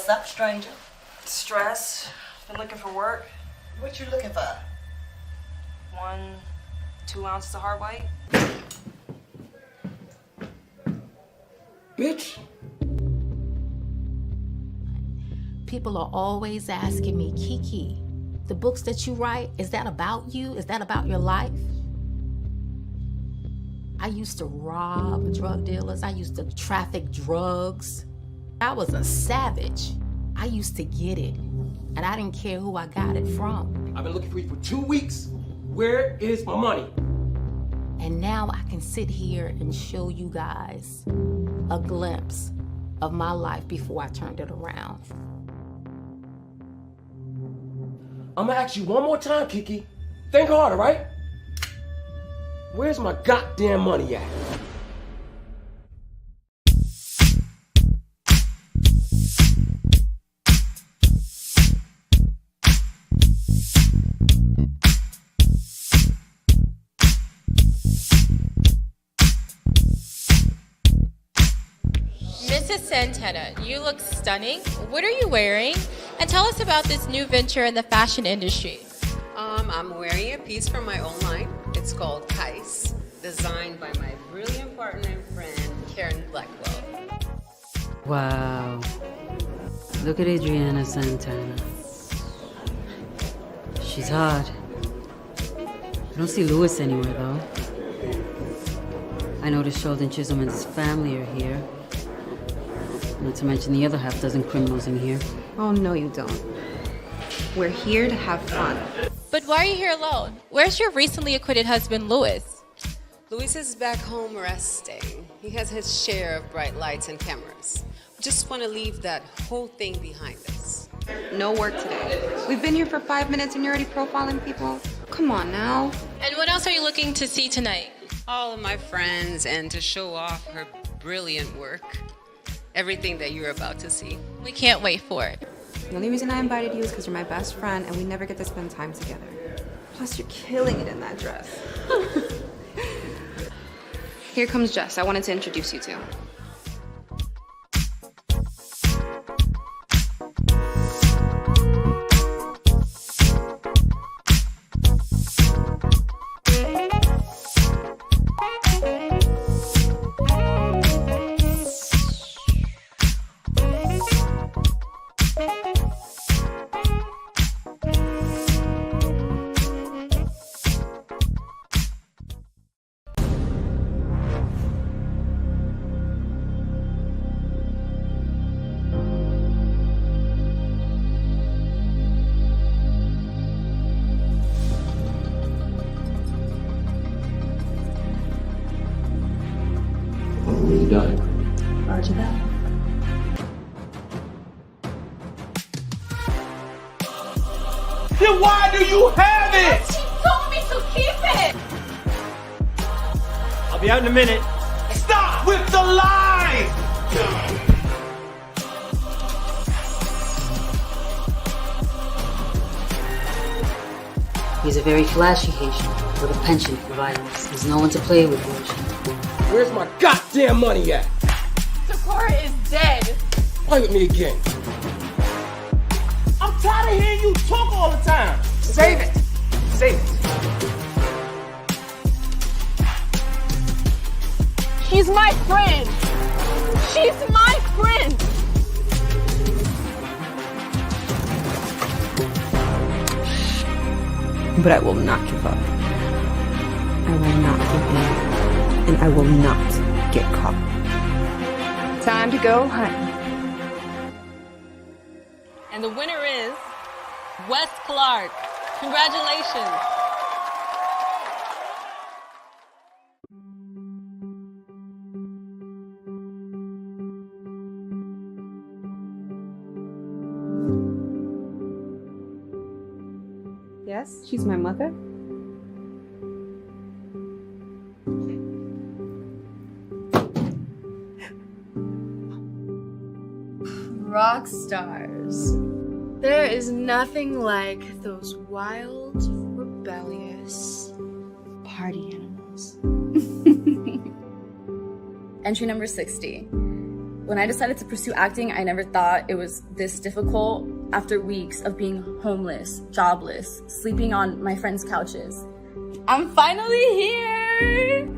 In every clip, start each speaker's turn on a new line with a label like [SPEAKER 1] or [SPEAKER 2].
[SPEAKER 1] What's up, stranger?
[SPEAKER 2] Stress. Been looking for work.
[SPEAKER 1] What you looking for?
[SPEAKER 2] 2 ounces of hard white.
[SPEAKER 3] Bitch.
[SPEAKER 4] People are always asking me, Kiki, the books that you write, is that about you? Is that about your life? I used to rob drug dealers. I used to traffic drugs. I was a savage. I used to get it, and I didn't care who I got it from.
[SPEAKER 3] I've been looking for you for 2 weeks. Where is my money?
[SPEAKER 4] And now I can sit here and show you guys a glimpse of my life before I turned it around.
[SPEAKER 3] I'm gonna ask you one more time, Kiki. Think harder, right? Where's my goddamn money at?
[SPEAKER 5] Mrs. Santana, you look stunning. What are you wearing? And tell us about this new venture in the fashion industry.
[SPEAKER 6] I'm wearing a piece from my own line. It's called Kais, designed by my brilliant partner and friend, Karen Blackwell.
[SPEAKER 7] Wow. Look at Adriana Santana. She's hot. I don't see Louis anywhere, though. I noticed Sheldon Chisholm and his family are here. Not to mention the other half-dozen criminals in here.
[SPEAKER 8] Oh, no, you don't. We're here to have fun.
[SPEAKER 5] But why are you here alone? Where's your recently acquitted husband, Louis?
[SPEAKER 6] Louis is back home resting. He has his share of bright lights and cameras. We just want to leave that whole thing behind us.
[SPEAKER 8] No work today. We've been here for 5 minutes and you're already profiling people? Come on now.
[SPEAKER 5] And what else are you looking to see tonight?
[SPEAKER 6] All of my friends and to show off her brilliant work. Everything that you're about to see.
[SPEAKER 5] We can't wait for it.
[SPEAKER 8] The only reason I invited you is because you're my best friend and we never get to spend time together. Plus, you're killing it in that dress. Here comes Jess. I wanted to introduce you to.
[SPEAKER 3] When you done?
[SPEAKER 4] Roger that.
[SPEAKER 3] Then why do you have it?
[SPEAKER 5] She told me to keep it!
[SPEAKER 3] I'll be out in a minute. Stop with the lies!
[SPEAKER 7] He's a very flashy Haitian with a penchant for violence. There's no one to play with, Haitian.
[SPEAKER 3] Where's my goddamn money at?
[SPEAKER 5] Sakura is dead.
[SPEAKER 3] Play with me again. I'm tired of hearing you talk all the time. Save it. Save it.
[SPEAKER 5] She's my friend. She's my friend.
[SPEAKER 8] But I will not give up. I will not give in. And I will not get caught. Time to go hunting.
[SPEAKER 5] And the winner is Wes Clark. Congratulations.
[SPEAKER 8] Yes, she's my mother.
[SPEAKER 9] Rock stars. There is nothing like those wild, rebellious party animals. Entry number 60.
[SPEAKER 1] When I decided to pursue acting, I never thought it was this difficult after weeks of being homeless, jobless, sleeping on my friends' couches. I'm finally here!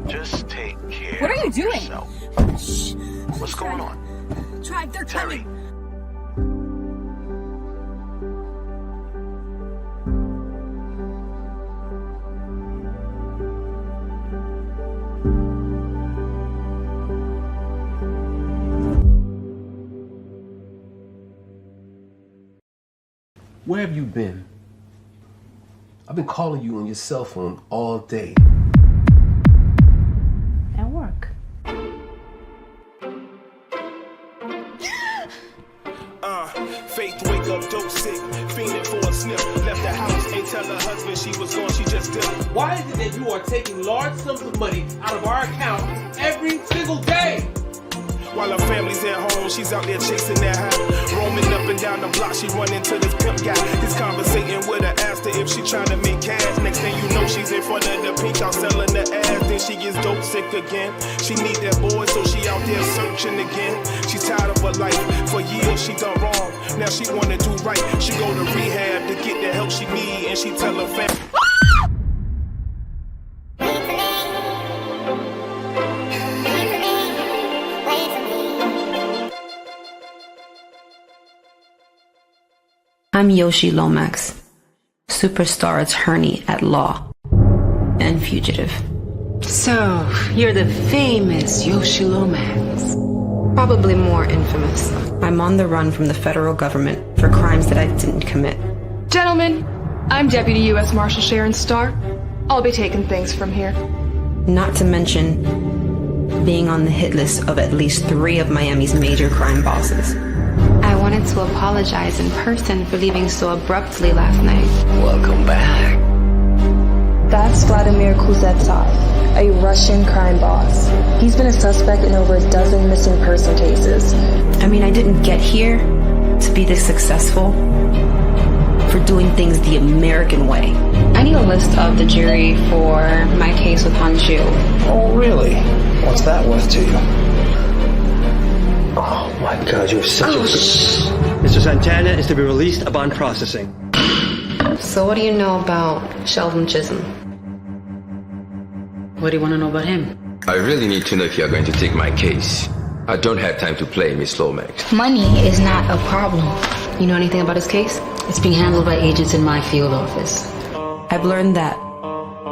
[SPEAKER 10] Just take care
[SPEAKER 1] What are you
[SPEAKER 10] of
[SPEAKER 1] doing?
[SPEAKER 10] yourself.
[SPEAKER 1] Shh.
[SPEAKER 10] What's going on?
[SPEAKER 1] Tribe, they're
[SPEAKER 10] Terry.
[SPEAKER 1] coming.
[SPEAKER 3] Where have you been? I've been calling you on your cell phone all day.
[SPEAKER 8] At work.
[SPEAKER 11] Faith wake up dope sick, fiending for a sniff. Left the house, ain't tell her husband she was gone, she just dipped.
[SPEAKER 3] Why is it that you are taking large sums of money out of our account every single day?
[SPEAKER 11] While her family's at home, she's out there chasing that high. Roaming up and down the block, she run into this pimp guy. He's conversating with her, asked her if she tryna make cash. Next thing you know, she's in front of the pink house selling the ass. Then she gets dope sick again. She need that boy, so she out there searching again. She's tired of her life. For years she done wrong. Now she wanna do right. She go to rehab to get the help she need, and she tell her family.
[SPEAKER 8] I'm Yoshi Lomax, superstar attorney at law and fugitive.
[SPEAKER 12] So, you're the famous Yoshi Lomax. Probably more infamous.
[SPEAKER 8] I'm on the run from the federal government for crimes that I didn't commit.
[SPEAKER 9] Gentlemen, I'm Deputy U.S. Marshal Sharon Starr. I'll be taking things from here.
[SPEAKER 8] Not to mention being on the hit list of at least 3 of Miami's major crime bosses.
[SPEAKER 12] I wanted to apologize in person for leaving so abruptly last night.
[SPEAKER 10] Welcome back.
[SPEAKER 13] That's Vladimir Kuznetsov, a Russian crime boss. He's been a suspect in over a dozen missing person cases.
[SPEAKER 8] I mean, I didn't get here to be this successful for doing things the American way.
[SPEAKER 12] I need a list of the jury for my case with Han Chu.
[SPEAKER 10] Oh, really? What's that worth to you? Oh my God, you're such a...
[SPEAKER 14] Mr. Santana is to be released upon processing.
[SPEAKER 12] So what do you know about Sheldon Chisholm?
[SPEAKER 7] What do you want to know about him?
[SPEAKER 15] I really need to know if you're going to take my case. I don't have time to play, Miss Lomax.
[SPEAKER 12] Money is not a problem. You know anything about his case?
[SPEAKER 7] It's being handled by agents in my field office.
[SPEAKER 8] I've learned that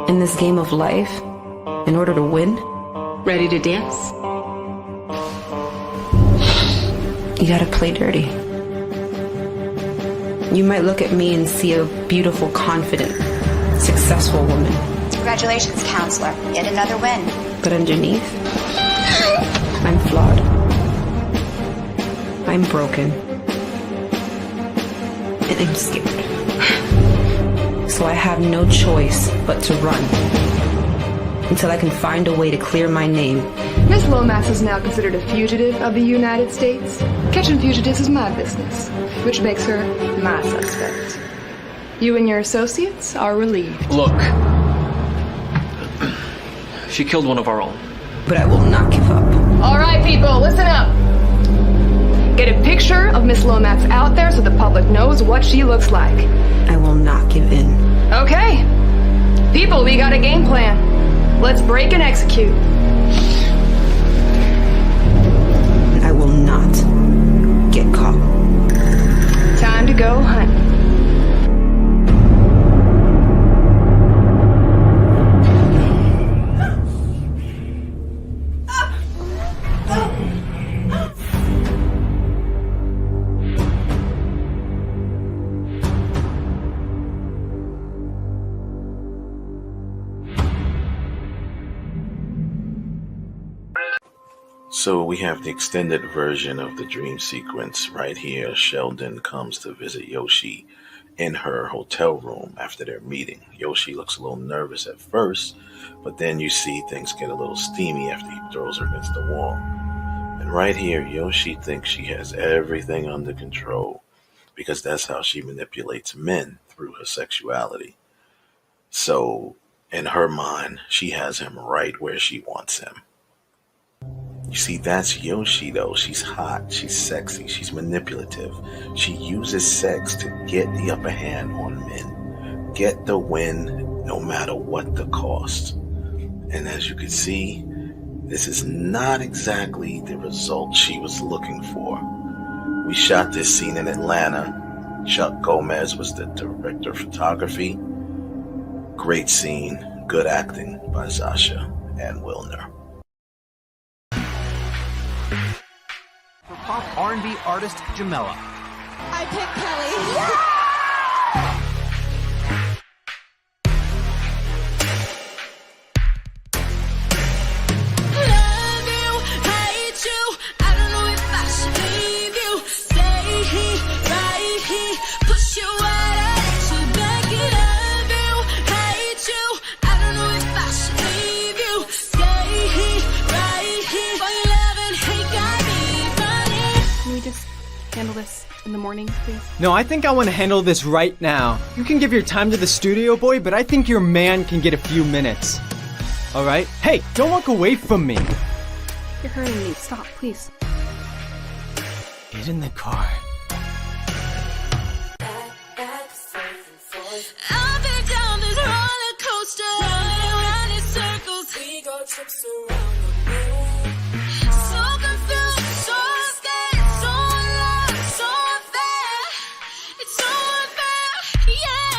[SPEAKER 8] in this game of life, in order to win,
[SPEAKER 12] Ready to dance?
[SPEAKER 8] you gotta play dirty. You might look at me and see a beautiful, confident, successful woman.
[SPEAKER 16] Congratulations, counselor. Yet another win.
[SPEAKER 8] But underneath, I'm flawed. I'm broken. And I'm scared. So I have no choice but to run until I can find a way to clear my name.
[SPEAKER 9] Miss Lomax is now considered a fugitive of the United States. Catching fugitives is my business, which makes her my suspect. You and your associates are relieved.
[SPEAKER 14] Look. She killed one of our own.
[SPEAKER 8] But I will not give up.
[SPEAKER 9] All right, people, listen up. Get a picture of Miss Lomax out there so the public knows what she looks like.
[SPEAKER 8] I will not give in.
[SPEAKER 9] Okay. People, we got a game plan. Let's break and execute.
[SPEAKER 8] I will not get caught.
[SPEAKER 9] Time to go hunt.
[SPEAKER 10] So we have the extended version of the dream sequence right here. Sheldon comes to visit Yoshi in her hotel room after their meeting. Yoshi looks a little nervous at first, but then you see things get a little steamy after he throws her against the wall. And right here, Yoshi thinks she has everything under control because that's how she manipulates men, through her sexuality. So In her mind, she has him right where she wants him. You see, that's Yoshi though. She's hot, she's sexy, she's manipulative. She uses sex to get the upper hand on men. Get the win no matter what the cost. And as you can see, this is not exactly the result she was looking for. We shot this scene in Atlanta. Chuck Gomez was the director of photography. Great scene, good acting by Sasha and Wilner.
[SPEAKER 17] For pop R&B artist Jamela.
[SPEAKER 18] I picked Kelly. Love you, hate you. I don't know if I should leave you. Stay here, right here. Push you out, let you back it. Love you, hate you. I don't know if I should leave you. Stay here, right here. For your love and hate got me running.
[SPEAKER 8] Can we just handle this in the morning, please?
[SPEAKER 17] No, I think I want to handle this right now. You can give your time to the studio boy, but I think your man can get a few minutes. All right? Hey, don't walk away from me.
[SPEAKER 8] You're hurting me. Stop, please.
[SPEAKER 17] Get in the car.
[SPEAKER 18] I've been down this roller coaster, around in circles. We go trips around the moon. So confused, so scared, so in love, so unfair. It's so unfair, yeah.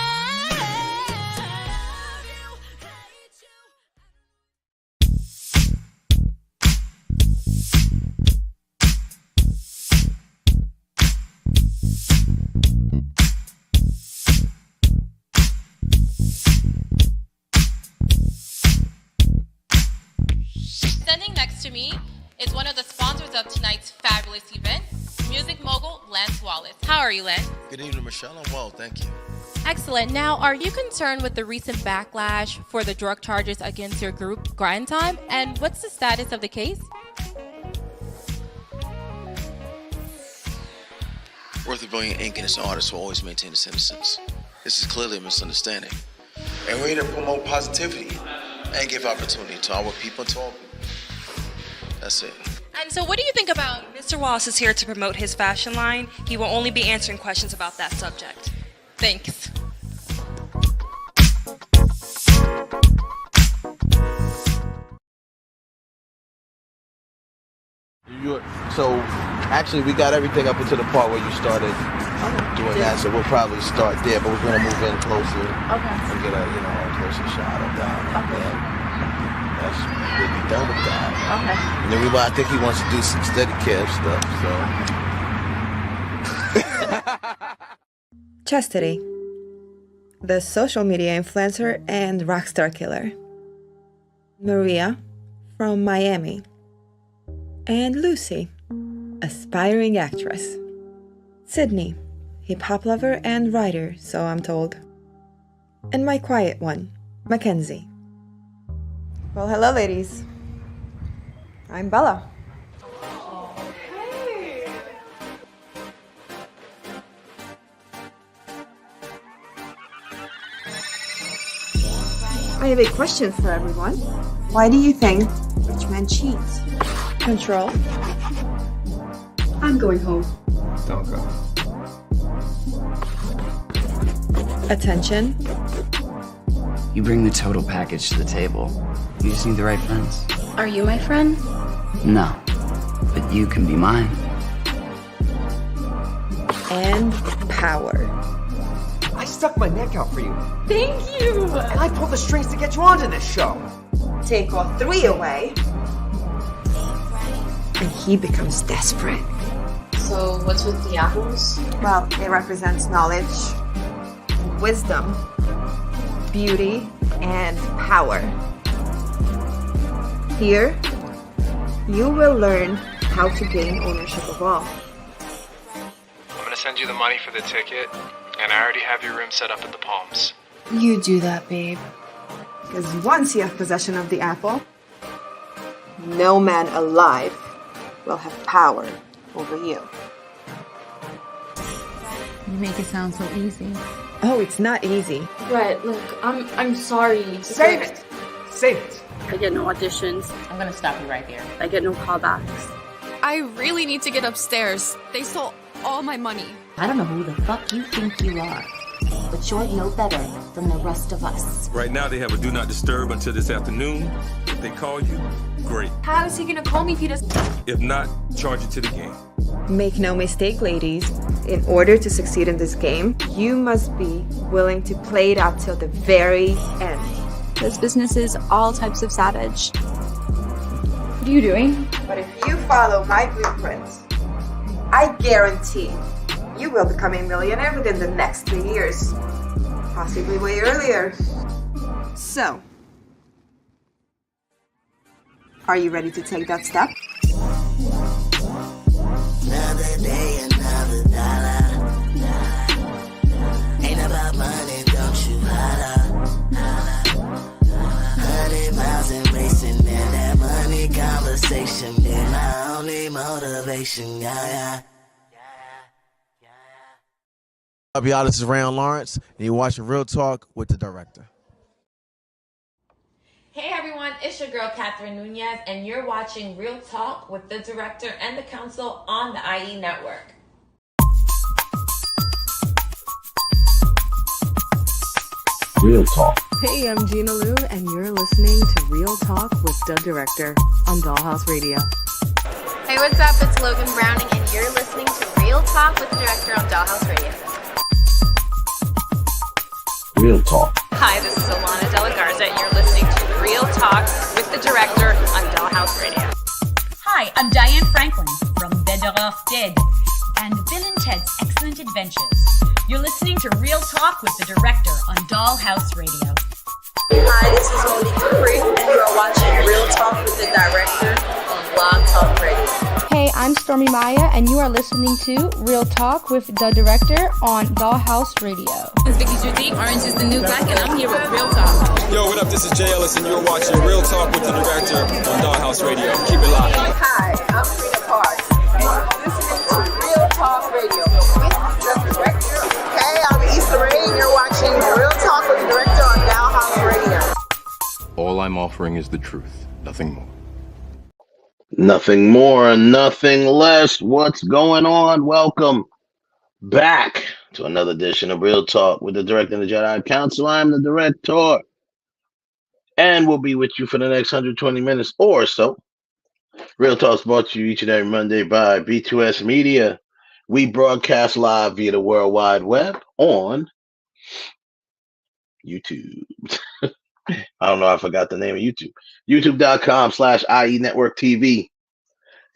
[SPEAKER 5] Standing next to me is one of the sponsors of tonight's fabulous event, music mogul Lance Wallace. How are you, Lance?
[SPEAKER 19] Good evening, Michelle. I'm well, thank you.
[SPEAKER 5] Excellent. Now, are you concerned with the recent backlash for the drug charges against your group, Grind Time? And what's the status of the case?
[SPEAKER 19] Worth a Brilliant Inc. and its artists will always maintain its innocence. This is clearly a misunderstanding. And we're here to promote positivity and give opportunity to our people and to all people. That's it.
[SPEAKER 2] And so what do you think about Mr. Wallace is here to promote his fashion line? He will only be answering questions about that subject.
[SPEAKER 5] Thanks.
[SPEAKER 20] So actually we got everything up until the part where you started doing that, so we'll probably start there, but we're going to move in closer and get a closer shot of that. Okay. That's we'll be done with that. Okay. And then I think he wants to do some Steadicam stuff, so.
[SPEAKER 8] Chastity, the social media influencer and rockstar killer. Maria, from Miami. And Lucy, aspiring actress. Sydney, hip-hop lover and writer, so I'm told. And my quiet one, Mackenzie. Well, hello, ladies. I'm Bella. I have a question for everyone. Why do you think rich men cheat? Control. I'm going home.
[SPEAKER 17] Don't go.
[SPEAKER 8] Attention.
[SPEAKER 21] You bring the total package to the table. You just need the right friends.
[SPEAKER 1] Are you my friend?
[SPEAKER 21] No, but you can be mine.
[SPEAKER 8] And power.
[SPEAKER 17] I stuck my neck out for you.
[SPEAKER 8] Thank you!
[SPEAKER 17] And I pulled the strings to get you onto this show.
[SPEAKER 8] Take all three away, and he becomes desperate.
[SPEAKER 22] So what's with the apples?
[SPEAKER 8] Well, it represents knowledge, wisdom, beauty, and power. Here, you will learn how to gain ownership of all.
[SPEAKER 23] I'm gonna send you the money for the ticket, and I already have your room set up at the Palms.
[SPEAKER 8] You do that, babe. Because once you have possession of the apple, no man alive will have power over you.
[SPEAKER 1] You make it sound so easy.
[SPEAKER 8] Oh, it's not easy.
[SPEAKER 1] Brett, look, I'm sorry.
[SPEAKER 8] Save it. Save it.
[SPEAKER 1] I get no auditions.
[SPEAKER 3] I'm gonna stop you right there.
[SPEAKER 1] I get no callbacks.
[SPEAKER 4] I really need to get upstairs. They stole all my money.
[SPEAKER 3] I don't know who the fuck you think you are, but you're no better than the rest of us.
[SPEAKER 6] Right now, they have a do not disturb until this afternoon. If they call you, great.
[SPEAKER 9] How is he gonna call me if he doesn't?
[SPEAKER 6] If not, charge it to the game.
[SPEAKER 8] Make no mistake, ladies. In order to succeed in this game, you must be willing to play it out till the very end.
[SPEAKER 9] This business is all types of savage. What are you doing?
[SPEAKER 8] But if you follow my blueprint, I guarantee you will become a millionaire within the next 3 years. Possibly way earlier. So, are you ready to take that step?
[SPEAKER 18] Another day, another dollar. Ain't about money, don't you holla. 100 miles and racing, and that money conversation been my only motivation, yeah.
[SPEAKER 20] Up, y'all, this is Rayon Lawrence, and you're watching Real Talk with the Director.
[SPEAKER 24] Hey everyone, it's your girl Catherine Nunez, and you're watching Real Talk with the Director and the Council on the IE Network.
[SPEAKER 10] Real Talk.
[SPEAKER 8] Hey, I'm Gina Lou, and you're listening to Real Talk with the Director on Dollhouse Radio.
[SPEAKER 12] Hey, what's up? It's Logan Browning, and you're listening to Real Talk with the Director on Dollhouse Radio.
[SPEAKER 10] Real Talk.
[SPEAKER 24] Hi, this is Alana De La Garza, and you're listening to Real Talk with the Director on Dollhouse Radio.
[SPEAKER 25] Hi, I'm Diane Franklin from Better Off Dead and Bill and Ted's Excellent Adventures. You're listening to Real Talk with the Director on Dollhouse Radio.
[SPEAKER 26] Hi, this is Monique Capri, and you are watching Real Talk with the Director on Blog Talk Radio.
[SPEAKER 27] Hey, I'm Stormy Maya, and you are listening to Real Talk with the Director on Dollhouse Radio.
[SPEAKER 28] It's Vicky Judy, Orange is the New Black, and I'm here with Real Talk.
[SPEAKER 23] Yo, what up? This is Jay Ellis, and you're watching Real Talk with the Director on Dollhouse Radio. Keep it locked.
[SPEAKER 26] Hi, I'm Rita Parks, and you're listening to Real Talk Radio with the Director. Hey, I'm Issa Rae, and you're watching Real Talk with the Director on Dollhouse Radio.
[SPEAKER 15] All I'm offering is the truth, nothing more.
[SPEAKER 10] Nothing more, nothing less. What's going on? Welcome back to another edition of Real Talk with the Director and the Jedi Council. I'm the Director, and we'll be with you for the next 120 minutes or so. Real Talk is brought to you each and every Monday by B2S Media. We broadcast live via the World Wide Web on YouTube. I don't know, I forgot the name of YouTube. YouTube.com/IE Network TV.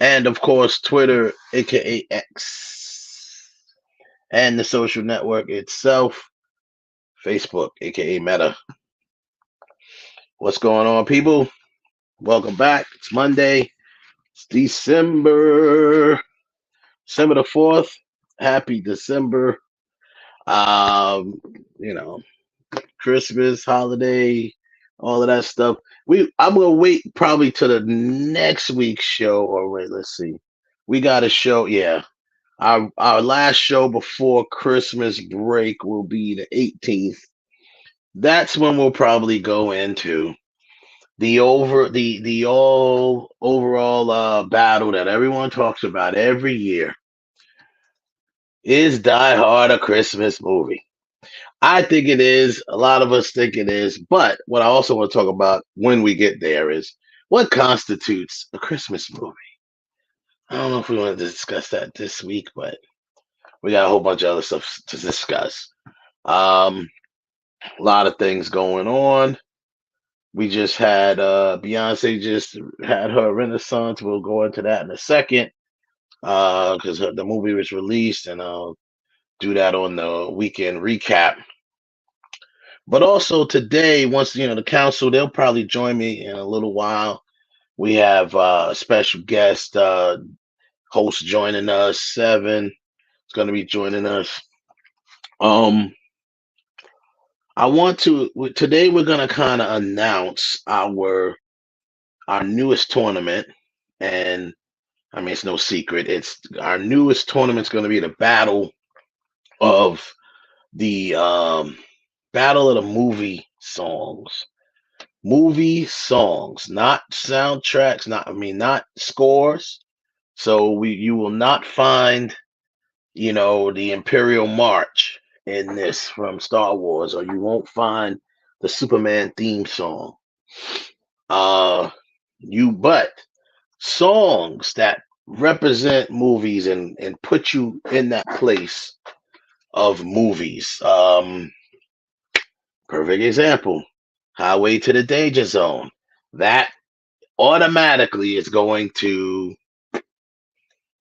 [SPEAKER 10] And of course, Twitter, aka X. And the social network itself, Facebook, aka Meta. What's going on, people? Welcome back. It's Monday. It's December the 4th. Happy December. Christmas, holiday, all of that stuff. I'm gonna wait probably to the next week's show. Or wait, let's see. We got a show. Yeah, our last show before Christmas break will be the 18th. That's when we'll probably go into the overall battle that everyone talks about every year. Is Die Hard a Christmas movie? I think it is. A lot of us think it is. But what I also want to talk about when we get there is what constitutes a Christmas movie. I don't know if we want to discuss that this week, but we got a whole bunch of other stuff to discuss. A lot of things going on. We just had Beyonce just had her Renaissance. We'll go into that in a second because the movie was released, and I'll do that on the weekend recap. But also today, once the council, they'll probably join me in a little while. We have a special guest host joining us. Seven is going to be joining us. Today we're going to kind of announce our newest tournament, and I mean, it's no secret. It's our newest tournament's going to be the battle of the battle of the movie songs. Movie songs, not soundtracks, not scores. So you will not find, the Imperial March in this from Star Wars, or you won't find the Superman theme song. But songs that represent movies and put you in that place of movies. Perfect example, Highway to the Danger Zone. That automatically is going to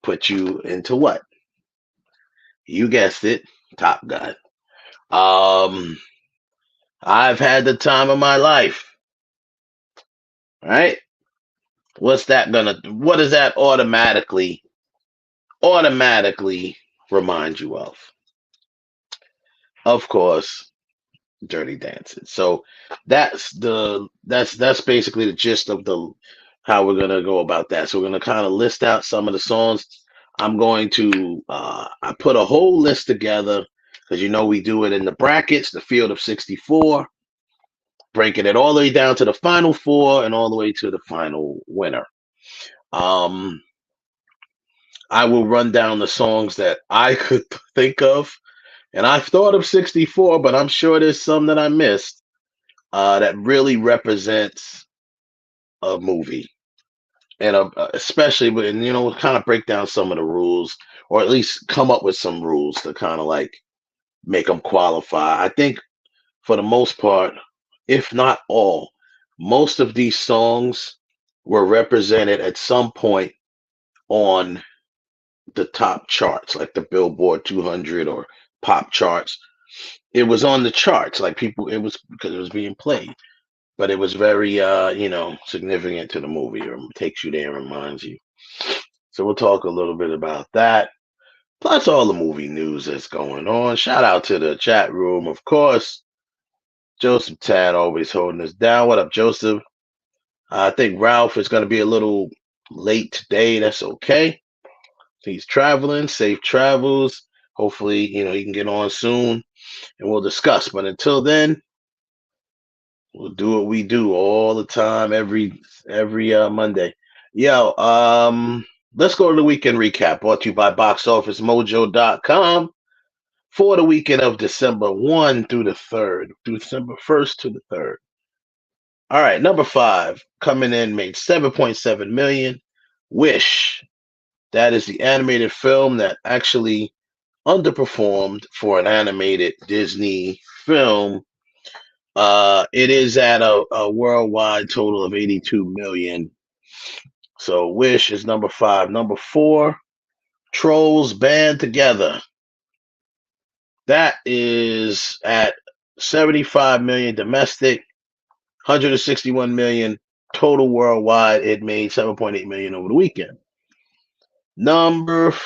[SPEAKER 10] put you into what? You guessed it, Top Gun. I've had the time of my life. Right? What does that automatically remind you of? Of course, Dirty Dancing. So that's basically the gist of how we're gonna go about that. So we're gonna kind of list out some of the songs. I'm going to I put a whole list together because we do it in the brackets, the field of 64, breaking it all the way down to the final four and all the way to the final winner. I will run down the songs that I could think of, and I've thought of 64, but I'm sure there's some that I missed that really represents a movie. And especially, kind of break down some of the rules, or at least come up with some rules to kind of like make them qualify. I think for the most part, if not all, most of these songs were represented at some point on the top charts, like the Billboard 200 or pop charts. It was on the charts, like it was because it was being played. But it was very, significant to the movie, or takes you there and reminds you. So we'll talk a little bit about that. Plus all the movie news that's going on. Shout out to the chat room, of course. Joseph Tad always holding us down. What up, Joseph? I think Ralph is going to be a little late today. That's okay. He's traveling. Safe travels. Hopefully, he can get on soon, and we'll discuss. But until then, we'll do what we do all the time, every Monday. Let's go to the weekend recap, brought to you by BoxOfficeMojo.com for the weekend of December 1 through the 3rd, December 1st to the 3rd. All right, number 5 coming in made $7.7 million. Wish, that is the animated film that actually underperformed for an animated Disney film. It is at a worldwide total of 82 million. So Wish is number 5. Number 4, Trolls Band Together. That is at 75 million domestic, 161 million total worldwide. It made 7.8 million over the weekend. Number 3,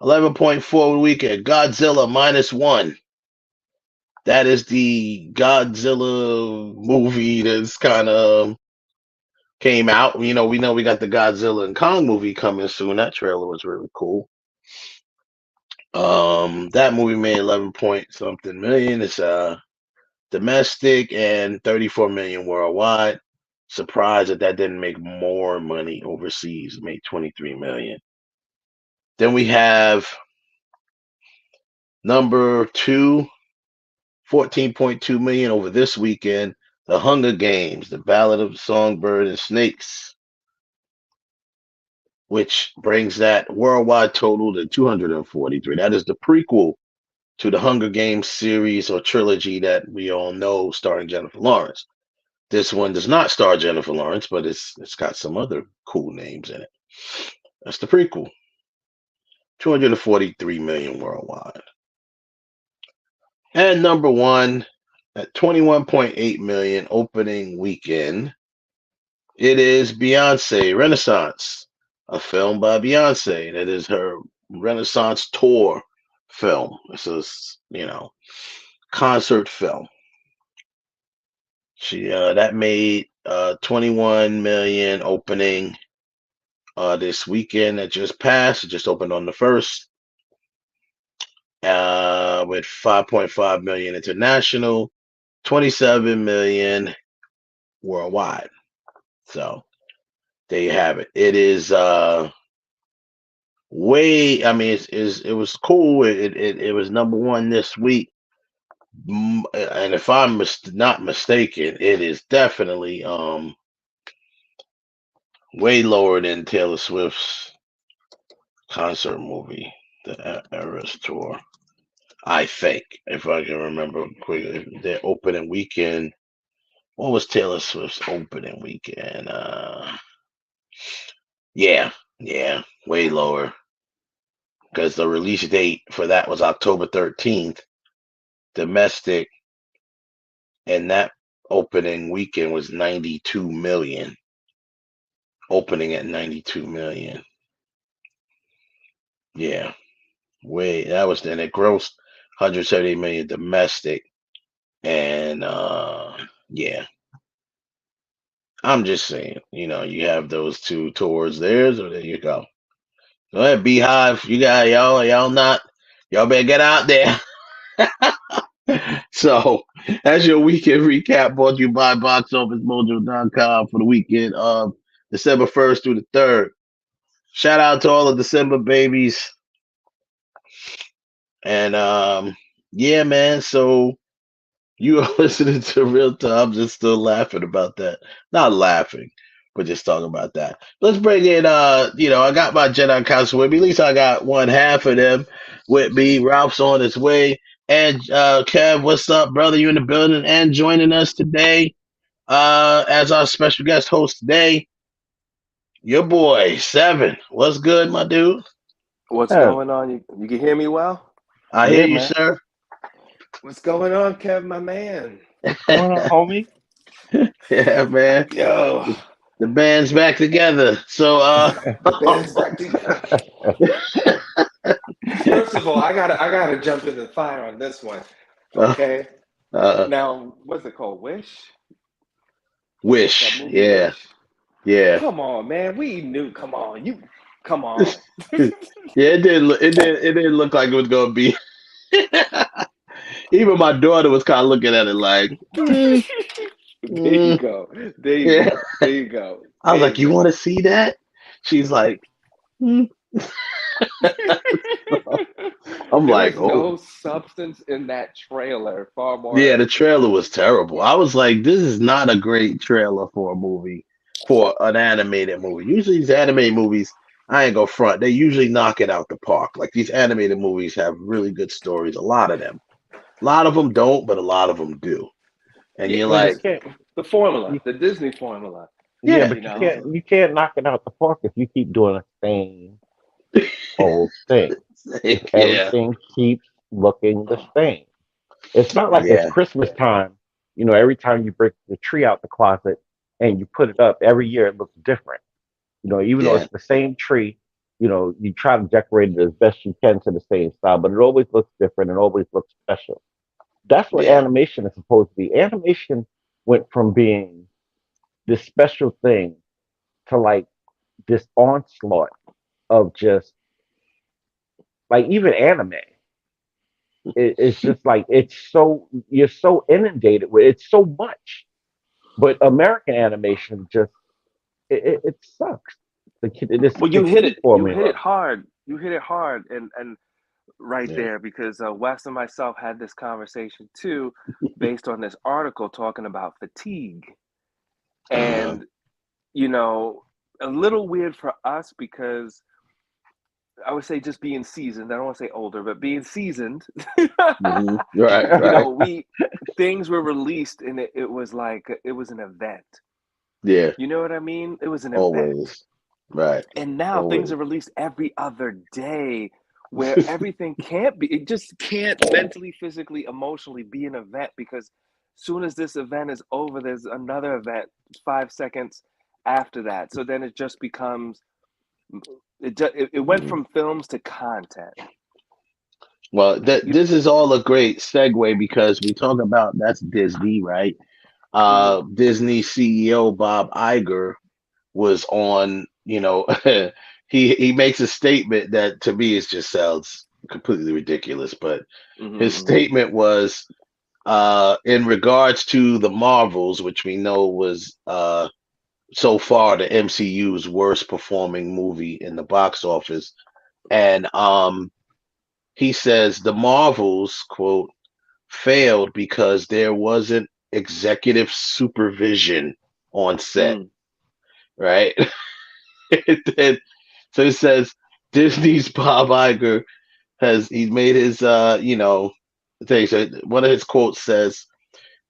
[SPEAKER 10] 11.4 over the weekend. Godzilla -1. That is the Godzilla movie that's kind of came out. We know we got the Godzilla and Kong movie coming soon. That trailer was really cool. That movie made 11 point something million. It's domestic and 34 million worldwide. Surprised that didn't make more money overseas. It made 23 million. Then we have number 2, 14.2 million over this weekend. The Hunger Games, The Ballad of Songbird and Snakes, which brings that worldwide total to 243. That is the prequel to the Hunger Games series or trilogy that we all know starring Jennifer Lawrence. This one does not star Jennifer Lawrence, but it's got some other cool names in it. That's the prequel. 243 million worldwide. And number 1 at 21.8 million opening weekend, it is Beyonce Renaissance, a film by Beyonce. That is her Renaissance tour film. This is, concert film. She that made 21 million opening this weekend that just passed. It just opened on the 1st. with 5.5 million international, 27 million worldwide. So there you have it. It is way. I mean, it was cool. It was number one this week. And if I'm not mistaken, it is definitely way lower than Taylor Swift's concert movie, the Eras Tour. I think, if I can remember quickly, their opening weekend. What was Taylor Swift's opening weekend? Yeah, way lower because the release date for that was October 13th. Domestic, and that opening weekend was 92 million. Opening at 92 million. Yeah, that was then. It grossed 170 million domestic, and yeah. I'm just saying, you have those two tours there, so there you go. Go ahead, Beehive. You got y'all better get out there. So that's your weekend recap brought to you by BoxOfficeMojo.com for the weekend of December 1st through the 3rd. Shout out to all the December babies. And yeah, man, so you are listening to Real Talk. I'm just still laughing about that. Not laughing, but just talking about that. Let's bring in I got my Jedi Council with me. At least I got one half of them with me. Ralph's on his way. And Kev, what's up, brother? You in the building and joining us today as our special guest host today. Your boy, Seven. What's good, my dude?
[SPEAKER 2] What's going on? You can hear me well?
[SPEAKER 10] I hear you, sir.
[SPEAKER 2] What's going on, Kev, my man?
[SPEAKER 5] What's going on, homie?
[SPEAKER 10] Yeah, man.
[SPEAKER 2] Yo.
[SPEAKER 10] The band's back together. So
[SPEAKER 2] the band's back together. First of all, I gotta jump in the fire on this one. Okay. Now, what's it called?
[SPEAKER 10] Wish. Yeah.
[SPEAKER 2] Wish?
[SPEAKER 10] Yeah.
[SPEAKER 2] Come on, man. We knew. Come on.
[SPEAKER 10] Yeah, it didn't look like it was gonna be. Even my daughter was kind of looking at it like.
[SPEAKER 2] There you go. There you go.
[SPEAKER 10] I was like, "You want to see that?" She's like, I'm like,
[SPEAKER 2] no substance in that trailer. Far more.
[SPEAKER 10] Yeah, the trailer was terrible. I was like, this is not a great trailer for a movie, for an animated movie. Usually these animated movies, I ain't gonna front, they usually knock it out the park. Like these animated movies have really good stories, a lot of them. A lot of them don't, but a lot of them do. And you're like,
[SPEAKER 2] the formula, the Disney formula.
[SPEAKER 5] Yeah, but you can't knock it out the park if you keep doing the same old thing. Everything keeps looking the same. It's not like it's Christmas time. Every time you break the tree out the closet and you put it up, every year it looks different. Even though it's the same tree, you try to decorate it as best you can to the same style, but it always looks different and always looks special. That's what animation is supposed to be. Animation went from being this special thing to like this onslaught of just like even anime. It's just like you're so inundated with it's so much. But American animation just it sucks.
[SPEAKER 2] Well, you hit it hard. You hit it hard, and right there, because Wes and myself had this conversation too, based on this article talking about fatigue, and a little weird for us because I would say just being seasoned. I don't want to say older, but being seasoned.
[SPEAKER 10] Right.
[SPEAKER 2] Things were released, and it was like it was an event.
[SPEAKER 10] Yeah.
[SPEAKER 2] You know what I mean? It was an
[SPEAKER 10] Always.
[SPEAKER 2] event.
[SPEAKER 10] Right.
[SPEAKER 2] And now things are released every other day where everything can't be. It just can't mentally, physically, emotionally be an event because soon as this event is over, there's another event 5 seconds after that. So then it just becomes, it went from films to content.
[SPEAKER 10] Well, this is all a great segue because we talk about that's Disney, right? Disney CEO Bob Iger was on, he makes a statement that to me just sounds completely ridiculous, but his statement was in regards to the Marvels, which we know was so far the MCU's worst performing movie in the box office. And he says the Marvels, quote, failed because there wasn't executive supervision on set, right? So it says Disney's Bob Iger he made his thing. So one of his quotes says,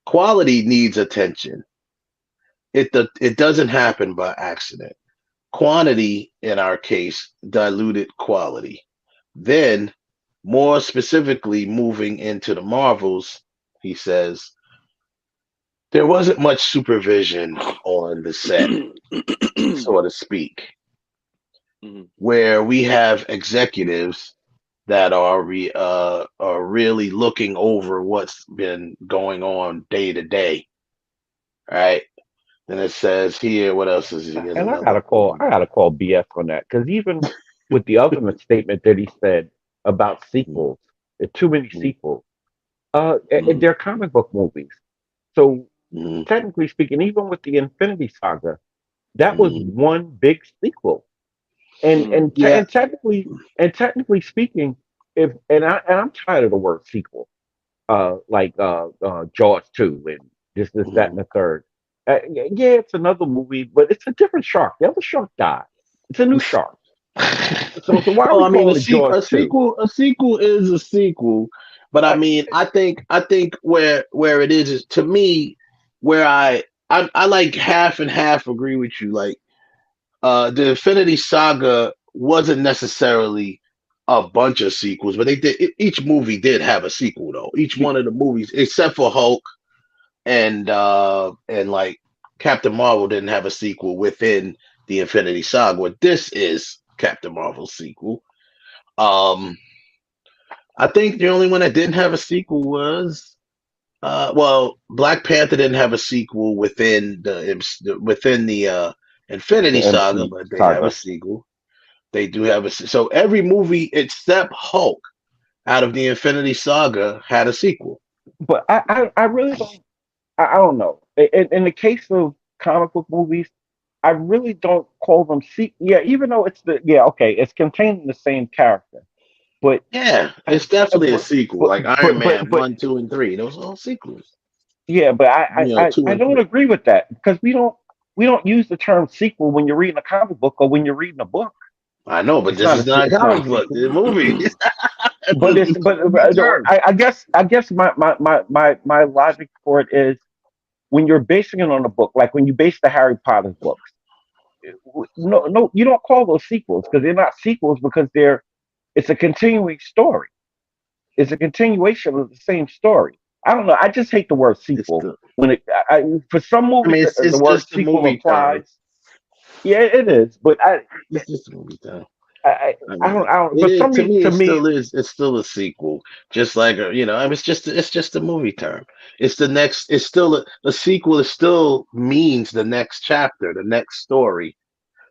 [SPEAKER 10] "Quality needs attention. It doesn't happen by accident. Quantity, in our case, diluted quality. Then, more specifically, moving into the Marvels, he says, there wasn't much supervision on the set, so to speak, where we have executives that are really looking over what's been going on day to day, right?" Then it says here, what else is he?
[SPEAKER 5] And I gotta call BS on that, because even with the ultimate statement that he said about sequels, too many sequels, and they're comic book movies. So technically speaking, even with the Infinity Saga, that was one big sequel. And technically speaking, I'm tired of the word sequel, like Jaws 2 and this, that, and the third. Yeah, it's another movie, but it's a different shark. The other shark died. It's a new shark. So why are we calling it Jaws 2?
[SPEAKER 10] A sequel is a sequel, but I mean, I think where it is to me, where I like half and half agree with you. Like the Infinity Saga wasn't necessarily a bunch of sequels, but each movie did have a sequel though. Each one of the movies, except for Hulk and like Captain Marvel, didn't have a sequel within the Infinity Saga. This is Captain Marvel's sequel. I think the only one that didn't have a sequel was Black Panther didn't have a sequel within the Infinity Saga, but they have a sequel. They do have so every movie except Hulk out of the Infinity Saga had a sequel.
[SPEAKER 5] But I really don't. I don't know. In the case of comic book movies, I really don't call them Yeah, even though it's it's contained in the same character. But
[SPEAKER 10] yeah, it's definitely a sequel. Like Iron Man 1, 2, and 3. Those are all sequels.
[SPEAKER 5] Yeah, but I don't agree with that, because we don't use the term sequel when you're reading a comic book or when you're reading a book.
[SPEAKER 10] I know, but this is not a comic book. It's a movie.
[SPEAKER 5] I guess my logic for it is, when you're basing it on a book, like when you base the Harry Potter books, no, you don't call those sequels, because they're not sequels, because it's a continuing story. It's a continuation of the same story. I don't know. I just hate the word sequel when for some movies the word sequel applies. Yeah, it is, but
[SPEAKER 10] it's just a movie time.
[SPEAKER 5] I don't. But to me,
[SPEAKER 10] it's still a sequel. Just like it's just a movie term. It's the next. It's still a sequel. It still means the next chapter, the next story.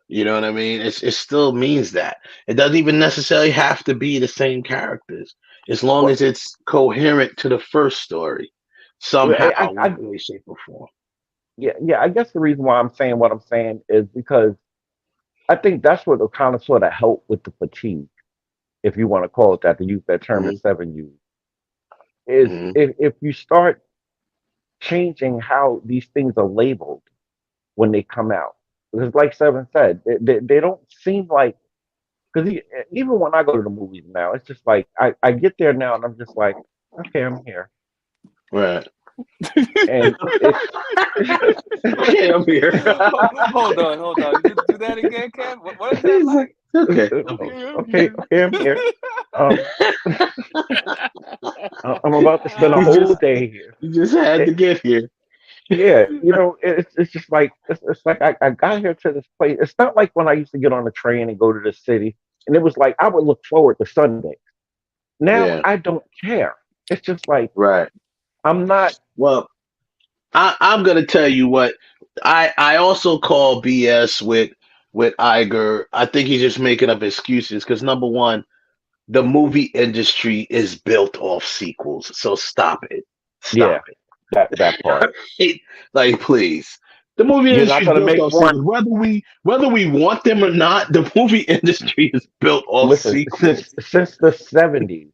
[SPEAKER 10] You know what I mean? It still means that. It doesn't even necessarily have to be the same characters, as long as it's coherent to the first story somehow, in way, shape, or form.
[SPEAKER 5] Yeah. I guess the reason why I'm saying what I'm saying is because I think that's what will kind of sort of help with the fatigue, if you want to call it that, to use that term that Seven used, is if you start changing how these things are labeled when they come out. Because like Seven said, they don't seem like, because even when I go to the movies now, it's just like, I get there now and I'm just like, okay, I'm here.
[SPEAKER 10] Right.
[SPEAKER 5] And
[SPEAKER 10] okay, I'm here.
[SPEAKER 2] Hold on. Do that again, Kev. What is that like?
[SPEAKER 5] Okay, I'm here. I'm about to spend a whole day here.
[SPEAKER 10] You just had to get here.
[SPEAKER 5] Yeah, it's just like it's like I got here to this place. It's not like when I used to get on a train and go to the city, and it was like I would look forward to Sundays. Now I don't care. It's just like I'm not.
[SPEAKER 10] Well, I'm gonna tell you what I also call BS with Iger. I think he's just making up excuses because number one, the movie industry is built off sequels. So stop it.
[SPEAKER 5] Yeah,
[SPEAKER 10] Stop it.
[SPEAKER 5] that part.
[SPEAKER 10] Like, please. The movie
[SPEAKER 5] You're not
[SPEAKER 10] industry is
[SPEAKER 5] gonna
[SPEAKER 10] built
[SPEAKER 5] make
[SPEAKER 10] off
[SPEAKER 5] one.
[SPEAKER 10] sequels. Whether we want them or not, the movie industry is built off
[SPEAKER 5] Listen,
[SPEAKER 10] sequels.
[SPEAKER 5] since the 70s,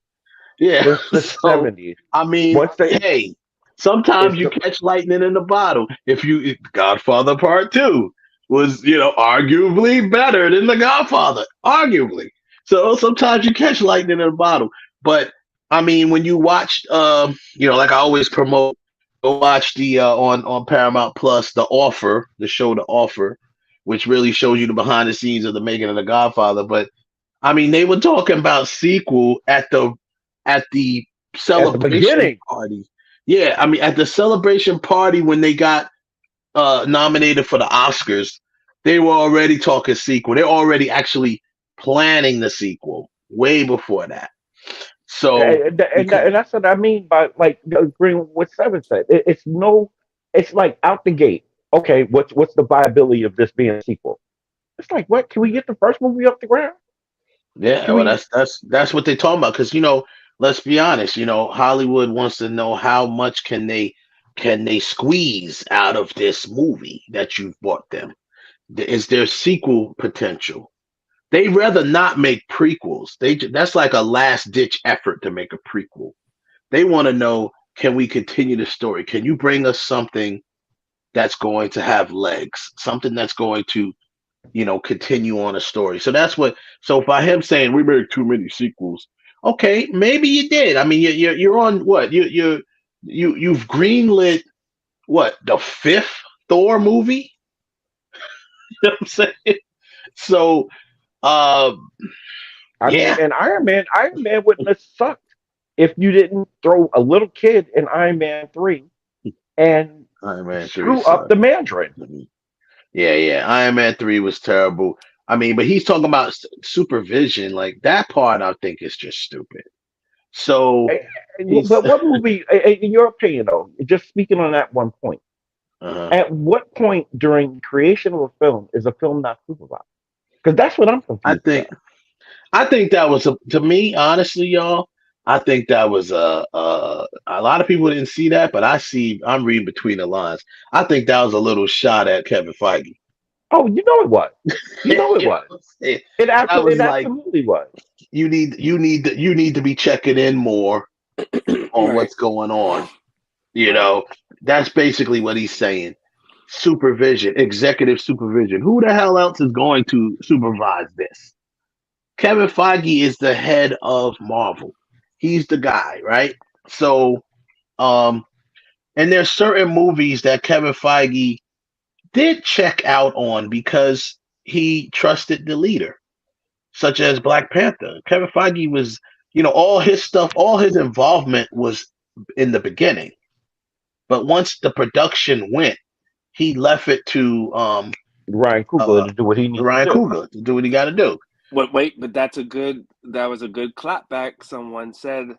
[SPEAKER 10] Yeah.
[SPEAKER 5] since the
[SPEAKER 10] So
[SPEAKER 5] 70s,
[SPEAKER 10] I mean,
[SPEAKER 5] once they
[SPEAKER 10] hey, sometimes
[SPEAKER 5] it's
[SPEAKER 10] you catch lightning in the bottle. If Godfather Part 2 was, arguably better than The Godfather, arguably. So sometimes you catch lightning in a bottle. But I mean, when you watch, like I always promote, go watch the on Paramount Plus, The Offer, the show The Offer, which really shows you the behind the scenes of the making of The Godfather. But I mean, they were talking about sequel at the
[SPEAKER 5] at the
[SPEAKER 10] celebration
[SPEAKER 5] beginning.
[SPEAKER 10] party. Yeah, I mean, at the celebration party when they got nominated for the Oscars, they were already talking sequel. They're already actually planning the sequel way before that. So,
[SPEAKER 5] And that's what I mean by like agreeing with what Seven said. It's like out the gate. Okay, what's the viability of this being a sequel? It's like, what? Can we get the first movie off the ground?
[SPEAKER 10] yeah,
[SPEAKER 5] Can
[SPEAKER 10] well,
[SPEAKER 5] we?
[SPEAKER 10] that's what they're talking about. Because let's be honest. Hollywood wants to know how much can they squeeze out of this movie that you've bought them. Is there sequel potential? They rather not make prequels. That's like a last ditch effort to make a prequel. They want to know, can we continue the story? Can you bring us something that's going to have legs, something that's going to, continue on a story? So by him saying we made too many sequels, okay, maybe you did. I mean, you're on what? You've greenlit what, the 5th Thor movie? You know what I'm saying? So,
[SPEAKER 5] I
[SPEAKER 10] yeah.
[SPEAKER 5] mean, and Iron Man wouldn't have sucked if you didn't throw a little kid in Iron Man 3 and
[SPEAKER 10] Iron Man 3
[SPEAKER 5] screw up the Mandarin.
[SPEAKER 10] Yeah. Iron Man 3 was terrible. I mean, but he's talking about supervision. Like, that part, I think, is just stupid. So,
[SPEAKER 5] But what movie, in your opinion, though, just speaking on that one point, at what point during creation of a film is a film not supervised? Because that's what I'm confused about.
[SPEAKER 10] I think that was to me, honestly, y'all. I think that was a lot of people didn't see that, but I'm reading between the lines. I think that was a little shot at Kevin Feige.
[SPEAKER 5] Oh, you know it was. You know it was. It absolutely was.
[SPEAKER 10] You need to be checking in more on what's going on. That's basically what he's saying. Supervision, executive supervision. Who the hell else is going to supervise this? Kevin Feige is the head of Marvel. He's the guy, right? So, and there's certain movies that Kevin Feige did check out on because he trusted the leader, such as Black Panther. Kevin Feige was, all his stuff, all his involvement was in the beginning. But once the production went, he left it to
[SPEAKER 5] Ryan Coogler to do what he needs
[SPEAKER 10] to do what he got to do.
[SPEAKER 2] But that was a good clapback. Someone said,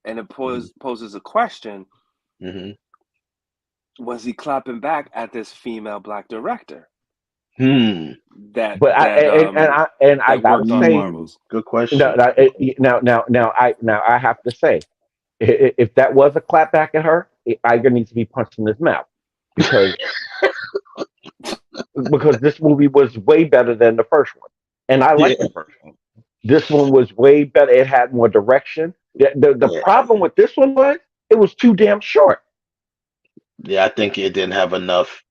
[SPEAKER 2] and it poses a question.
[SPEAKER 10] Mm-hmm.
[SPEAKER 2] Was he clapping back at this female Black director?
[SPEAKER 5] I gotta say,
[SPEAKER 10] good question.
[SPEAKER 5] Now I have to say, if that was a clapback at her, Iger needs to be punched in his mouth because this movie was way better than the first one, and I like the first one. This one was way better. It had more direction. The problem with this one was it was too damn short.
[SPEAKER 10] Yeah, I think it didn't have enough.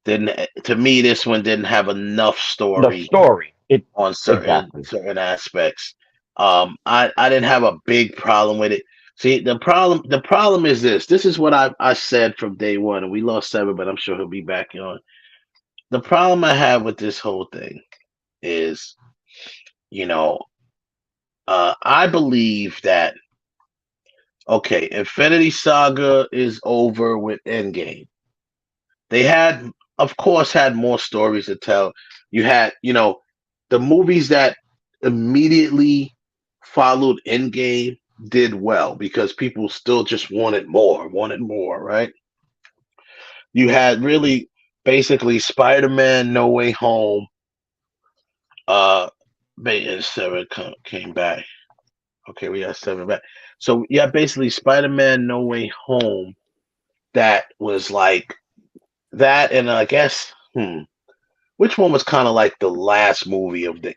[SPEAKER 10] To me, this one didn't have enough story.
[SPEAKER 5] The story
[SPEAKER 10] on certain aspects. I didn't have a big problem with it. See, the problem is this. This is what I said from day one, and we lost 7, but I'm sure he'll be back on. The problem I have with this whole thing is, I believe that, okay, Infinity Saga is over with Endgame. They had, of course, had more stories to tell. You had, the movies that immediately followed Endgame did well because people still just wanted more, right? You had really basically Spider-Man No Way Home. And Sarah came back.
[SPEAKER 20] Okay, we got 7 back. So yeah, basically Spider-Man No Way Home. That was like that, and I guess which one was kind of like the last movie of the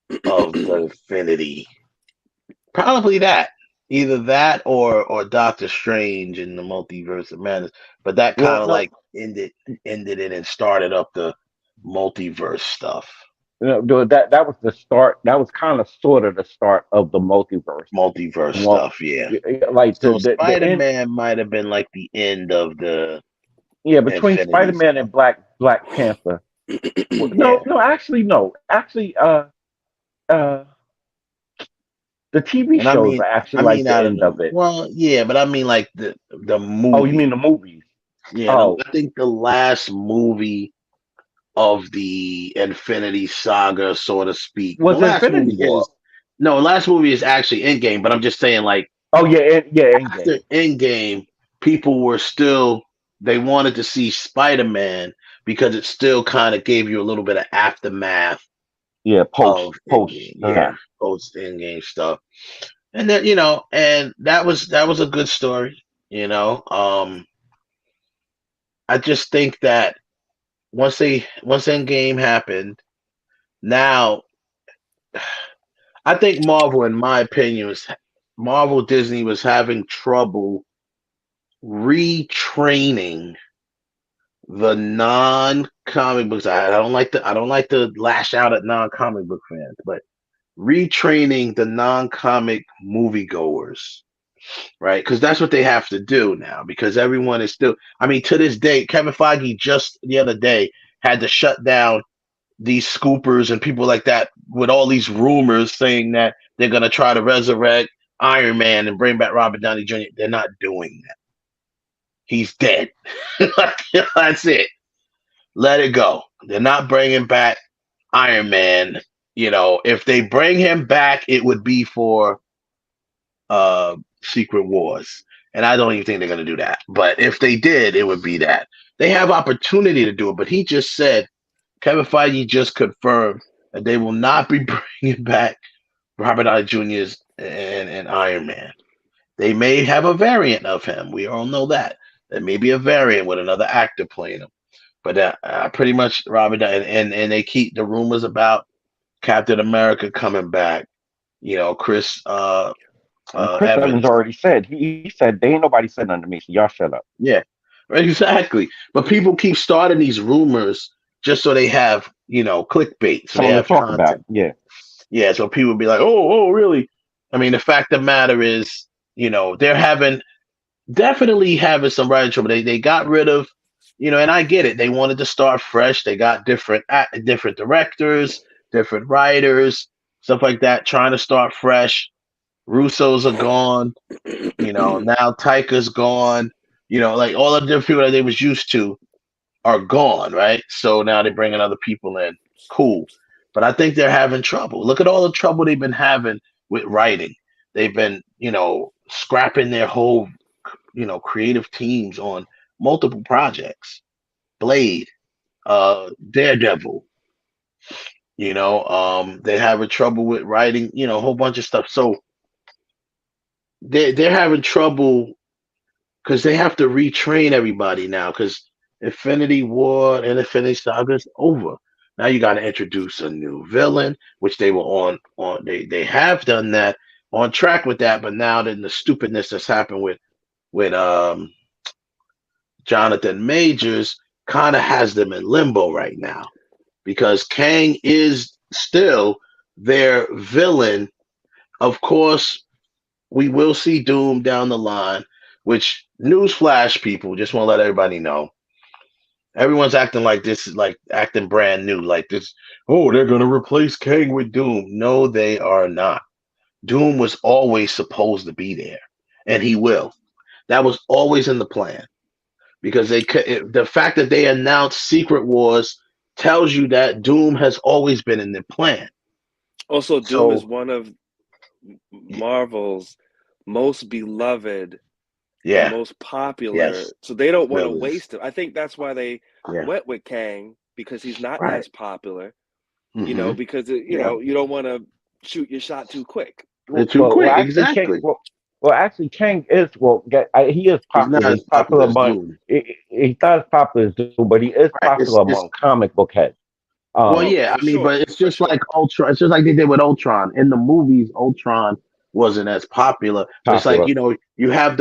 [SPEAKER 20] Infinity? Probably that. Either that or Doctor Strange in the Multiverse of Madness. But that kind of like ended it and started up the multiverse stuff.
[SPEAKER 5] That was the start. That was kind of sort of the start of the multiverse
[SPEAKER 20] stuff. Yeah,
[SPEAKER 5] like
[SPEAKER 20] so Spider-Man might have been like the end of the
[SPEAKER 5] between
[SPEAKER 20] Infinity
[SPEAKER 5] Spider-Man and Black Panther. No, actually, the TV shows are actually the end of it.
[SPEAKER 20] Well, yeah, but I mean like the movie.
[SPEAKER 5] Oh, you mean the movies?
[SPEAKER 20] Yeah, I think the last movie of the Infinity Saga, so to speak,
[SPEAKER 5] was Infinity War.
[SPEAKER 20] Last movie is actually Endgame, but I'm just saying like.
[SPEAKER 5] Oh yeah,
[SPEAKER 20] after Endgame, people were still they wanted to see Spider-Man because it still kind of gave you a little bit of aftermath.
[SPEAKER 5] Yeah, post
[SPEAKER 20] Endgame stuff, and then and that was a good story. I just think that once Endgame happened, now I think Marvel, in my opinion, Disney was having trouble retraining the non-comic books. I don't like to lash out at non-comic book fans, but retraining the non-comic moviegoers, right? Because that's what they have to do now. Because everyone is still. I mean, to this day, Kevin Feige just the other day had to shut down these scoopers and people like that with all these rumors saying that they're gonna try to resurrect Iron Man and bring back Robert Downey Jr. They're not doing that. He's dead. That's it. Let it go. They're not bringing back Iron Man. If they bring him back, it would be for Secret Wars. And I don't even think they're going to do that. But if they did, it would be that. They have opportunity to do it. But he just said, Kevin Feige just confirmed that they will not be bringing back Robert Downey Jr. and Iron Man. They may have a variant of him. We all know that. There may be a variant with another actor playing him. But pretty much Robert Downey, and they keep the rumors about Captain America coming back. Chris
[SPEAKER 5] Evans already said. He said, "They ain't nobody said nothing to me, so y'all shut up."
[SPEAKER 20] Yeah, exactly. But people keep starting these rumors just so they have, clickbait. So they have
[SPEAKER 5] talk about.
[SPEAKER 20] Yeah. So people be like, "Oh, really?" I mean, the fact of the matter is, they're definitely having some writing trouble. They got rid of, and I get it. They wanted to start fresh. They got different directors, different writers, stuff like that, trying to start fresh. Russos are gone. Now Taika's gone. Like all of the different people that they was used to are gone, right? So now they're bringing other people in. Cool. But I think they're having trouble. Look at all the trouble they've been having with writing. They've been, scrapping their whole creative teams on multiple projects. Blade, Daredevil, they're having trouble with writing, a whole bunch of stuff. So they're having trouble because they have to retrain everybody now because Infinity War and Infinity Saga is over. Now you got to introduce a new villain, which they were they have done that, on track with that, but now then the stupidness that's happened with Jonathan Majors kind of has them in limbo right now because Kang is still their villain. Of course, we will see Doom down the line, which newsflash, people, just want to let everybody know. Everyone's acting like this is like acting brand new, like this. Oh, they're going to replace Kang with Doom. No, they are not. Doom was always supposed to be there, and he will. That was always in the plan because the fact that they announced Secret Wars tells you that Doom has always been in the plan.
[SPEAKER 2] Also, Doom is one of Marvel's most beloved, most popular.
[SPEAKER 20] Yes.
[SPEAKER 2] So they don't want to waste him. I think that's why they went with Kang, because he's not as popular. Because you don't want to shoot your shot too quick.
[SPEAKER 5] Well,
[SPEAKER 20] They're too
[SPEAKER 5] well,
[SPEAKER 20] quick.
[SPEAKER 5] actually, Kang.
[SPEAKER 20] Exactly.
[SPEAKER 5] Well, actually, Kang is he is
[SPEAKER 20] He's not
[SPEAKER 5] popular.
[SPEAKER 20] as
[SPEAKER 5] He's popular
[SPEAKER 20] popular as
[SPEAKER 5] among.
[SPEAKER 20] Doom.
[SPEAKER 5] He's not as popular as Doom, but he is
[SPEAKER 20] Right.
[SPEAKER 5] popular
[SPEAKER 20] It's
[SPEAKER 5] among comic book heads.
[SPEAKER 20] well,
[SPEAKER 5] Um,
[SPEAKER 20] yeah.
[SPEAKER 23] For
[SPEAKER 20] I mean,
[SPEAKER 23] sure.
[SPEAKER 20] but it's
[SPEAKER 23] For
[SPEAKER 20] just
[SPEAKER 23] sure.
[SPEAKER 20] like Ultron. It's just like they did with Ultron. In the movies, Ultron wasn't as popular. But it's like
[SPEAKER 5] popular.
[SPEAKER 20] you have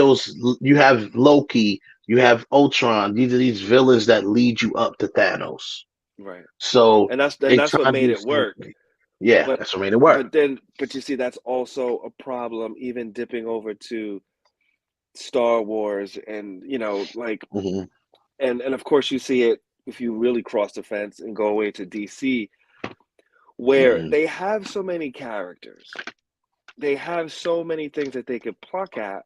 [SPEAKER 20] you have Loki, you have Ultron. These are these villains that lead you up to Thanos.
[SPEAKER 23] Right.
[SPEAKER 20] So
[SPEAKER 23] And
[SPEAKER 20] they
[SPEAKER 23] that's
[SPEAKER 20] try
[SPEAKER 23] what
[SPEAKER 20] to
[SPEAKER 23] made
[SPEAKER 20] do
[SPEAKER 23] it work.
[SPEAKER 20] something. Yeah,
[SPEAKER 23] But
[SPEAKER 20] that's what made it work.
[SPEAKER 23] but you see, that's also a problem. Even dipping over to Star Wars, and like,
[SPEAKER 20] Hmm.
[SPEAKER 23] and of course you see it if you really cross the fence and go away to DC, where
[SPEAKER 20] Hmm.
[SPEAKER 23] they have so many characters, they have so many things that they could pluck at,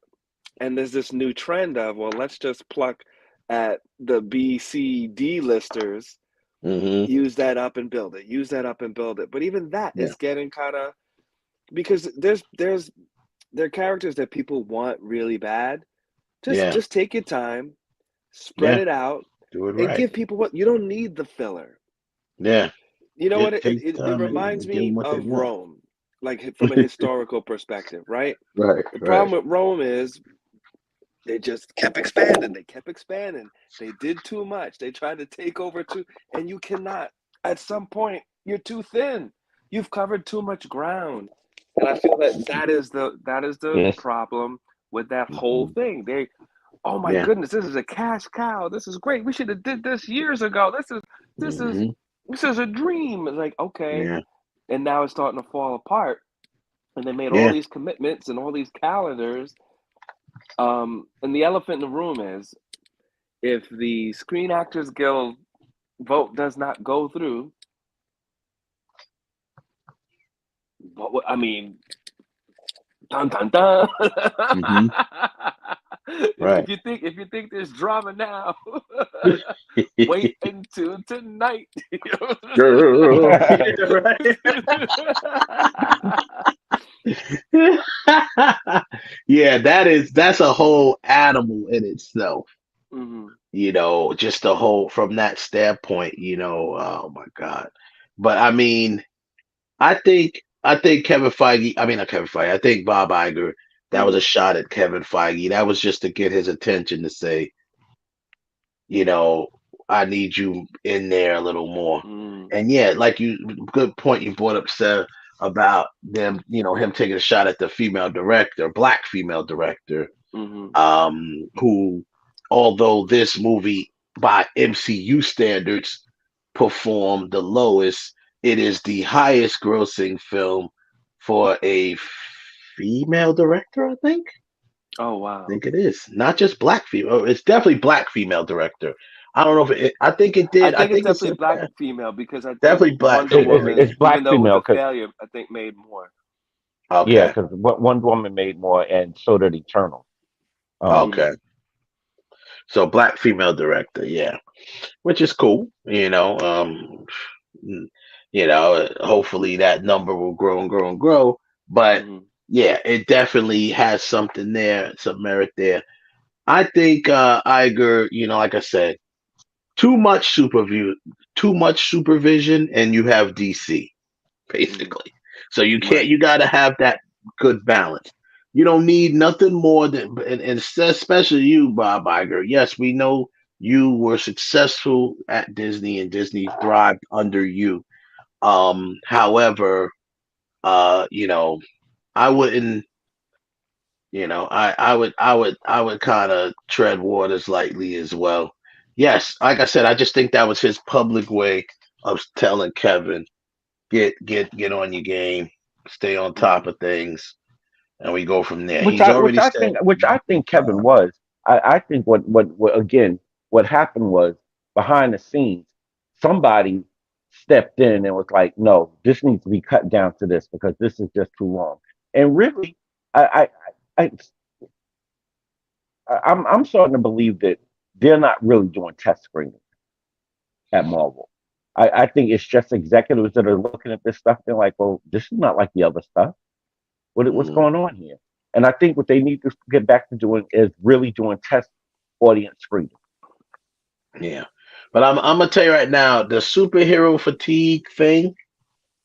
[SPEAKER 23] and there's this new trend of, well, let's just pluck at the B, C, D listers,
[SPEAKER 20] Hmm.
[SPEAKER 23] use that up and build it, use that up and build it. But even that
[SPEAKER 20] Yeah.
[SPEAKER 23] is getting kind of, because there are characters that people want really bad.
[SPEAKER 20] Yeah.
[SPEAKER 23] Just take your time, spread
[SPEAKER 20] Yeah.
[SPEAKER 23] it out,
[SPEAKER 20] Do it
[SPEAKER 23] and
[SPEAKER 20] right.
[SPEAKER 23] give people what you don't need the filler.
[SPEAKER 20] Yeah.
[SPEAKER 23] You know what?
[SPEAKER 20] Take
[SPEAKER 23] It
[SPEAKER 20] time
[SPEAKER 23] reminds
[SPEAKER 20] and give them
[SPEAKER 23] me
[SPEAKER 20] what they
[SPEAKER 23] of
[SPEAKER 20] want.
[SPEAKER 23] Rome, like from a historical perspective, right?
[SPEAKER 20] Right.
[SPEAKER 23] The
[SPEAKER 20] Right.
[SPEAKER 23] problem with Rome is they just kept expanding. They kept expanding. They did too much. They tried to take over and you cannot. At some point, you're too thin. You've covered too much ground, and I feel that is the
[SPEAKER 5] Yes.
[SPEAKER 23] problem with that whole thing. Oh my
[SPEAKER 20] Yeah.
[SPEAKER 23] goodness, this is a cash cow. This is great. We should have did this years ago. This is a dream. It's like, okay,
[SPEAKER 20] Yeah.
[SPEAKER 23] and now it's starting to fall apart. And they made all
[SPEAKER 20] Yeah.
[SPEAKER 23] these commitments and all these calendars. And the elephant in the room is, if the Screen Actors Guild vote does not go through, I mean, dun dun dun.
[SPEAKER 20] Hmm. Right.
[SPEAKER 23] If you think there's drama now, wait until tonight.
[SPEAKER 20] Girl. Yeah, that's a whole animal in itself.
[SPEAKER 23] Mhm.
[SPEAKER 20] Just the whole from that standpoint, oh my God. But I mean, I think Kevin Feige, I mean not Kevin Feige, I think Bob Iger, that was a shot at Kevin Feige. That was just to get his attention to say, I need you in there a little more. And yeah, good point you brought up, Seth, about them, him taking a shot at the black female director, who, although this movie by MCU standards performed the lowest, it is the highest grossing film for a female director, I think.
[SPEAKER 23] Oh wow!
[SPEAKER 20] I think it is not just black female. It's definitely black female director. I don't know if I think it did.
[SPEAKER 23] I think it's definitely black female, because I think
[SPEAKER 20] definitely black.
[SPEAKER 23] Wonder Woman,
[SPEAKER 5] It's black
[SPEAKER 23] even though it
[SPEAKER 5] female
[SPEAKER 23] was a
[SPEAKER 5] 'cause
[SPEAKER 23] failure, I think made more.
[SPEAKER 20] Okay.
[SPEAKER 5] yeah, because Wonder Woman made more, and so did Eternal.
[SPEAKER 20] Okay. So black female director, yeah, which is cool. Hopefully that number will grow and grow and grow. But yeah, it definitely has something there, some merit there. I think Iger, like I said, too much supervision, and you have DC basically. So you can't. You got to have that good balance. You don't need nothing more than, and especially you, Bob Iger. Yes, we know you were successful at Disney, and Disney thrived under you. However, I wouldn't. I would kind of tread waters lightly as well. Yes, like I said, I just think that was his public way of telling Kevin, get on your game, stay on top of things, and we go from there.
[SPEAKER 5] Which I think Kevin was. I think what again, what happened was, behind the scenes, somebody stepped in and was like, no, this needs to be cut down to this, because this is just too long. And really, I'm starting to believe that they're not really doing test screening at Marvel. I think it's just executives that are looking at this stuff. They're like, well, this is not like the other stuff. What's going on here? And I think what they need to get back to doing is really doing test audience screening.
[SPEAKER 20] Yeah. But I'm gonna tell you right now, the superhero fatigue thing,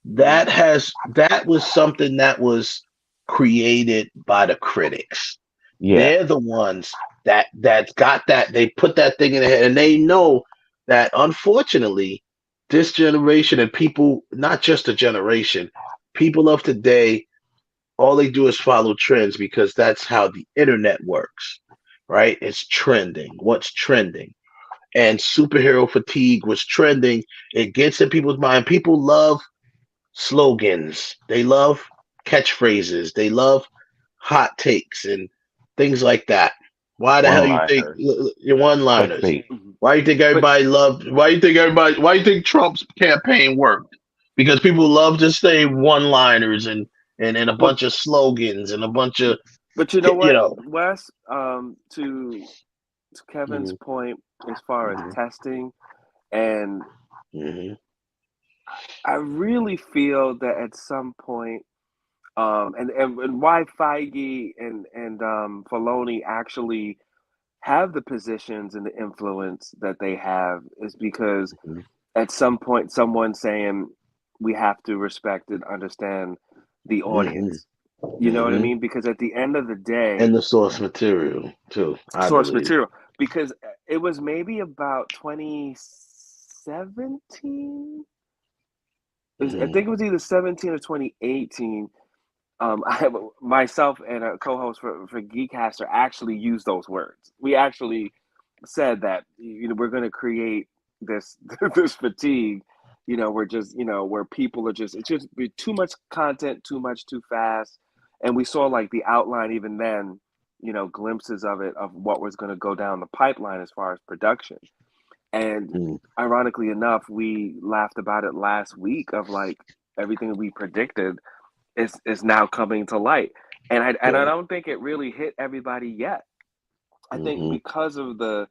[SPEAKER 20] that was something that was created by the critics.
[SPEAKER 5] Yeah.
[SPEAKER 20] They're the ones that's got that. They put that thing in their head, and they know that unfortunately, this generation and people, not just a generation, people of today, all they do is follow trends because that's how the internet works, right? It's trending. What's trending? And superhero fatigue was trending. It gets in people's mind. People love slogans. They love catchphrases. They love hot takes and things like that. Why the hell you think your one-liners? Why you think everybody loved? Why you think Trump's campaign worked? Because people love to say one-liners and a bunch of slogans and a bunch of.
[SPEAKER 2] But you know what, Wes? To Kevin's point, as far as testing, and I really feel that at some point, and why Feige and Filoni actually have the positions and the influence that they have is because at some point someone's saying we have to respect and understand the audience. You know what I mean? Because at the end of the day,
[SPEAKER 20] and the source material too. I believe.
[SPEAKER 2] Material, because it was maybe about 2017. I think it was either 17 or 2018. Myself and a co-host for Geekcaster actually used those words. We actually said that we're going to create this this fatigue. We're just where people are it's just too much content, too much, too fast. And we saw like the outline even then, glimpses of it, of what was going to go down the pipeline as far as production. And ironically enough, we laughed about it last week of like everything we predicted is now coming to light. And I don't think it really hit everybody yet. I think because of the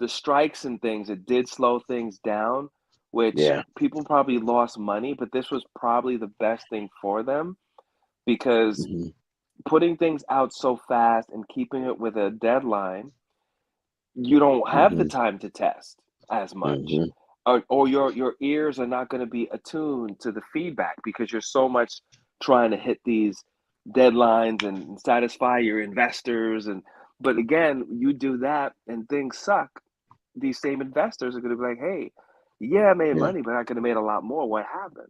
[SPEAKER 2] strikes and things, it did slow things down, which people probably lost money, but this was probably the best thing for them because putting things out so fast and keeping it with a deadline, you don't have the time to test as much. Or your ears are not going to be attuned to the feedback because you're so much trying to hit these deadlines and satisfy your investors. But again, you do that and things suck. These same investors are going to be like, hey, I made money, but I could have made a lot more. What happened?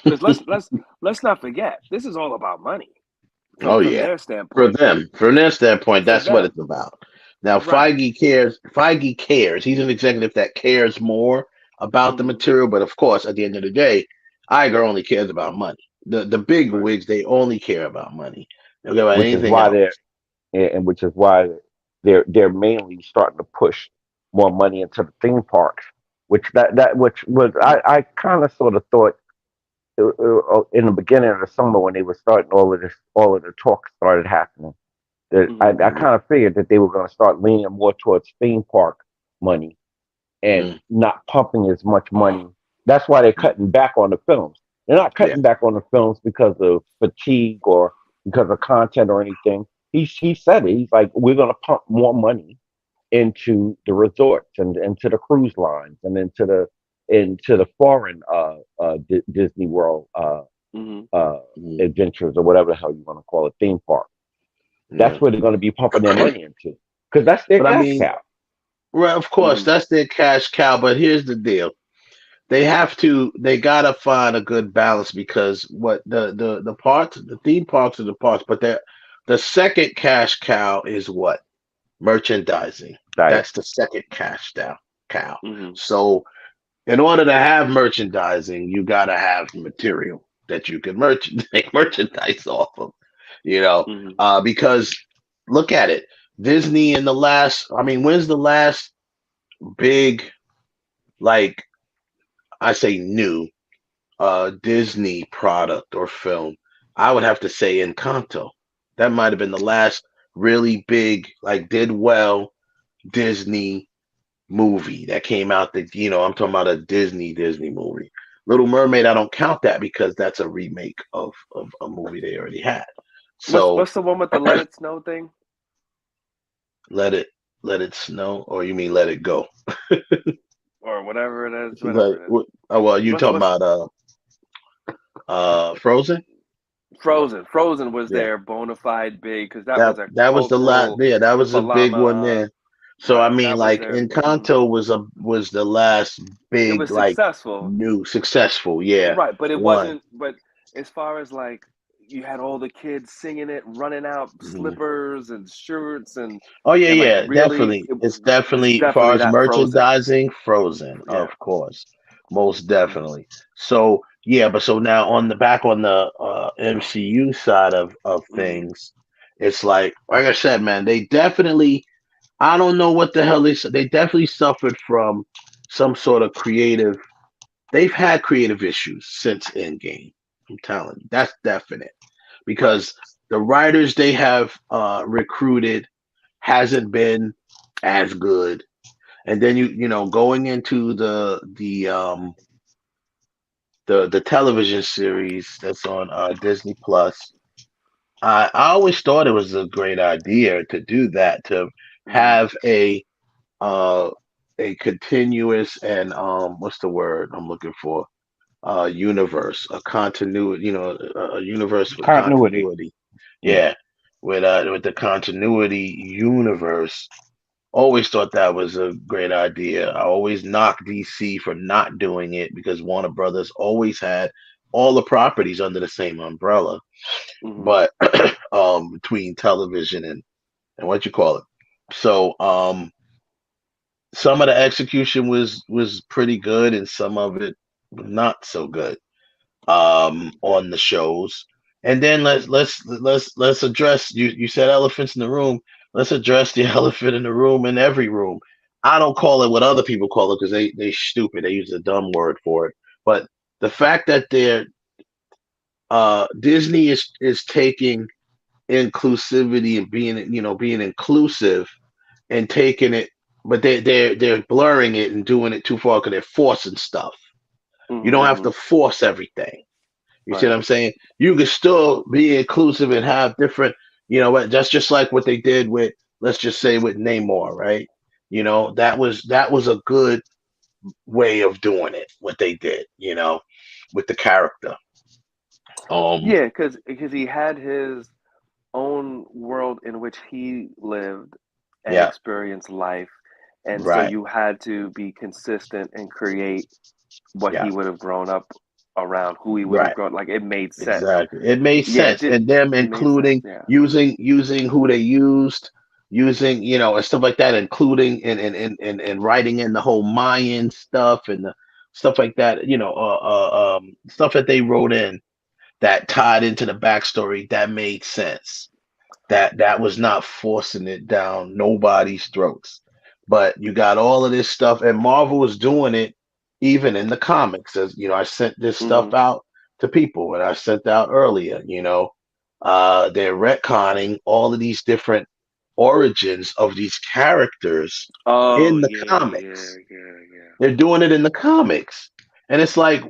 [SPEAKER 2] Because let's not forget, this is all about money. From their standpoint.
[SPEAKER 20] From their standpoint, that's what it's about. Now, Feige cares. He's an executive that cares more about the material, but of course, at the end of the day, Iger only cares about money. The big wigs, they only care about money. They don't care about anything else.
[SPEAKER 5] Which is why they're mainly starting to push more money into the theme parks. Which was I kind of sort of thought in the beginning of the summer when they were starting all of the talk started happening. I kind of figured that they were going to start leaning more towards theme park money and not pumping as much money. That's why they're cutting back on the films. They're not cutting back on the films because of fatigue or because of content or anything. He said it. He's like, we're going to pump more money into the resorts and into the cruise lines and into the foreign Disney World adventures or whatever the hell you want to call it, theme park. That's where they're going to be pumping their money into because that's their cash cow.
[SPEAKER 20] Right, of course, that's their cash cow. But here's the deal: they gotta find a good balance because what the parts, the theme parks are the parts, but the second cash cow is what? Merchandising. Right. That's the second cash cow. So in order to have merchandising, you gotta have material that you can make merchandise off of. Because look at it. Disney when's the last big, like I say new Disney product or film? I would have to say Encanto. That might have been the last really big, like did well Disney movie that came out that, I'm talking about a Disney movie. Little Mermaid, I don't count that because that's a remake of a movie they already had. So
[SPEAKER 2] what's the one with the Let It Snow thing?
[SPEAKER 20] Let it snow, or you mean Let It Go?
[SPEAKER 2] Or whatever it is.
[SPEAKER 20] Well, you talking about Frozen?
[SPEAKER 2] Frozen was
[SPEAKER 5] Yeah.
[SPEAKER 2] their bona fide big because that was a
[SPEAKER 20] That was the last.
[SPEAKER 2] cultural
[SPEAKER 20] Yeah, that was a big one
[SPEAKER 2] phenomenon.
[SPEAKER 20] there. So I
[SPEAKER 2] Right,
[SPEAKER 20] mean,
[SPEAKER 2] that was
[SPEAKER 20] like
[SPEAKER 2] their.
[SPEAKER 20] Encanto was the last
[SPEAKER 2] It
[SPEAKER 20] big
[SPEAKER 2] was
[SPEAKER 20] like
[SPEAKER 2] successful,
[SPEAKER 20] new successful. Yeah,
[SPEAKER 2] right? But it
[SPEAKER 20] one.
[SPEAKER 2] wasn't. But as far as like you had all the kids singing it, running out
[SPEAKER 20] Mhm.
[SPEAKER 2] slippers and shirts and
[SPEAKER 20] Oh yeah,
[SPEAKER 2] like
[SPEAKER 20] yeah,
[SPEAKER 2] really,
[SPEAKER 20] definitely. It's definitely as far as
[SPEAKER 2] that Frozen.
[SPEAKER 20] merchandising, Frozen,
[SPEAKER 2] Yeah.
[SPEAKER 20] of course, most definitely. So yeah, but so now on the back on the MCU side of things, it's like I said, man, they definitely. I don't know what the hell they definitely suffered from some sort of creative. They've had creative issues since Endgame. I'm telling you, that's definite because the writers they have recruited hasn't been as good. And then you know going into the television series that's on Disney Plus, I always thought it was a great idea to do that to have uh a continuous and what's the word I'm looking for universe, a continuity, you know, a universe with
[SPEAKER 5] Continuity.
[SPEAKER 20] continuity. Yeah, with the continuity universe. Always thought that was a great idea. I always knocked DC for not doing it because Warner Brothers always had all the properties under the same umbrella. But between television and what you call it. So some of the execution was pretty good and some of it was not so good on the shows. And then let's address you said elephants in the room. Let's address the elephant in the room in every room. I don't call it what other people call it because they stupid. They use a dumb word for it. But the fact that they're Disney is taking inclusivity and being inclusive and taking it, but they're blurring it and doing it too far because they're forcing stuff. You don't have to force everything. You see what I'm saying? You can still be inclusive and have different, that's just like what they did with, let's just say with Namor, right? That was a good way of doing it, what they did, with the character.
[SPEAKER 2] Yeah, because he had his own world in which he lived and experienced life, and so you had to be consistent and create what he would have grown up around, who he would have grown. Like it made sense.
[SPEAKER 20] Exactly, it made sense, and them including using who they used, using and stuff like that, including and writing in the whole Mayan stuff and the stuff like that. Stuff that they wrote in that tied into the backstory that made sense. That was not forcing it down nobody's throats. But you got all of this stuff, and Marvel was doing it even in the comics. As I sent this stuff out to people, and I sent out earlier. They're retconning all of these different origins of these characters in the comics. They're doing it in the comics. And it's like,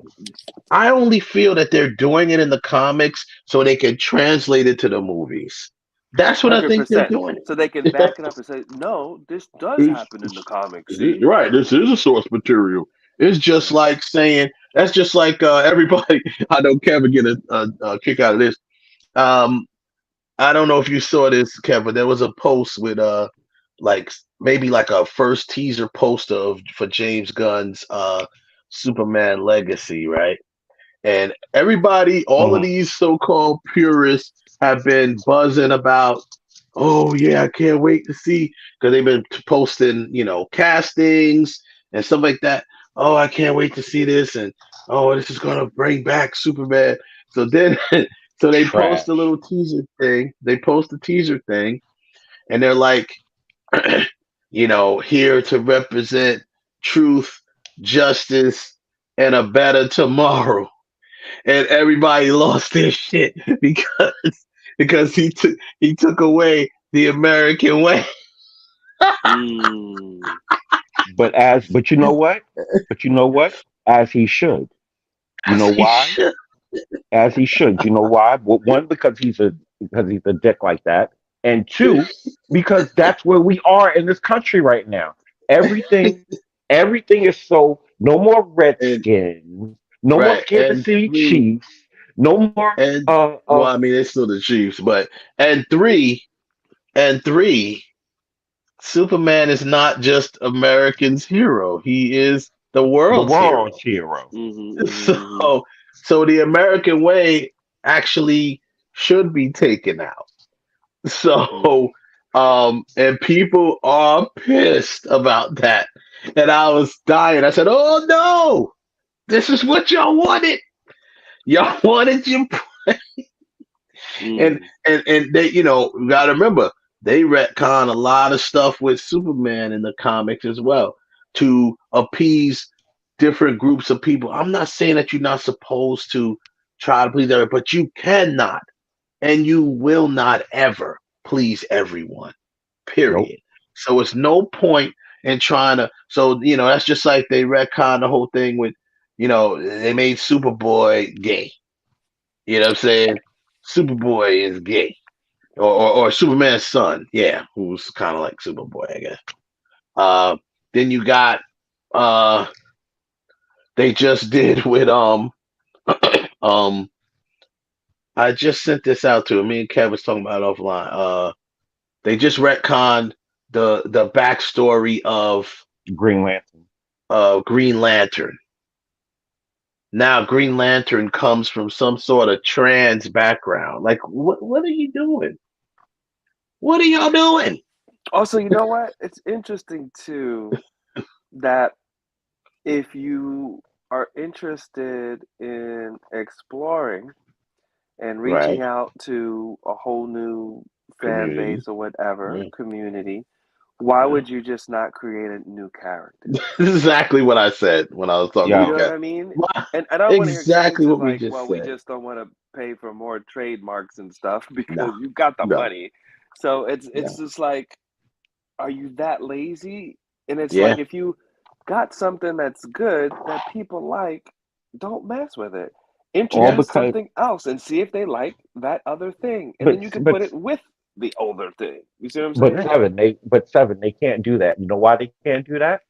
[SPEAKER 20] I only feel that they're doing it in the comics so they can translate it to the movies. That's what 100%. I think they're doing.
[SPEAKER 2] So they can back it up and say, no, this does happen in the comics.
[SPEAKER 20] Right. This is a source material. It's just like saying, that's just like everybody, I know Kevin get a kick out of this. I don't know if you saw this, Kevin. There was a post with maybe like a first teaser poster for James Gunn's Superman Legacy, right? And everybody, all of these so-called purists have been buzzing about, oh yeah, I can't wait to see, because they've been posting, castings and stuff like that. Oh, I can't wait to see this, and oh, this is gonna bring back Superman. So then, so they post a little teaser thing. They post a teaser thing, and they're like, here to represent truth, justice, and a better tomorrow. And everybody lost their shit because he took away the American way.
[SPEAKER 5] But you know what? As he should. You know why? As he should. You know why? Well, one, because he's a dick like that, and two, because that's where we are in this country right now. Everything is so. No more Redskins. No more Kansas City Chiefs. No more.
[SPEAKER 20] And well, I mean, it's still the Chiefs, but and three, Superman is not just America's hero. He is the
[SPEAKER 5] The
[SPEAKER 20] world's hero.
[SPEAKER 5] world's hero.
[SPEAKER 20] So the American way actually should be taken out. So and people are pissed about that. And I was dying. I said, "Oh no, this is what y'all wanted. Y'all wanted your and they, you gotta remember they retcon a lot of stuff with Superman in the comics as well to appease different groups of people. I'm not saying that you're not supposed to try to please everyone, but you cannot and you will not ever please everyone. Period.
[SPEAKER 5] Nope.
[SPEAKER 20] So it's no point in trying to. So that's just like they retcon the whole thing with, they made Superboy gay. You know what I'm saying? Superboy is gay, or Superman's son, yeah, who's kind of like Superboy, I guess. Then you got they just did with I just sent this out to him. Me and Kev was talking about it offline. They just retconned the backstory of
[SPEAKER 5] Green Lantern.
[SPEAKER 20] Green Lantern. Now Green Lantern comes from some sort of trans background. Like, what are you doing? What are y'all doing?
[SPEAKER 2] Also, you know what? It's interesting too that if you are interested in exploring and reaching out to a whole new fan
[SPEAKER 20] Community.
[SPEAKER 2] base or whatever community, why would you just not create a new character?
[SPEAKER 20] This is exactly what I said when I was talking
[SPEAKER 2] You
[SPEAKER 20] about
[SPEAKER 2] know
[SPEAKER 20] that.
[SPEAKER 2] what I mean? And I don't want to hear
[SPEAKER 20] Exactly
[SPEAKER 2] excuses
[SPEAKER 20] what we
[SPEAKER 2] like,
[SPEAKER 20] just
[SPEAKER 2] well,
[SPEAKER 20] said.
[SPEAKER 2] we just don't want to pay for more trademarks and stuff because you got the money. So it's just like, are you that lazy? And it's like, if you got something that's good that people like, don't mess with it. Introduce something else and see if they like that other thing, and then you can put it with the older thing. You see what I'm saying?
[SPEAKER 5] But Seven, they can't do that. You know why they can't do that?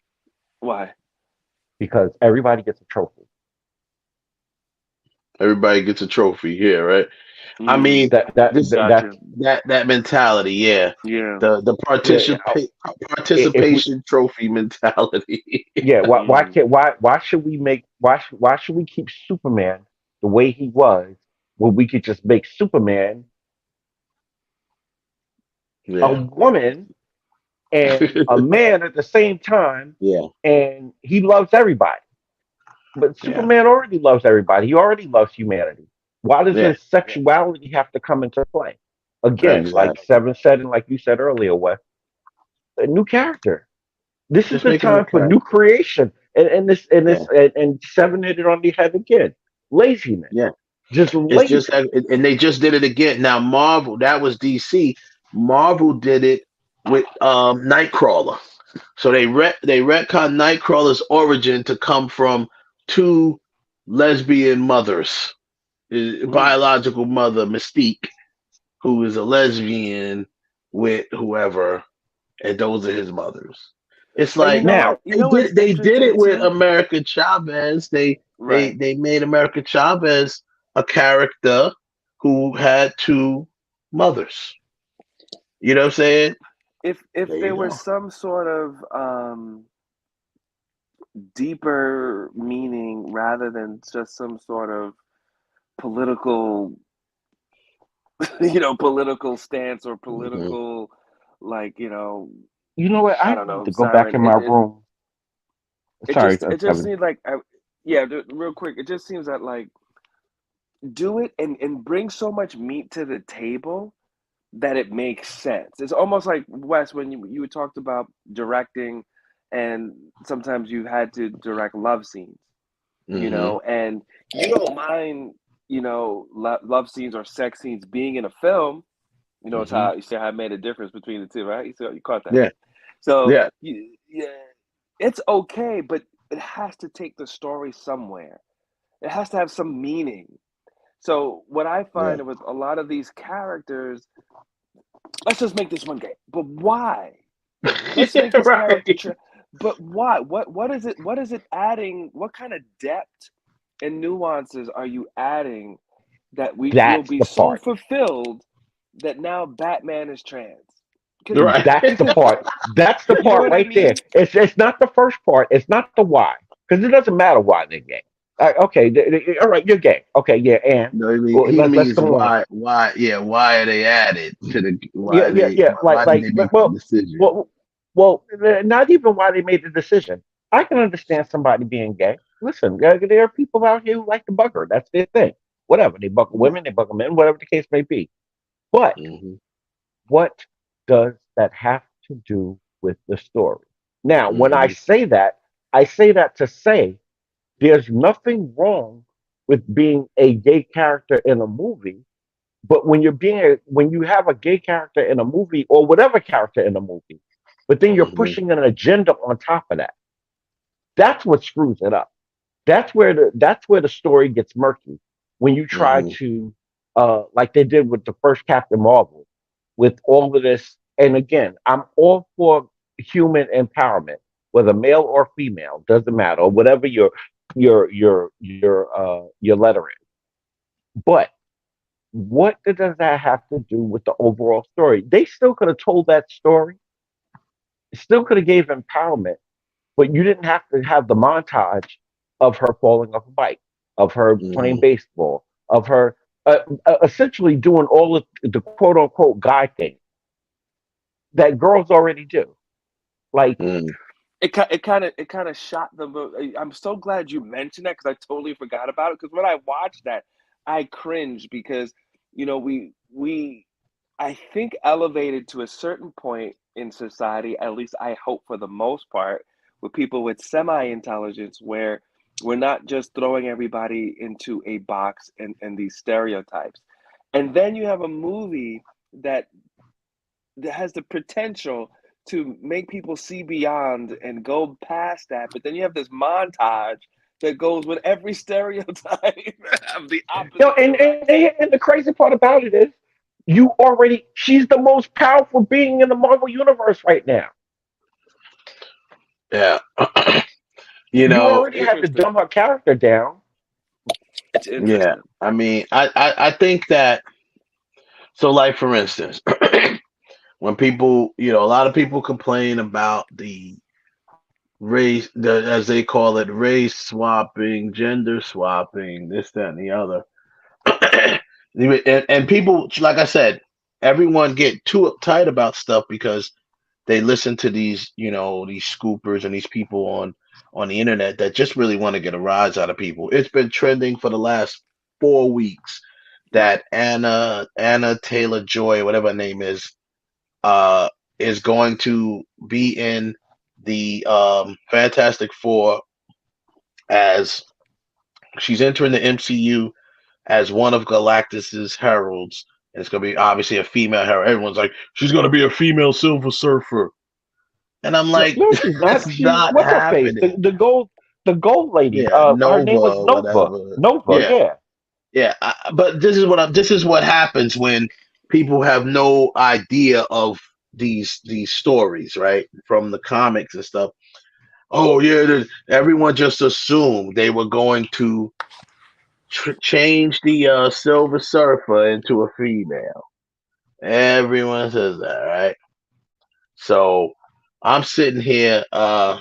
[SPEAKER 2] Why?
[SPEAKER 5] Because everybody gets a trophy.
[SPEAKER 20] Everybody gets a trophy here, right? I mean, that mentality, yeah. The participation trophy mentality.
[SPEAKER 5] Yeah. Why should we keep Superman the way he was when we could just make Superman a woman and a man at the same time?
[SPEAKER 20] Yeah.
[SPEAKER 5] And he loves everybody. But Superman already loves everybody. He already loves humanity. Why does his sexuality have to come into play? Again, like Seven said, and like you said earlier, Wes, a new character. This is the time for new creation. And Seven hit it on the head again. Laziness.
[SPEAKER 20] Yeah.
[SPEAKER 5] Just lazy.
[SPEAKER 20] And they just did it again. Now Marvel, that was DC. Marvel did it with Nightcrawler. So they retconned Nightcrawler's origin to come from two lesbian mothers. His biological mother, Mystique, who is a lesbian with whoever, and those are his mothers. It's like they did it with America Chavez. They made America Chavez a character who had two mothers. You know what I'm saying?
[SPEAKER 2] If there was some sort of deeper meaning rather than just some sort of political political stance or political
[SPEAKER 5] you know what, I don't know, to go back in my room. Sorry,
[SPEAKER 2] it just seems like real quick, it just seems that like do it and bring so much meat to the table that it makes sense. It's almost like, Wes, when you talked about directing and sometimes you had to direct love scenes, you know, and you don't mind, love scenes or sex scenes being in a film. You know, it's how you see how I made a difference between the two, right? You caught that.
[SPEAKER 20] Yeah.
[SPEAKER 2] So it's okay, but it has to take the story somewhere. It has to have some meaning. So what I find with a lot of these characters, let's just make this one gay. But why? Let's make this character. But why? What is it? What is it adding? What kind of depth and nuances are you adding that we'll
[SPEAKER 5] That's
[SPEAKER 2] be
[SPEAKER 5] the
[SPEAKER 2] so
[SPEAKER 5] part.
[SPEAKER 2] fulfilled that now Batman is trans.
[SPEAKER 20] Right.
[SPEAKER 5] That's the part. That's the
[SPEAKER 2] You know
[SPEAKER 5] part
[SPEAKER 2] what I
[SPEAKER 5] right there.
[SPEAKER 2] mean?
[SPEAKER 5] It's not the first part. It's not the why, because it doesn't matter why they're gay. Okay, all right, you're gay. Okay, yeah, and
[SPEAKER 20] No,
[SPEAKER 5] well,
[SPEAKER 20] he
[SPEAKER 5] let's
[SPEAKER 20] means
[SPEAKER 5] go on.
[SPEAKER 20] why are they added to the
[SPEAKER 5] Yeah, yeah, yeah.
[SPEAKER 20] why did they make the decision?
[SPEAKER 5] Not even why they made the decision. I can understand somebody being gay. Listen, there are people out here who like to bugger. That's their thing. Whatever, they bugger women, they bugger men, whatever the case may be. But what does that have to do with the story? Now, when I say that to say there's nothing wrong with being a gay character in a movie, but when you have a gay character in a movie or whatever character in a movie, but then you're pushing an agenda on top of that, that's what screws it up. That's where the story gets murky when you try to like they did with the first Captain Marvel, with all of this. And again, I'm all for human empowerment, whether male or female, doesn't matter, or whatever your letter is. But what does that have to do with the overall story? They still could have told that story, still could have gave empowerment, but you didn't have to have the montage of her falling off a bike, of her playing baseball, of her essentially doing all of the quote unquote guy thing that girls already do. Like
[SPEAKER 2] it kind of shot the movie. I'm so glad you mentioned that, because I totally forgot about it. Because when I watched that, I cringed, because we I think elevated to a certain point in society, at least I hope for the most part, with people with semi-intelligence, where we're not just throwing everybody into a box and these stereotypes. And then you have a movie that has the potential to make people see beyond and go past that. But then you have this montage that goes with every stereotype of the opposite.
[SPEAKER 5] And the crazy part about it is, she's the most powerful being in the Marvel universe right now.
[SPEAKER 20] Yeah.
[SPEAKER 5] You already had to dumb her character down.
[SPEAKER 20] Yeah. I mean, I think that, so like for instance, when people, a lot of people complain about the race, as they call it, race swapping, gender swapping, this, that, and the other. And people, like I said, everyone get too uptight about stuff because they listen to these, these scoopers and these people on the internet that just really want to get a rise out of people. It's been trending for the last 4 weeks that Anna Taylor-Joy, whatever her name is going to be in the Fantastic Four, as she's entering the MCU as one of Galactus's heralds. And it's going to be obviously a female herald. Everyone's like, she's going to be a female Silver Surfer. And I'm like,
[SPEAKER 5] no, she's not.
[SPEAKER 20] that's not
[SPEAKER 5] what's
[SPEAKER 20] happening.
[SPEAKER 5] Her face? The gold lady.
[SPEAKER 20] Yeah, Nova,
[SPEAKER 5] her name was Nova. Nova,
[SPEAKER 20] yeah. But this is what happens when people have no idea of these stories, right, from the comics and stuff. Oh yeah, everyone just assumed they were going to change the Silver Surfer into a female. Everyone says that, right? So I'm sitting here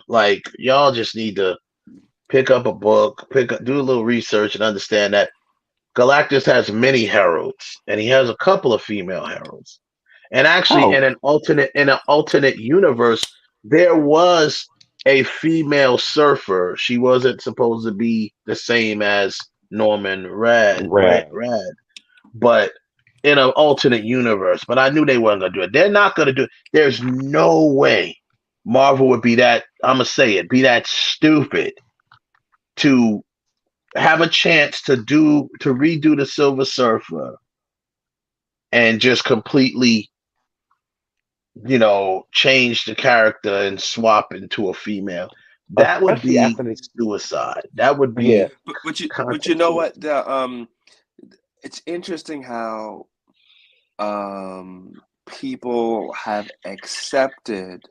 [SPEAKER 20] like, y'all just need to pick up a book, do a little research, and understand that Galactus has many heralds, and he has a couple of female heralds. And actually, in an alternate universe, there was a female surfer. She wasn't supposed to be the same as Norman Rad. But in an alternate universe. But I knew they weren't going to do it. They're not going to do it. There's no way Marvel would be that, I'm going to say it, be that stupid to have a chance to redo the Silver Surfer and just completely, change the character and swap into a female. That would be suicide. That would be.
[SPEAKER 2] But you know what? It's interesting how people have accepted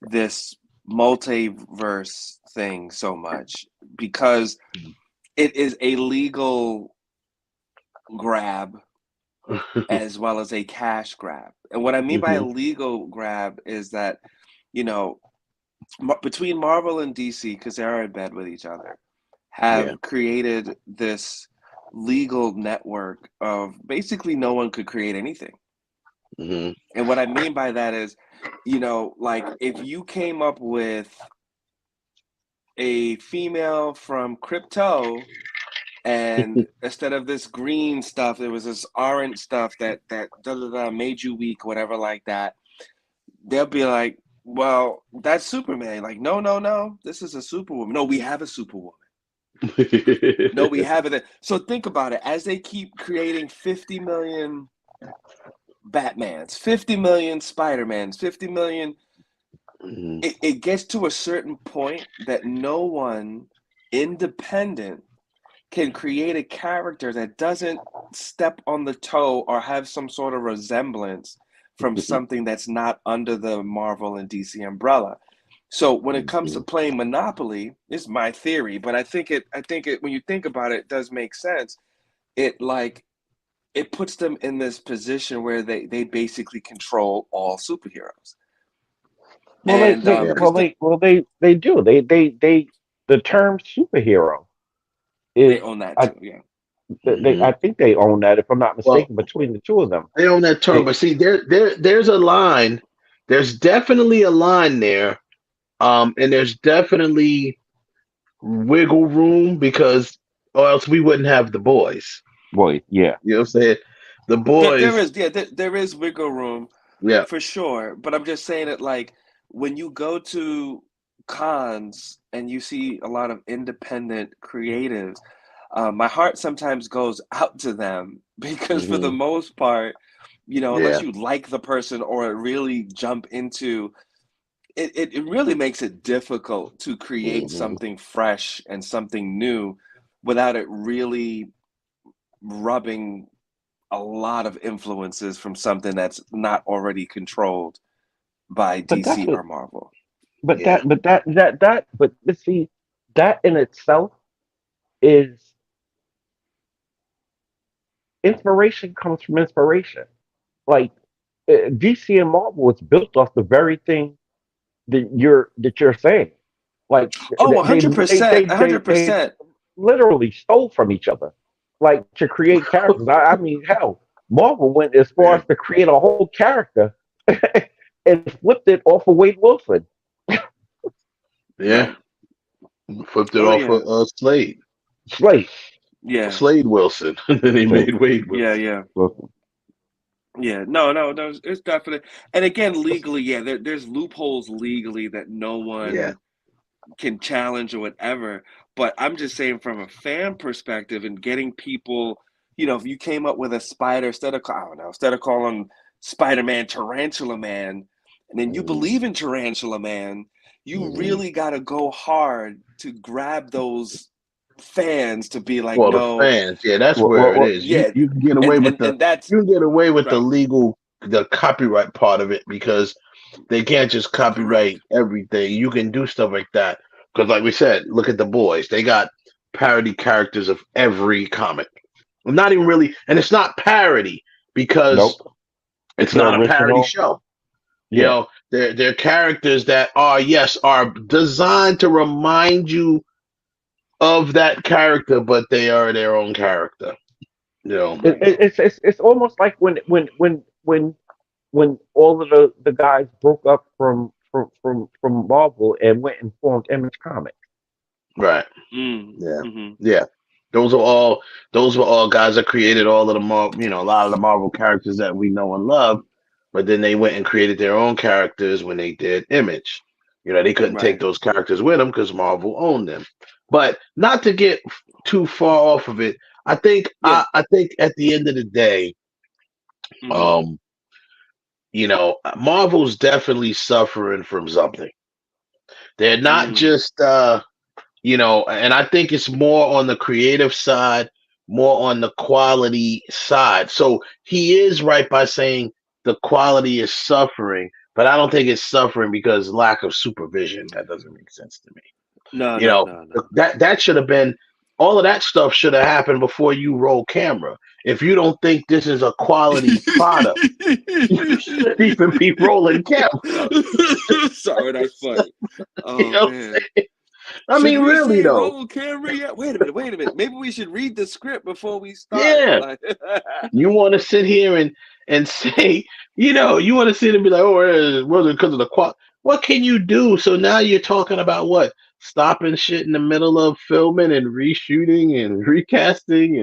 [SPEAKER 2] this multiverse thing so much, because it is a legal
[SPEAKER 23] grab as well as a cash grab. And what I mean by a legal grab is that, you know, between Marvel and DC, because they're in bed with each other, have created this legal network of basically no one could create anything. And what I mean by that is, you know, like if you came up with a female from Crypto and instead of this green stuff, there was this orange stuff that made you weak, whatever like that, they'll be like, well, that's Superman. Like, no, this is a Superwoman. No, we have a Superwoman. No, we have it. So think about it. As they keep creating 50 million Batmans, 50 million Spider-Mans, 50 million, it gets to a certain point that no one independent can create a character that doesn't step on the toe or have some sort of resemblance from something that's not under the Marvel and DC umbrella. So when it comes to playing Monopoly, it's my theory, but I think it when you think about it, it does make sense. It puts them in this position where they basically control all superheroes.
[SPEAKER 5] Well, they do. The term superhero is,
[SPEAKER 23] they own that too.
[SPEAKER 5] I think they own that, if I'm not mistaken, between the two of them.
[SPEAKER 7] They own that term, but see, there's a line. There's definitely a line there, and there's definitely wiggle room because, or else we wouldn't have the boys.
[SPEAKER 5] Boys, yeah.
[SPEAKER 7] You know what I'm saying? The boys.
[SPEAKER 23] There is wiggle room, for sure. But I'm just saying that, like, when you go to cons and you see a lot of independent creatives, my heart sometimes goes out to them because for the most part, you know, unless you like the person or really jump into it, it really makes it difficult to create something fresh and something new without it really rubbing a lot of influences from something that's not already controlled by DC or Marvel.
[SPEAKER 5] But see, that in itself is inspiration comes from inspiration. Like DC and Marvel is built off the very thing that you're saying. Like
[SPEAKER 23] 100%, 100%.
[SPEAKER 5] Literally stole from each other, like to create characters. I mean, hell, Marvel went as far as to create a whole character and flipped it off of Wade Wilson.
[SPEAKER 7] Flipped it off of Slade.
[SPEAKER 23] Yeah,
[SPEAKER 7] Slade Wilson. And then he made Wade Wilson.
[SPEAKER 23] Yeah. No, it's definitely. And again, legally, there's loopholes legally that no one can challenge or whatever. But I'm just saying from a fan perspective and getting people, you know, if you came up with a spider instead of calling Spider-Man Tarantula Man, and then you believe in Tarantula Man, you really got to go hard to grab those fans to be like,
[SPEAKER 7] the fans, that's where it is. You can get away with the copyright part of it because they can't just copyright everything. You can do stuff like that because, like we said, look at the boys. They got parody characters of every comic. Not even really, and it's not parody because it's not a parody show. You know, they're characters that are designed to remind you of that character, but they are their own character. You know,
[SPEAKER 5] it's almost like when all of the guys broke up from Marvel and went and formed Image Comics.
[SPEAKER 7] Right. Yeah. Those were all guys that created all of the Marvel, a lot of the Marvel characters that we know and love. But then they went and created their own characters when they did Image. You know, they couldn't take those characters with them because Marvel owned them. But not to get too far off of it, I think I think at the end of the day, Marvel's definitely suffering from something. They're not just and I think it's more on the creative side, more on the quality side. So he is right by saying the quality is suffering, but I don't think it's suffering because lack of supervision. That doesn't make sense to me.
[SPEAKER 23] No.
[SPEAKER 7] That should have been All of that stuff should have happened before you roll camera. If you don't think this is a quality product, you shouldn't even be rolling camera.
[SPEAKER 23] Sorry, that's funny. Oh,
[SPEAKER 7] You know what I'm
[SPEAKER 23] man.
[SPEAKER 7] saying? I
[SPEAKER 23] Should
[SPEAKER 7] mean,
[SPEAKER 23] we
[SPEAKER 7] really
[SPEAKER 23] say
[SPEAKER 7] though.
[SPEAKER 23] roll camera yet? Wait a minute. Maybe we should read the script before we start.
[SPEAKER 7] Yeah.
[SPEAKER 23] Like,
[SPEAKER 7] You want to sit here and say, you want to sit and be like, oh, it wasn't because of the quality. What can you do? So now you're talking about what? Stopping shit in the middle of filming and reshooting and recasting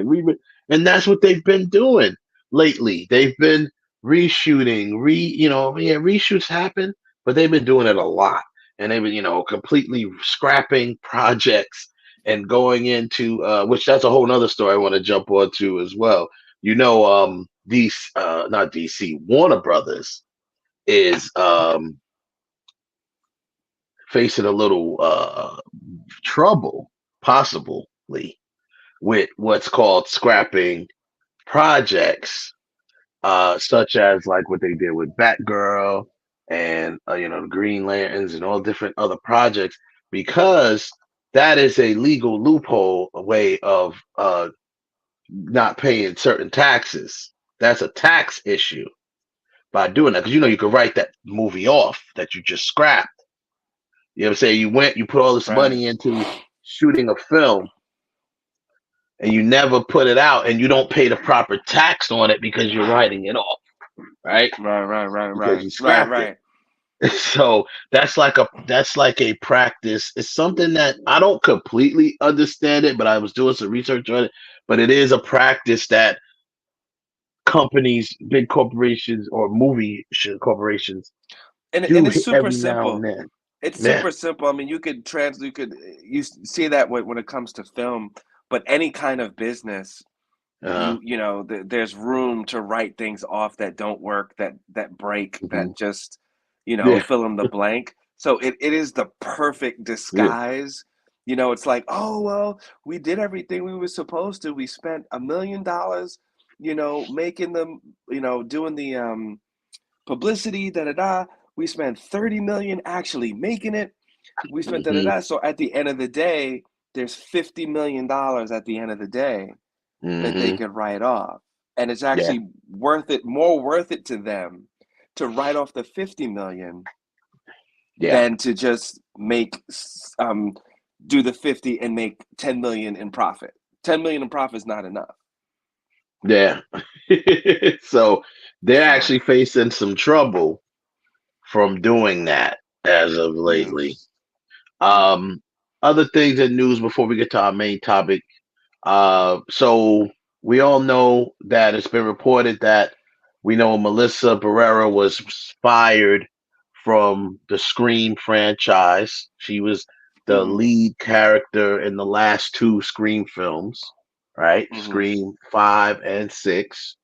[SPEAKER 7] and that's what they've been doing lately. They've been reshooting, reshoots happen, but they've been doing it a lot. And they've been, completely scrapping projects and going into which that's a whole nother story I want to jump onto as well. DC, not DC, Warner Brothers is facing a little trouble, possibly, with what's called scrapping projects, such as like what they did with Batgirl and the Green Lanterns and all different other projects, because that is a legal loophole, a way of not paying certain taxes. That's a tax issue by doing that, because you could write that movie off that you just scrapped. You know what I'm saying? You put all this money into shooting a film and you never put it out and you don't pay the proper tax on it because you're writing it off. Right? Because you scrapped it. So that's like a practice. It's something that I don't completely understand it, but I was doing some research on it. But it is a practice that companies, big corporations or movie corporations
[SPEAKER 23] and it's super simple. It's super simple. I mean, you see that when it comes to film, but any kind of business, there's room to write things off that don't work, that break, that just, fill in the blank. So it is the perfect disguise. It's like, oh, well, we did everything we were supposed to. We spent $1 million, making them, doing the publicity, We spent $30 million actually making it. We spent So at the end of the day, there's $50 million at the end of the day that they could write off. And it's actually more worth it to them to write off the $50 million than to just do the 50 and make 10 million in profit. 10 million in profit is not enough.
[SPEAKER 7] Yeah. So they're actually facing some trouble from doing that as of lately. Other things in news before we get to our main topic. So we all know that it's been reported that we know Melissa Barrera was fired from the Scream franchise. She was the lead character in the last 2 Scream films, right? Scream 5 and 6.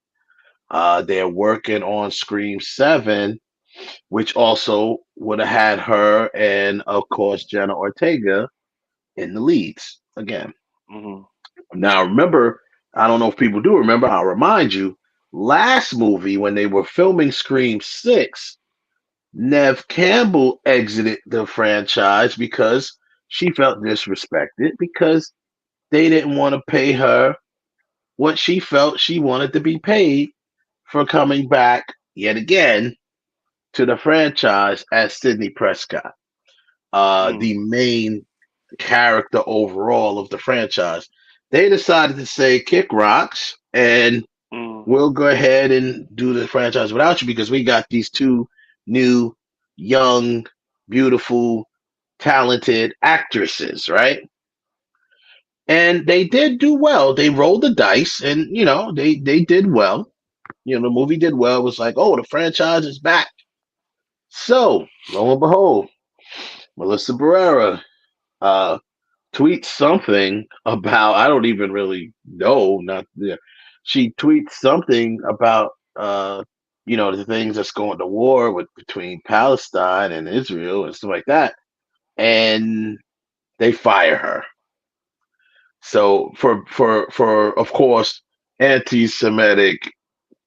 [SPEAKER 7] They're working on Scream 7, which also would have had her and, of course, Jenna Ortega in the leads again. Now, remember, I don't know if people do remember, I'll remind you, last movie when they were filming Scream 6, Neve Campbell exited the franchise because she felt disrespected because they didn't want to pay her what she felt she wanted to be paid for coming back yet again to the franchise as Sidney Prescott, the main character overall of the franchise. They decided to say, kick rocks, and we'll go ahead and do the franchise without you because we got these 2 new, young, beautiful, talented actresses, right? And they did do well. They rolled the dice and, they did well. The movie did well. It was like, oh, the franchise is back. So, lo and behold, Melissa Barrera tweets something about, I don't even really know, she tweets something about, the things that's going to war between Palestine and Israel and stuff like that. And they fire her. So for of course, anti-Semitic,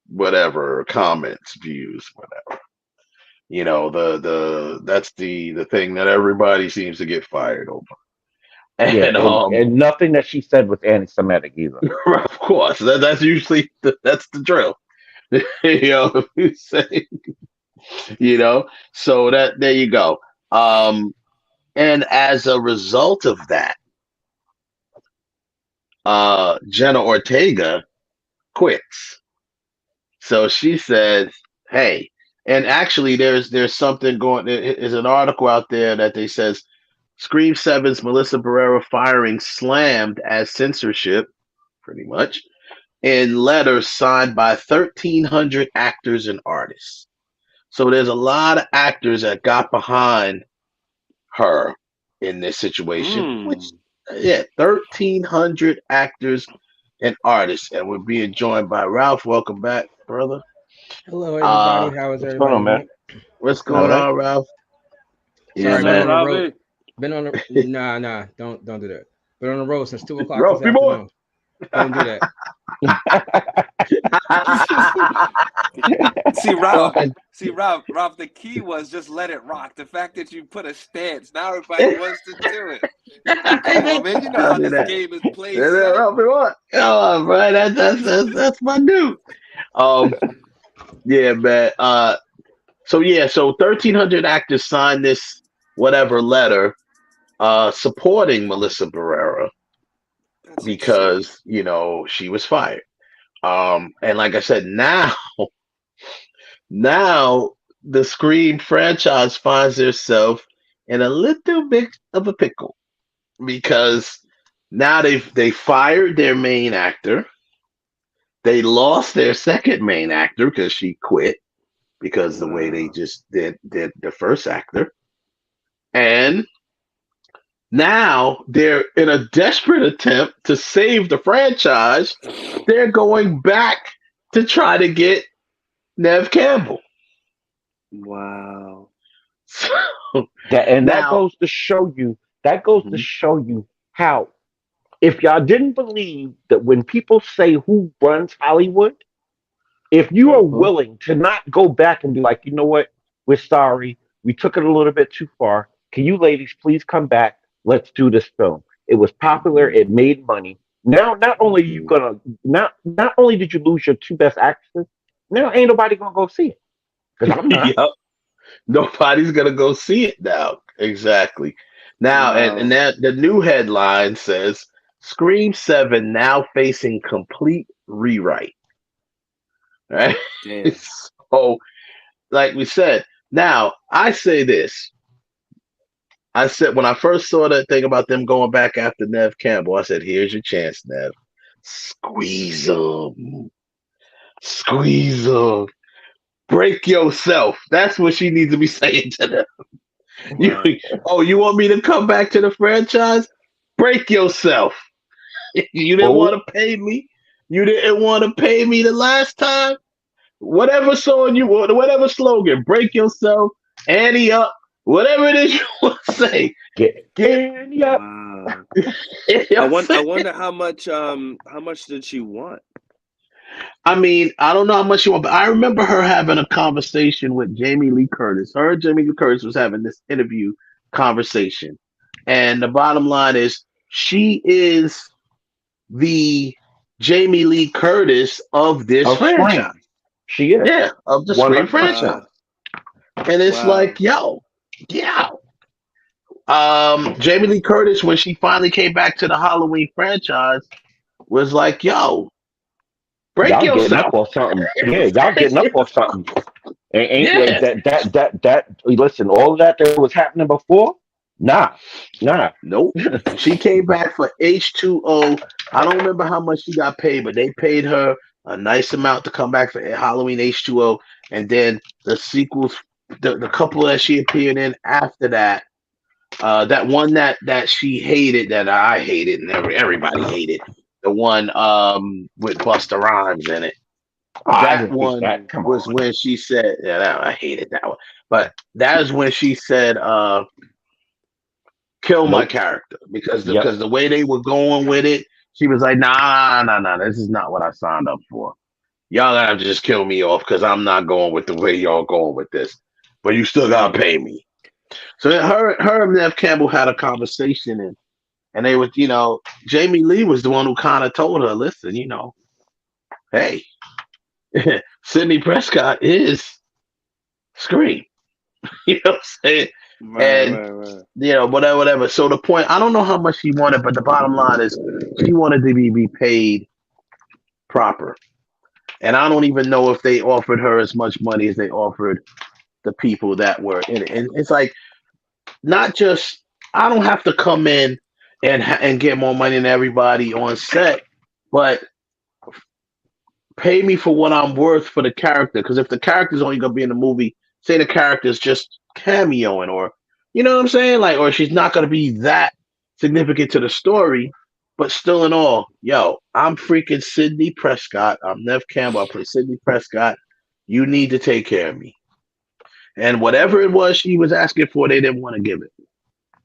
[SPEAKER 7] whatever, comments, views, whatever. That's the thing that everybody seems to get fired over.
[SPEAKER 5] And nothing that she said was anti-Semitic either.
[SPEAKER 7] Of course, that's usually that's the drill. You say, so that there you go. And as a result of that, Jenna Ortega quits. So she says, "Hey," and actually, there's something going. There's an article out there that they says Scream 7's Melissa Barrera firing slammed as censorship, pretty much, in letters signed by 1,300 actors and artists. So there's a lot of actors that got behind her in this situation. 1,300 actors and artists, and we're being joined by Ralph. Welcome back, brother.
[SPEAKER 11] Hello, everybody. How is everybody?
[SPEAKER 7] What's going on, man? What's going on, Ralph?
[SPEAKER 11] Sorry, man. Been on the nah, don't do that. Been on the road since 2 o'clock this afternoon. Don't do that.
[SPEAKER 23] See, Ralph, the key was just let it rock. The fact that you put a stance, now everybody wants to do it. Come on, man, you know how this game is played.
[SPEAKER 7] Ralph, what? Come on, bro. That's my dude. Yeah, man. So 1,300 actors signed this whatever letter supporting Melissa Barrera because she was fired. And like I said, now the Scream franchise finds itself in a little bit of a pickle because now they fired their main actor. They lost their second main actor because she quit because the way they just did the first actor. And now they're in a desperate attempt to save the franchise. They're going back to try to get Neve Campbell.
[SPEAKER 23] Wow.
[SPEAKER 5] That goes to show you. That goes to show you how. If y'all didn't believe that when people say who runs Hollywood, if you are willing to not go back and be like, you know what, we're sorry, we took it a little bit too far. Can you ladies please come back? Let's do this film. It was popular. It made money. Now, not only are you gonna not only did you lose your two best actresses, now ain't nobody gonna go see it. Because I'm not.
[SPEAKER 7] Yep. Nobody's gonna go see it now. Exactly. Now, and that the new headline says Scream 7 now facing complete rewrite. Right? So, like we said, now I say this. I said when I first saw that thing about them going back after Neve Campbell, I said, here's your chance, Neve. Squeeze them. Squeeze them. Break yourself. That's what she needs to be saying to them. You want me to come back to the franchise? Break yourself. You didn't want to pay me. You didn't want to pay me the last time. Whatever song you want, whatever slogan, break yourself, Annie up, whatever it is you want to say. Get Annie up.
[SPEAKER 23] I wonder how much did she want?
[SPEAKER 7] I mean, I don't know how much she want, but I remember her having a conversation with Jamie Lee Curtis. Her and Jamie Lee Curtis was having this interview conversation. And the bottom line is she is the Jamie Lee Curtis of this franchise.
[SPEAKER 5] She is.
[SPEAKER 7] Yeah, of the Scream franchise. And it's like, yo. Jamie Lee Curtis, when she finally came back to the Halloween franchise, was like, yo, break
[SPEAKER 5] y'all
[SPEAKER 7] yourself.
[SPEAKER 5] Getting up off something. Yeah, y'all getting up off something. And that listen, all of that was happening before? Nah.
[SPEAKER 7] Nope. She came back for H2O. I don't remember how much she got paid, but they paid her a nice amount to come back for Halloween H2O. And then the sequels, the couple that she appeared in after that, that one that she hated, that I hated, and everybody hated, the one with Busta Rhymes in it. That one was when she said, I hated that one. But that is when she said, kill my character. Because the way they were going with it, she was like, nah, this is not what I signed up for. Y'all gotta have to just kill me off because I'm not going with the way y'all going with this. But you still gotta pay me. So her and Neve Campbell had a conversation, And they would, Jamie Lee was the one who kind of told her, listen, hey, Sidney Prescott is Scream. You know what I'm saying? Right. Whatever. So the point, I don't know how much she wanted, but the bottom line is she wanted to be paid proper. And I don't even know if they offered her as much money as they offered the people that were in it. And it's like, not just, I don't have to come in and get more money than everybody on set, but pay me for what I'm worth for the character. Because if the character's only going to be in the movie, say the character's just cameoing, or, you know what I'm saying? Like, or she's not going to be that significant to the story, but still in all, I'm freaking Sidney Prescott. I'm Nev Campbell. I play Sidney Prescott. You need to take care of me. And whatever it was she was asking for, they didn't want to give it.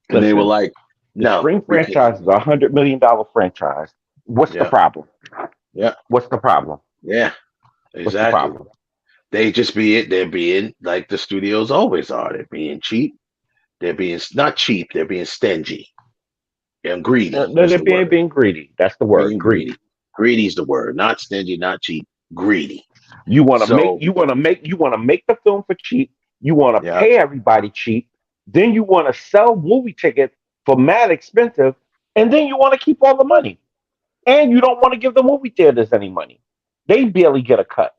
[SPEAKER 7] And they were like, no.
[SPEAKER 5] The Scream franchise is a $100 million franchise. What's the problem?
[SPEAKER 7] Yeah.
[SPEAKER 5] What's the problem?
[SPEAKER 7] Yeah. Exactly. What's the problem? They just they're being like the studios always are. They're being cheap. They're being not cheap, they're being stingy. And greedy.
[SPEAKER 5] No, they're being greedy. That's the word. Greedy.
[SPEAKER 7] Greedy's the word. Not stingy, not cheap. Greedy.
[SPEAKER 5] You want to make the film for cheap. You want to pay everybody cheap. Then you want to sell movie tickets for mad expensive, and then you want to keep all the money. And you don't want to give the movie theaters any money. They barely get a cut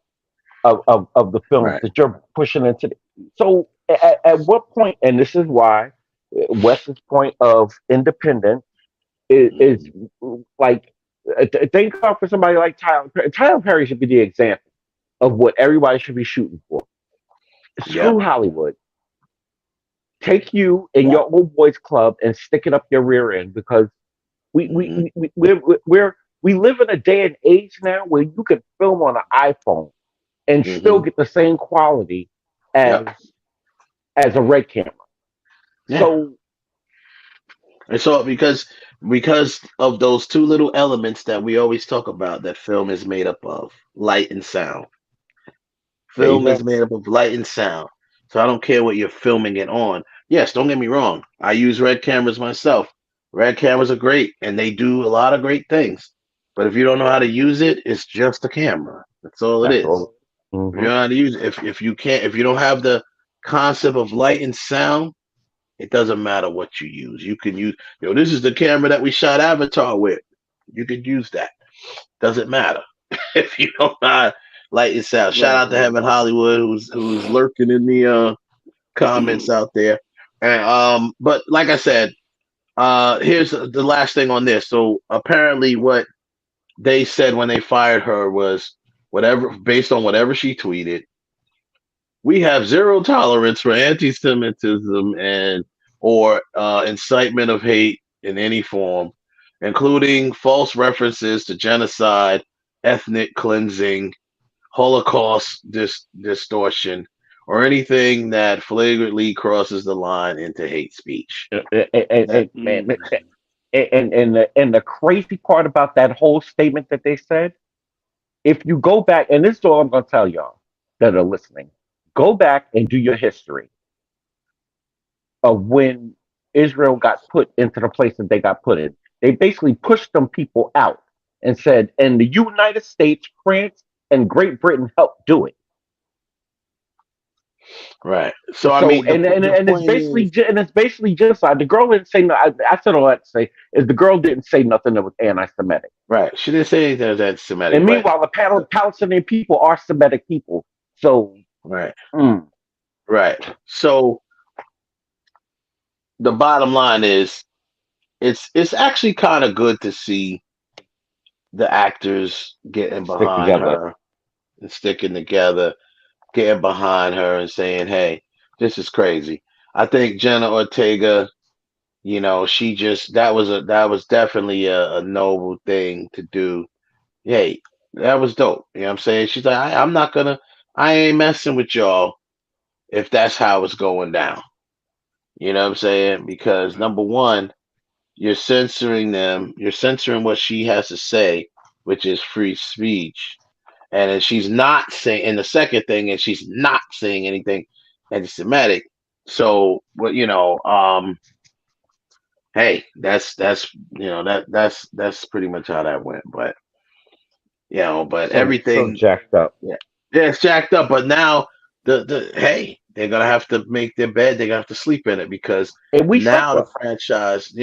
[SPEAKER 5] of the films that you're pushing into. So at what point, and this is why Wes's point of independence is like, thank God for somebody like Tyler Perry. Tyler Perry should be the example of what everybody should be shooting for. Screw Hollywood. Take you and your old boys club and stick it up your rear end, because we live in a day and age now where you can film on an iPhone and still get the same quality as a red camera. So
[SPEAKER 7] because of those two little elements that we always talk about that film is made up of, light and sound. Film is made up of light and sound. So I don't care what you're filming it on. Yes, don't get me wrong. I use red cameras myself. Red cameras are great and they do a lot of great things. But if you don't know how to use it, it's just a camera. That's all it is. If you know how to use it, if you don't have the concept of light and sound, it doesn't matter what you use. You can use, this is the camera that we shot Avatar with. You could use that. Doesn't matter if you don't know how light and sound. Shout out to Heaven Hollywood, who's lurking in the comments out there. And but like I said, here's the last thing on this. So apparently, what they said when they fired her was based on whatever she tweeted. We have zero tolerance for anti-Semitism or incitement of hate in any form, including false references to genocide, ethnic cleansing, Holocaust distortion, or anything that flagrantly crosses the line into hate speech.
[SPEAKER 5] And the crazy part about that whole statement that they said, if you go back, and this is all I'm going to tell y'all that are listening, go back and do your history of when Israel got put into the place that they got put in. They basically pushed them people out and said, and the United States, France, and Great Britain helped do it.
[SPEAKER 7] Right. So I mean,
[SPEAKER 5] it's basically genocide. The girl didn't say no. I said all that to say is the girl didn't say nothing that was anti-Semitic.
[SPEAKER 7] Right. She didn't say anything that was anti-Semitic.
[SPEAKER 5] And meanwhile, the Palestinian people are Semitic people. So
[SPEAKER 7] right. Right. So the bottom line is, it's actually kind of good to see the actors getting behind her and sticking together, getting behind her and saying, hey, this is crazy. I think Jenna Ortega, that was definitely a noble thing to do. Hey, that was dope. You know what I'm saying? She's like, I ain't messing with y'all if that's how it's going down. You know what I'm saying? Because number one, you're censoring them. You're censoring what she has to say, which is free speech. And she's not saying, and the second thing is she's not saying anything anti-Semitic. So, hey, that's that's pretty much how that went. But but
[SPEAKER 5] So
[SPEAKER 7] everything,
[SPEAKER 5] jacked up.
[SPEAKER 7] yeah, it's jacked up. But now hey, they're gonna have to make their bed. They're gonna have to sleep in it because
[SPEAKER 5] And we
[SPEAKER 7] now the
[SPEAKER 5] suffer.
[SPEAKER 7] franchise,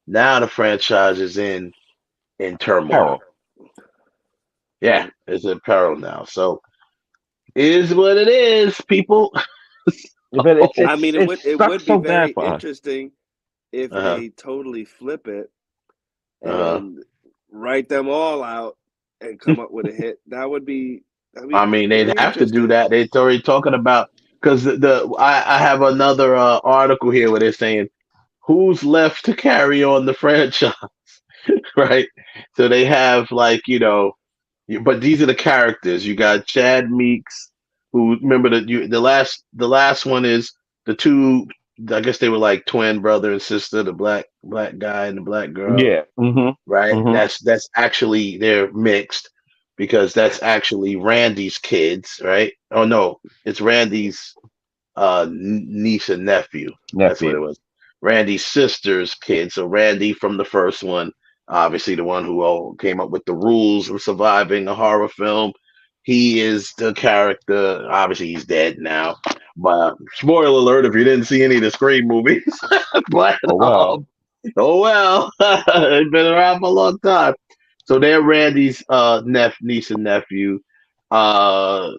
[SPEAKER 7] now the franchise is in turmoil.
[SPEAKER 5] Peril.
[SPEAKER 7] Yeah, it's in peril now. So it is what it is, people.
[SPEAKER 5] But
[SPEAKER 23] I mean, it would
[SPEAKER 5] sucks
[SPEAKER 23] be
[SPEAKER 5] so bad
[SPEAKER 23] very
[SPEAKER 5] for us.
[SPEAKER 23] interesting if
[SPEAKER 7] Uh-huh.
[SPEAKER 23] they totally flip it
[SPEAKER 7] Uh-huh.
[SPEAKER 23] and write them all out and come up with a hit. That would be.
[SPEAKER 7] I mean, they'd
[SPEAKER 23] pretty
[SPEAKER 7] have to do
[SPEAKER 23] interesting.
[SPEAKER 7] that. They're already talking about because I have another article here where they're saying who's left to carry on the franchise, right? So they have like but these are the characters. You got Chad Meeks, who remember the last one is the two. I guess they were like twin brother and sister, the black guy and the black girl.
[SPEAKER 5] Yeah. Mm-hmm.
[SPEAKER 7] Right.
[SPEAKER 5] Mm-hmm.
[SPEAKER 7] That's actually they're mixed because that's actually Randy's kids, right? Oh no, it's Randy's niece and nephew. That's what it was. Randy's sister's kids. So Randy from the first one, obviously the one who came up with the rules of surviving a horror film. He is the character. Obviously, he's dead now. But spoiler alert if you didn't see any of the Scream movies. But
[SPEAKER 5] Oh well.
[SPEAKER 7] It's been around for a long time. So they're Randy's niece and nephew. But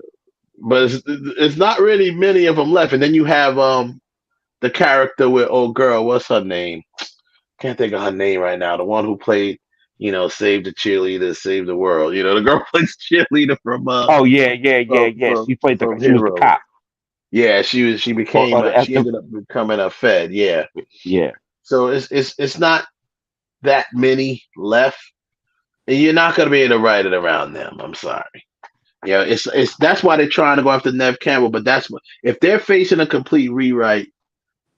[SPEAKER 7] it's not really many of them left. And then you have the character with old girl. What's her name? Can't think of her name right now. The one who played, Save the Cheerleader, Save the World. The girl plays cheerleader from
[SPEAKER 5] Oh yeah. She played
[SPEAKER 7] from
[SPEAKER 5] she was the
[SPEAKER 7] Heroes.
[SPEAKER 5] cop.
[SPEAKER 7] Yeah, she ended up becoming a Fed. Yeah.
[SPEAKER 5] Yeah.
[SPEAKER 7] So it's not that many left. And you're not gonna be able to write it around them. I'm sorry. It's that's why they're trying to go after Nev Campbell. But that's what if they're facing a complete rewrite,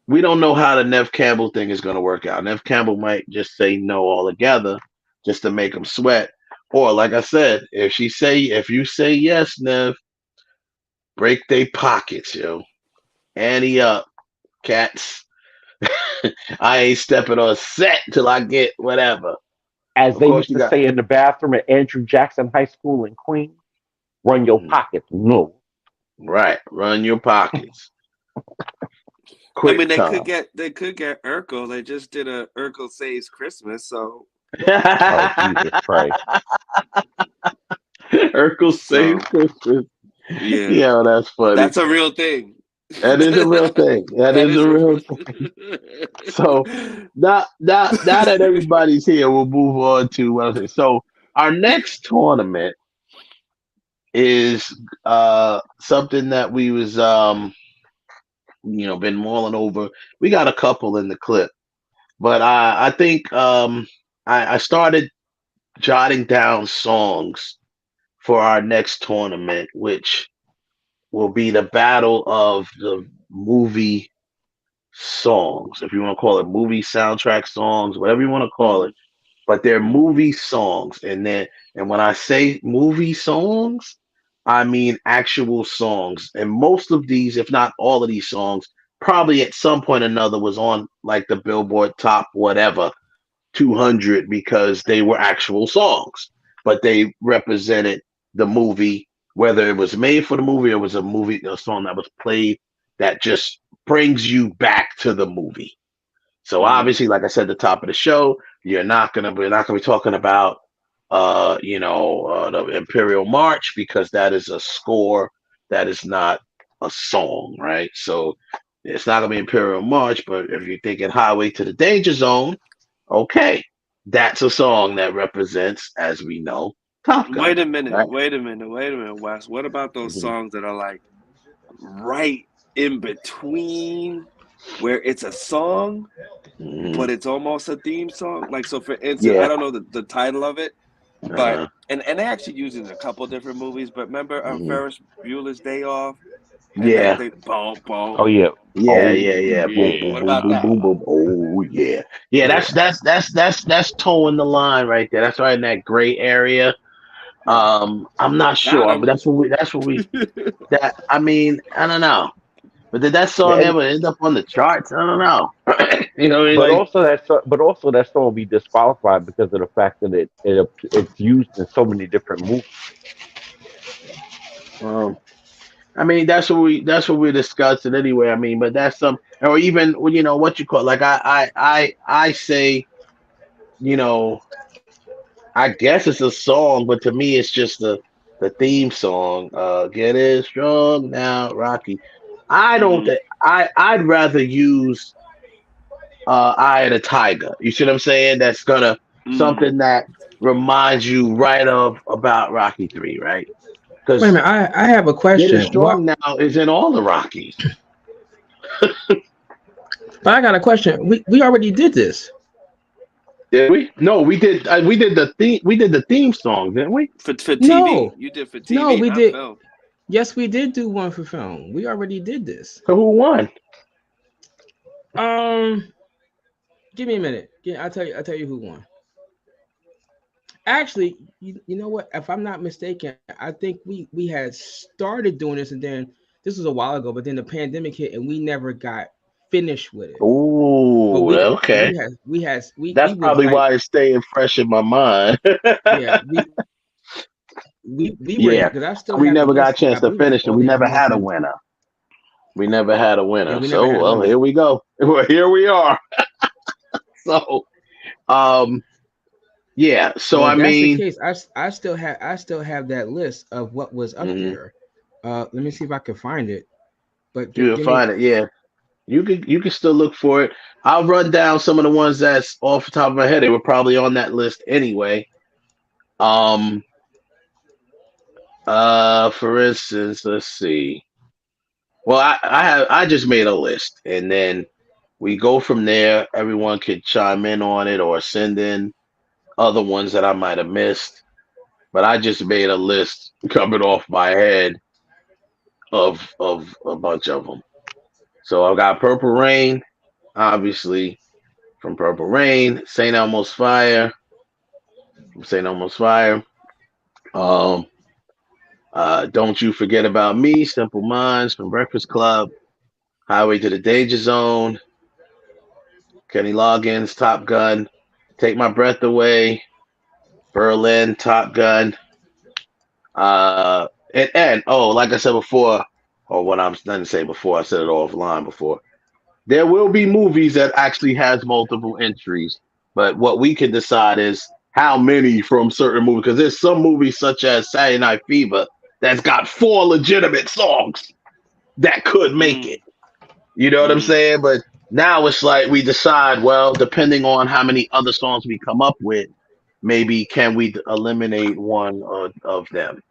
[SPEAKER 7] we don't know how the Nev Campbell thing is gonna work out. Nev Campbell might just say no altogether, just to make them sweat. Or like I said, if you say yes, Nev, break they pockets, yo. Ante up, cats. I ain't stepping on set till I get whatever.
[SPEAKER 5] As
[SPEAKER 7] Of
[SPEAKER 5] they
[SPEAKER 7] course
[SPEAKER 5] used to say in the bathroom at Andrew Jackson High School in Queens, run your pockets. No.
[SPEAKER 7] Right. Run your pockets.
[SPEAKER 23] I mean, they could get Urkel. They just did a Urkel Saves Christmas, so.
[SPEAKER 5] Oh, Jesus Christ.
[SPEAKER 7] Urkel Saves Christmas.
[SPEAKER 23] Yeah.
[SPEAKER 7] Yeah, that's funny.
[SPEAKER 23] That's a real thing.
[SPEAKER 7] That is a real thing. That is a real thing. So now that everybody's here, we'll move on to what I say. So our next tournament is something that we was been mulling over. We got a couple in the clip, but I think I started jotting down songs for our next tournament, which will be the battle of the movie songs, if you want to call it movie soundtrack songs, whatever you want to call it. But they're movie songs, and when I say movie songs, I mean actual songs. And most of these, if not all of these songs, probably at some point or another was on like the Billboard Top whatever 200 because they were actual songs, but they represented the movie, whether it was made for the movie or it was a song that was played that just brings you back to the movie. So obviously, like I said at the top of the show, we're not gonna be talking about the Imperial March because that is a score, that is not a song, right? So it's not gonna be Imperial March, but if you're thinking Highway to the Danger Zone, okay, that's a song that represents, as we know, Top Gun.
[SPEAKER 23] Wait a minute,
[SPEAKER 7] right?
[SPEAKER 23] Wes. What about those songs that are like right in between, where it's a song, but it's almost a theme song? Like, so for instance, I don't know the title of it, but and they actually use it in a couple different movies. But remember Ferris Bueller's Day Off?
[SPEAKER 7] Yeah.
[SPEAKER 23] Boom, boom.
[SPEAKER 5] Oh yeah.
[SPEAKER 7] Yeah. Boom,
[SPEAKER 23] What about that?
[SPEAKER 7] boom, boom. Oh yeah. Yeah, that's towing the line right there. That's right in that gray area. I'm not sure, but that's what we I mean, I don't know. But did that song ever end up on the charts? I don't know. You know, what I mean?
[SPEAKER 5] But also that song will be disqualified because of the fact that it's used in so many different movies.
[SPEAKER 7] I mean, that's what we're discussing anyway. I mean, but that's or even you know what you call like I say, you know, I guess it's a song, but to me it's just the theme song. Get it strong now, Rocky. I don't think I'd rather use Eye of the Tiger. You see what I'm saying? That's gonna something that reminds you right about Rocky 3, right?
[SPEAKER 11] Wait a minute, I have a question.
[SPEAKER 7] Get It Strong Now is in all the Rockies.
[SPEAKER 11] But I got a question. We already did this.
[SPEAKER 7] Did we? No, we did. We did the theme song, didn't we?
[SPEAKER 23] For TV.
[SPEAKER 11] No.
[SPEAKER 23] You did for TV.
[SPEAKER 11] No, we
[SPEAKER 23] not
[SPEAKER 11] did.
[SPEAKER 23] film.
[SPEAKER 11] Yes, we did do one for film. We already did this.
[SPEAKER 7] So who won?
[SPEAKER 11] Give me a minute. I'll tell you who won. Actually, you know what? If I'm not mistaken, I think we had started doing this, and then this was a while ago. But then the pandemic hit, and we never got finished with it.
[SPEAKER 7] Oh, okay. That's probably why it's staying fresh in my mind.
[SPEAKER 11] Yeah, we
[SPEAKER 7] never got a chance to finish it. We never had a winner. So here we go. Here we are. So, yeah. So I mean,
[SPEAKER 11] that's the case. I still have that list of what was up there. Let me see if I can find it. But
[SPEAKER 7] you can find it. Yeah, you can still look for it. I'll run down some of the ones that's off the top of my head. They were probably on that list anyway. For instance, let's see. Well, I just made a list, and then we go from there. Everyone could chime in on it or send in other ones that I might have missed. But I just made a list coming off my head of a bunch of them. So I've got Purple Rain, obviously, from Purple Rain, St. Elmo's Fire, from St. Elmo's Fire. Don't You Forget About Me, Simple Minds from Breakfast Club, Highway to the Danger Zone, Kenny Loggins, Top Gun, Take My Breath Away, Berlin, Top Gun, and like I said before, or what I'm going to say before, I said it offline before. There will be movies that actually has multiple entries, but what we can decide is how many from certain movies, because there's some movies such as Saturday Night Fever that's got 4 legitimate songs that could make it. You know what I'm saying? But now it's like we decide, well, depending on how many other songs we come up with, maybe can we eliminate one of them?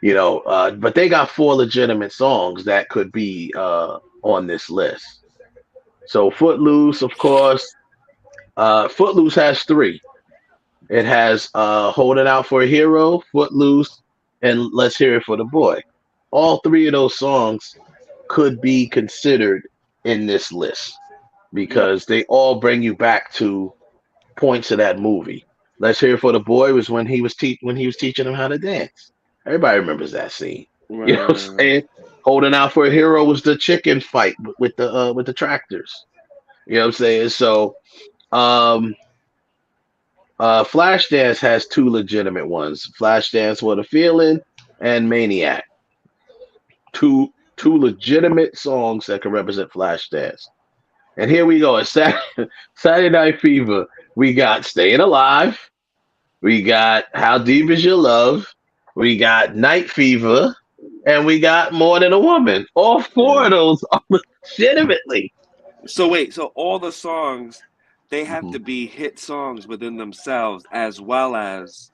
[SPEAKER 7] You know, but they got 4 legitimate songs that could be on this list. So Footloose, of course. Footloose has 3. It has Holding Out for a Hero, Footloose, and Let's Hear It for the Boy. All 3 of those songs could be considered in this list because they all bring you back to points of that movie. Let's Hear It for the Boy was when he was teaching him how to dance. Everybody remembers that scene. Right. You know what I'm saying? Holding Out for a Hero was the chicken fight with the tractors. You know what I'm saying? So Flashdance has 2 legitimate ones. Flashdance, What a Feeling, and Maniac. Two legitimate songs that can represent Flashdance. And here we go. It's Saturday Night Fever. We got Staying Alive. We got How Deep Is Your Love. We got Night Fever. And we got More Than a Woman. All 4 of those are legitimately.
[SPEAKER 23] So wait, so all the songs, they have to be hit songs within themselves as well as.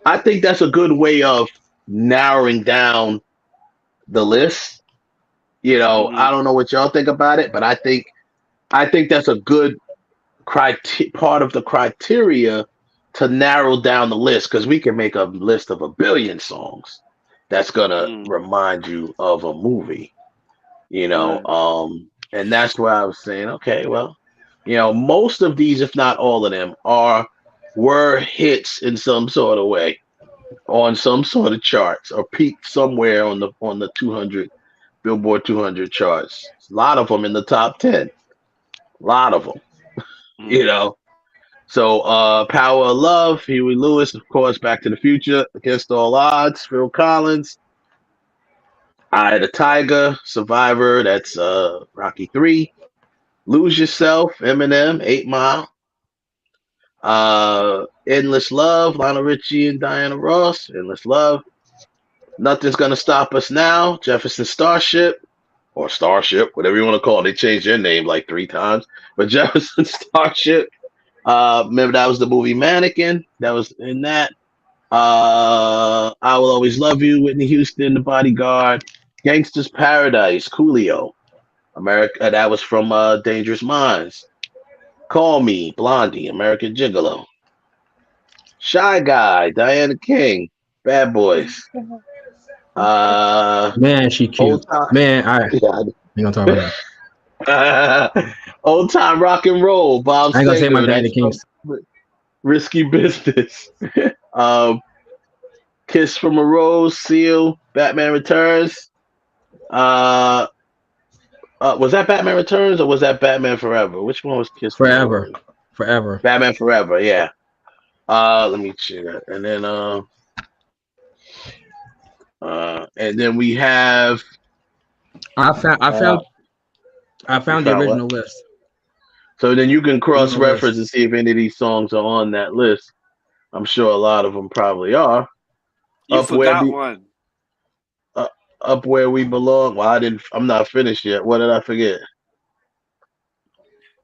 [SPEAKER 7] I think that's a good way of narrowing down the list. You know, I don't know what y'all think about it, but I think that's a good part of the criteria to narrow down the list, because we can make a list of 1 billion songs that's gonna remind you of a movie. You know, and that's where I was saying, okay, well, you know, most of these, if not all of them, were hits in some sort of way on some sort of charts or peaked somewhere on the 200 Billboard 200 charts. A lot of them in the top 10. A lot of them. You know. So Power of Love, Huey Lewis, of course, Back to the Future, Against All Odds, Phil Collins, Eye of the Tiger, Survivor, that's Rocky 3, Lose Yourself, Eminem, 8 Mile, Endless Love, Lionel Richie and Diana Ross, Endless Love, Nothing's Gonna Stop Us Now, Jefferson Starship, or Starship, whatever you want to call it. They changed their name like 3 times, but Jefferson Starship. Remember that was the movie Mannequin. That was in that. I Will Always Love You, Whitney Houston, The Bodyguard, Gangsta's Paradise, Coolio, America. That was from Dangerous Minds. Call Me, Blondie, American Gigolo, Shy Guy, Diana King, Bad Boys.
[SPEAKER 11] Man, she cute. Man, I ain't gonna talk about that.
[SPEAKER 7] Old Time Rock and Roll, Bob
[SPEAKER 11] I ain't gonna say my
[SPEAKER 7] Seger,
[SPEAKER 11] Diana King's.
[SPEAKER 7] Risky Business. Kiss from a Rose, Seal, Batman Returns. Was that Batman Returns or was that Batman Forever? Which one was Kiss
[SPEAKER 11] Forever?
[SPEAKER 7] From a Rose?
[SPEAKER 11] Forever.
[SPEAKER 7] Batman Forever, yeah. Let me check that. And then we have
[SPEAKER 11] I found the original
[SPEAKER 7] what?
[SPEAKER 11] list.
[SPEAKER 7] So then you can cross-reference and see if any of these songs are on that list. I'm sure a lot of them probably are.
[SPEAKER 23] You forgot one.
[SPEAKER 7] Up Where We Belong. Well, I'm not finished yet. What did I forget?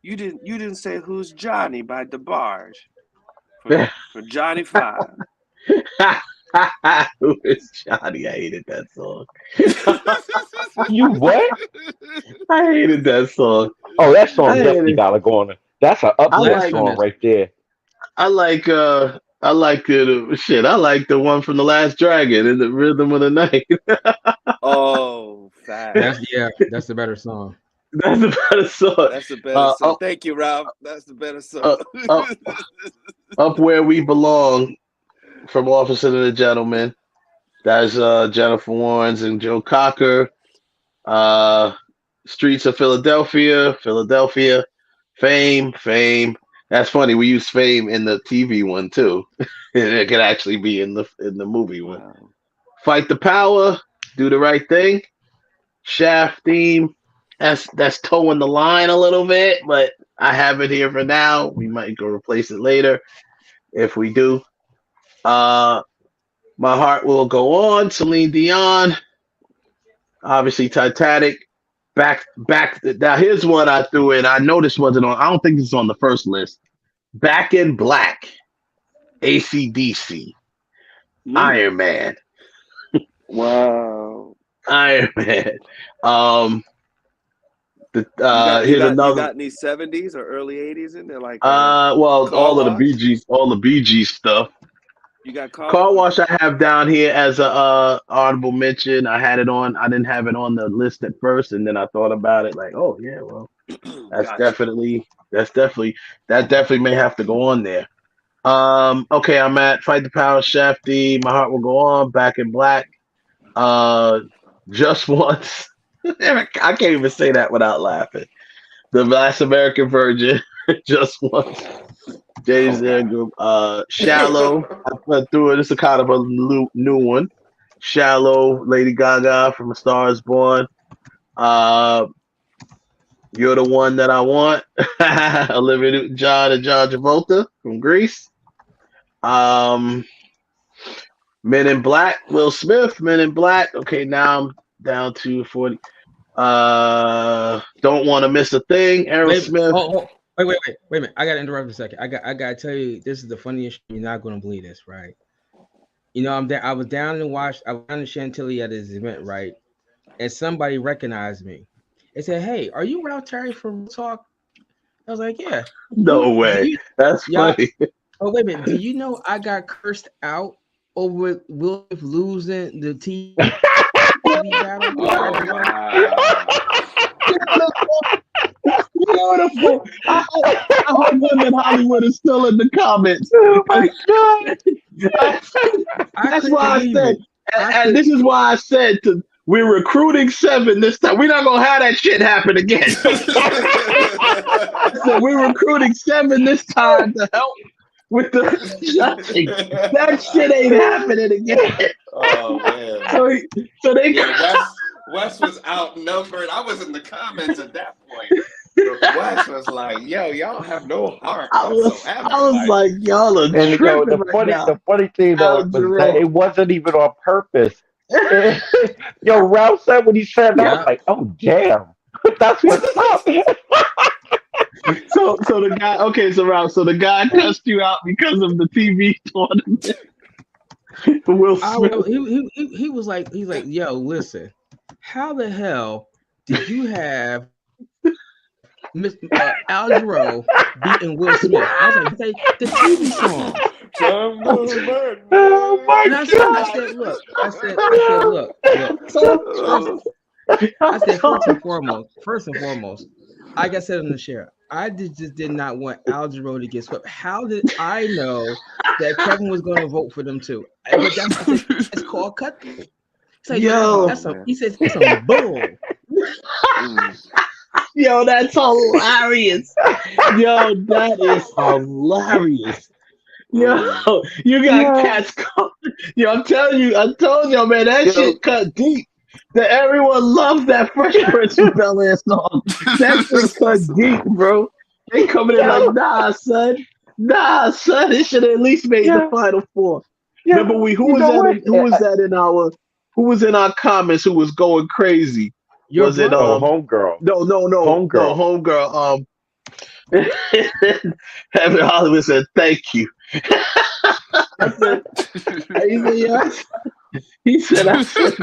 [SPEAKER 23] You didn't say Who's Johnny by DeBarge for Johnny 5.
[SPEAKER 7] Who is Johnny? I hated that song.
[SPEAKER 5] You what?
[SPEAKER 7] I hated that song.
[SPEAKER 5] Oh, that song definitely gotta go on. That's an uplift song right there.
[SPEAKER 7] I like the one from The Last Dragon in the Rhythm of the Night.
[SPEAKER 23] Oh, fast.
[SPEAKER 11] That's the better song.
[SPEAKER 7] That's the better song.
[SPEAKER 23] That's the better song. Thank you, Ralph. That's the better song.
[SPEAKER 7] Up Where We Belong from Officer and a Gentleman. That's Jennifer Warnes and Joe Cocker. Streets of Philadelphia. Fame. That's funny. We use Fame in the TV one too. It could actually be in the movie one. Wow. Fight the Power. Do the Right Thing. Shaft theme. That's towing the line a little bit, but I have it here for now. We might go replace it later if we do. My Heart Will Go On. Celine Dion. Obviously Titanic. Back. Now here's one I threw in. I know this wasn't on. I don't think this is on the first list. Back in Black. AC/DC. Iron Man.
[SPEAKER 23] Wow.
[SPEAKER 7] Iron Man.
[SPEAKER 23] You got any 70s or early 80s in there? Like
[SPEAKER 7] all of the Bee Gees, Bee Gees stuff.
[SPEAKER 23] You got
[SPEAKER 7] Car Wash I have down here as a honorable mention. I had it on. I didn't have it on the list at first, and then I thought about it like, oh yeah, well, that definitely may have to go on there. Okay, I'm at Fight the Power, Shafty, My Heart Will Go On, Back in Black, Just Once. I can't even say that without laughing. The Last American Virgin, Just Once. James Group, Shallow. I went through it. It's a kind of a new one. Shallow, Lady Gaga from A Star Is Born. You're the One That I Want. Olivia Newton-John and John Travolta from Grease. Men in Black, Will Smith. Men in Black. Okay, now I'm down to 40. Don't Want to Miss a Thing. Aerosmith.
[SPEAKER 11] Wait a minute. I gotta interrupt a second. I gotta tell you, this is the funniest. You're not gonna believe this, right? You know, I was down in Chantilly at this event, right? And somebody recognized me. They said, "Hey, are you Ralph Terry from Talk?" I was like, "Yeah."
[SPEAKER 7] No way. That's funny.
[SPEAKER 11] Oh, wait a minute. Do you know I got cursed out over Will losing the TV battle?
[SPEAKER 7] Beautiful. I hope Women Hollywood is still in the comments. Oh my God. That's why I said, and this is why I said to we're recruiting 7 this time. We're not gonna have that shit happen again. So we're recruiting 7 this time to help with the shopping. That shit ain't happening again.
[SPEAKER 23] Oh man.
[SPEAKER 7] So they
[SPEAKER 23] Wes was outnumbered. I was in the comments at that point. Wes was like, "Yo, y'all have no heart whatsoever."
[SPEAKER 7] I was like, y'all are
[SPEAKER 5] And
[SPEAKER 7] tripping
[SPEAKER 5] the funny thing though was that it wasn't even on purpose. Yo, Ralph said when he said that, I was like, oh damn, that's what's up.
[SPEAKER 7] So the guy, okay, so Ralph, so the guy cussed you out because of the TV tournament. Will Smith.
[SPEAKER 11] He was like, he's like, yo, listen, how the hell did you have Mr. Al Jarreau beating Will Smith? I was like, the TV song.
[SPEAKER 5] Oh my
[SPEAKER 11] And I said, look. I said, first and foremost, like I said in the share, I just did not want Al Jarreau to get swept. How did I know that Kevin was going to vote for them too? But it's called cut. It's like, he says it's a bull.
[SPEAKER 7] Yo, that's hilarious. Yo, that is hilarious. Yo, you got cats coming. Yo, I told you, man, that shit cut deep. That everyone loves that Fresh Prince of Bel-Air song. That shit cut deep, bro. They coming in like, nah, son, it should at least made the Final Four. Yeah. Remember, who was in our comments who was going crazy? Was it
[SPEAKER 5] Homegirl?
[SPEAKER 7] No, Homegirl. Heaven Hollywood said, "Thank you." He said, "I said."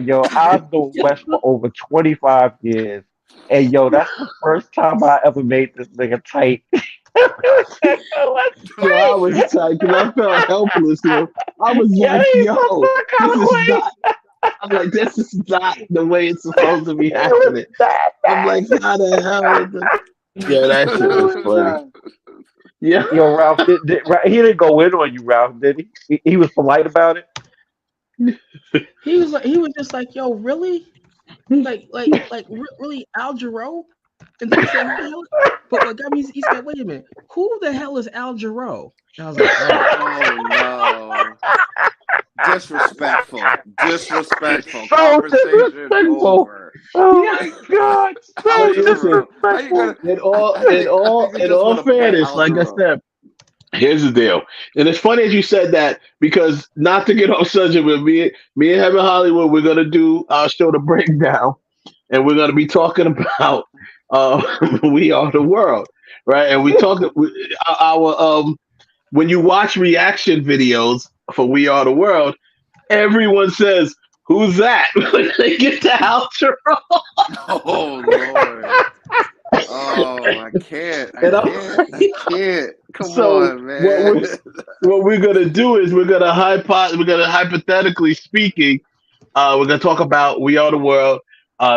[SPEAKER 5] Yo, I've known West for over 25 years, and yo, that's the first time I ever made this nigga tight.
[SPEAKER 7] Yo, I was tight because I felt helpless. Yo. I was like, this is not the way it's supposed to be happening. I'm like, how the hell is it? Yo, that shit was funny. Yeah.
[SPEAKER 5] Yo, Ralph, he didn't go in on you, Ralph, did he? He was polite about it.
[SPEAKER 11] He was just like, yo, really? Like really, Al Jarreau? And then he said, but what got me, he said, wait a minute, who the hell is Al Jarreau? And I was like,
[SPEAKER 23] oh no. Disrespectful.
[SPEAKER 5] So
[SPEAKER 23] Conversation over.
[SPEAKER 5] Oh my God. So disrespectful.
[SPEAKER 7] In all fairness, like I said, here's the deal. And it's funny as you said that, because not to get off subject, but me and Heaven Hollywood, we're gonna do our show The Breakdown, and we're gonna be talking about We Are the World, right? And we talk our when you watch reaction videos for We Are the World, everyone says, "Who's that?" when they get to Al Jarreau.
[SPEAKER 23] Oh Lord. Oh, I can't. Come on, man.
[SPEAKER 7] What we're gonna do is we're gonna hypothetically speaking, we're gonna talk about We Are the World.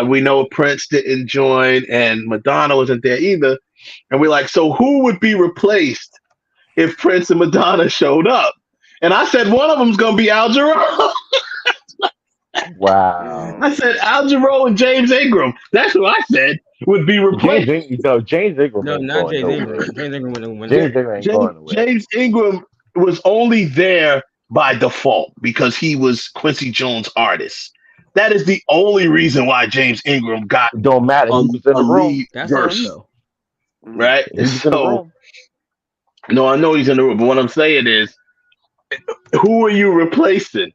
[SPEAKER 7] We know Prince didn't join and Madonna wasn't there either, and we're like, so who would be replaced if Prince and Madonna showed up? And I said one of them's gonna be Al Jarreau.
[SPEAKER 5] Wow.
[SPEAKER 7] I said Al Jarreau and James Ingram. That's what I said would be replaced.
[SPEAKER 5] James Ingram.
[SPEAKER 11] No, not James Ingram.
[SPEAKER 7] James Ingram was only there by default because he was Quincy Jones' artist. That is the only reason why James Ingram got
[SPEAKER 5] don't matter. He was in the room.
[SPEAKER 7] Verse, right? So, no, I know he's in the room, but what I'm saying is, who are you replacing?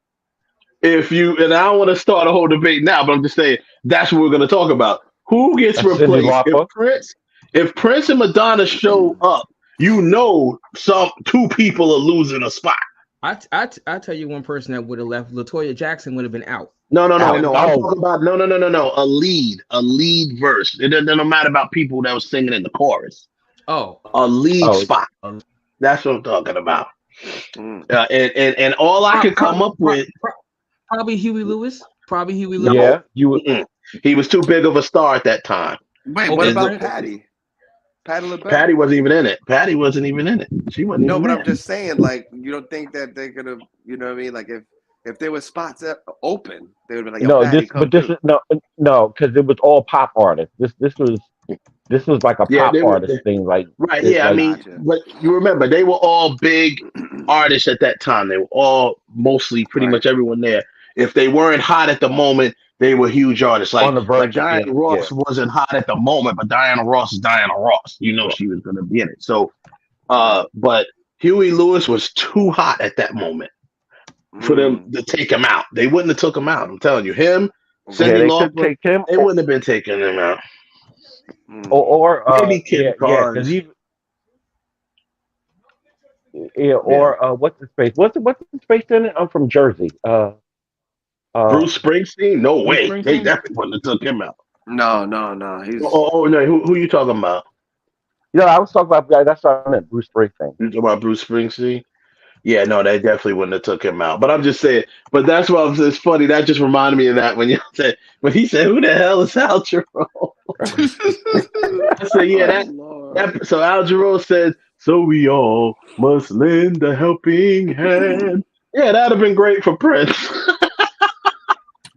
[SPEAKER 7] And I don't want to start a whole debate now, but I'm just saying that's what we're going to talk about. Who gets replaced? If Prince and Madonna show up, you know, two people are losing a spot.
[SPEAKER 11] I tell you one person that would have left. LaToya Jackson would have been out.
[SPEAKER 7] No. I'm talking about a lead verse. It doesn't matter about people that was singing in the chorus.
[SPEAKER 11] Oh,
[SPEAKER 7] a lead spot. That's what I'm talking about. And all I could come up with,
[SPEAKER 11] probably Huey Lewis.
[SPEAKER 7] Yeah, he was too big of a star at that time.
[SPEAKER 23] Wait, what about Patty? Patti LaBelle.
[SPEAKER 7] Patty wasn't even in it. Patty wasn't even in it. She wasn't.
[SPEAKER 23] No,
[SPEAKER 7] even
[SPEAKER 23] but
[SPEAKER 7] in
[SPEAKER 23] I'm
[SPEAKER 7] it.
[SPEAKER 23] just saying, like, you don't think that they could have, you know what I mean? Like, if there was spots open, they would have been like, yo,
[SPEAKER 5] No,
[SPEAKER 23] Patty,
[SPEAKER 5] this
[SPEAKER 23] come
[SPEAKER 5] but this
[SPEAKER 23] through.
[SPEAKER 5] is no, because it was all pop artists. This was like a
[SPEAKER 7] Yeah,
[SPEAKER 5] pop artist thing. Like
[SPEAKER 7] right.
[SPEAKER 5] it's
[SPEAKER 7] Yeah, I
[SPEAKER 5] like
[SPEAKER 7] mean, but you remember they were all big artists at that time. They were all mostly pretty much everyone there. If they weren't hot at the moment, they were huge artists.
[SPEAKER 5] on the
[SPEAKER 7] Like
[SPEAKER 5] verge of
[SPEAKER 7] Diana
[SPEAKER 5] being
[SPEAKER 7] Ross wasn't hot at the moment, but Diana Ross is Diana Ross. You know she was gonna be in it. So but Huey Lewis was too hot at that moment for them to take him out. They wouldn't have took him out. I'm telling you, him, Cyndi
[SPEAKER 5] they could
[SPEAKER 7] Lauper,
[SPEAKER 5] take him,
[SPEAKER 7] they wouldn't have been taking him out.
[SPEAKER 5] or
[SPEAKER 7] Maybe Kim Carnes.
[SPEAKER 5] because or what's the space? What's the space in it? I'm from Jersey.
[SPEAKER 7] Bruce Springsteen? No
[SPEAKER 5] Bruce
[SPEAKER 7] way. They
[SPEAKER 5] Springsteen?
[SPEAKER 7] definitely wouldn't have took him out.
[SPEAKER 23] No. He's
[SPEAKER 7] No. Who you talking about?
[SPEAKER 5] Yeah, I was talking about that's what I meant. Bruce Springsteen.
[SPEAKER 7] You talking about Bruce Springsteen? Yeah, no, they definitely wouldn't have took him out. But I'm just saying. But that's why it's funny. That just reminded me of that when he said, "Who the hell is Al Jarreau?" I said, "Yeah, that." So Al Jarreau said, "So we all must lend a helping hand." Yeah, that'd have been great for Prince.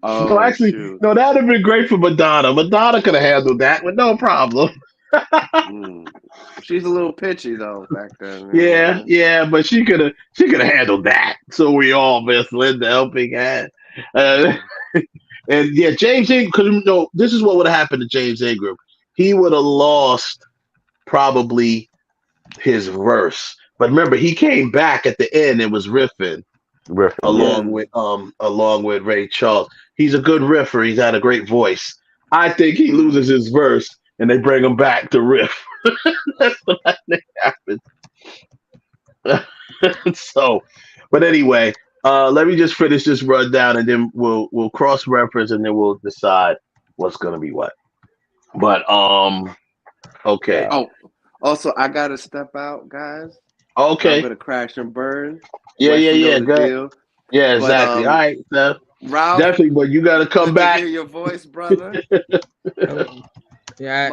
[SPEAKER 23] Oh,
[SPEAKER 7] No, actually, no, that'd have been great for Madonna. Madonna could have handled that with no problem.
[SPEAKER 23] She's a little pitchy though back then.
[SPEAKER 7] Yeah, but she could have handled that. So we all must lend a helping hand. And yeah, James Ingram, because this is what would have happened to James Ingram. He would have lost probably his verse. But remember, he came back at the end and was riffing along with Ray Charles. He's a good riffer. He's had a great voice. I think he loses his verse and they bring him back to riff. That's what I think happened. So, but anyway, let me just finish this rundown and then we'll cross reference and then we'll decide what's gonna be what. But okay.
[SPEAKER 23] Oh, also I gotta step out, guys.
[SPEAKER 7] Okay.
[SPEAKER 23] I'm gonna crash and burn.
[SPEAKER 7] Yeah.
[SPEAKER 23] Go.
[SPEAKER 7] Good. Yeah, exactly. All right, Steph.
[SPEAKER 23] Ralph,
[SPEAKER 7] definitely, but you gotta come
[SPEAKER 23] good
[SPEAKER 7] back.
[SPEAKER 23] to hear your voice, brother.
[SPEAKER 11] Yeah,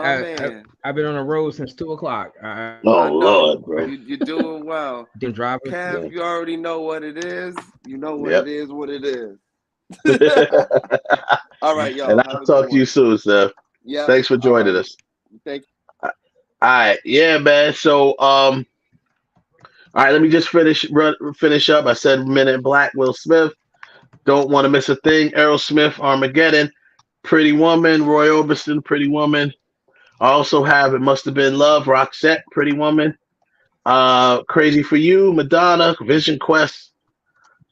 [SPEAKER 11] I've been on the road since 2:00.
[SPEAKER 7] Lord, bro.
[SPEAKER 23] You're doing well.
[SPEAKER 11] Been driving.
[SPEAKER 23] Kev, you already know what it is. You know what it is. What it is. All right, y'all.
[SPEAKER 7] And I'll talk to you soon, Steph.
[SPEAKER 23] Yeah.
[SPEAKER 7] Thanks for joining us.
[SPEAKER 23] Thank
[SPEAKER 7] you. All right, yeah, man. So, all right, let me just finish up. I said Men in Black, Will Smith. Don't Want to Miss a Thing, Aerosmith, Armageddon, Pretty Woman, Roy Orbison, Pretty Woman. I also have It Must Have Been Love, Roxette, Pretty Woman. Crazy for You, Madonna, Vision Quest.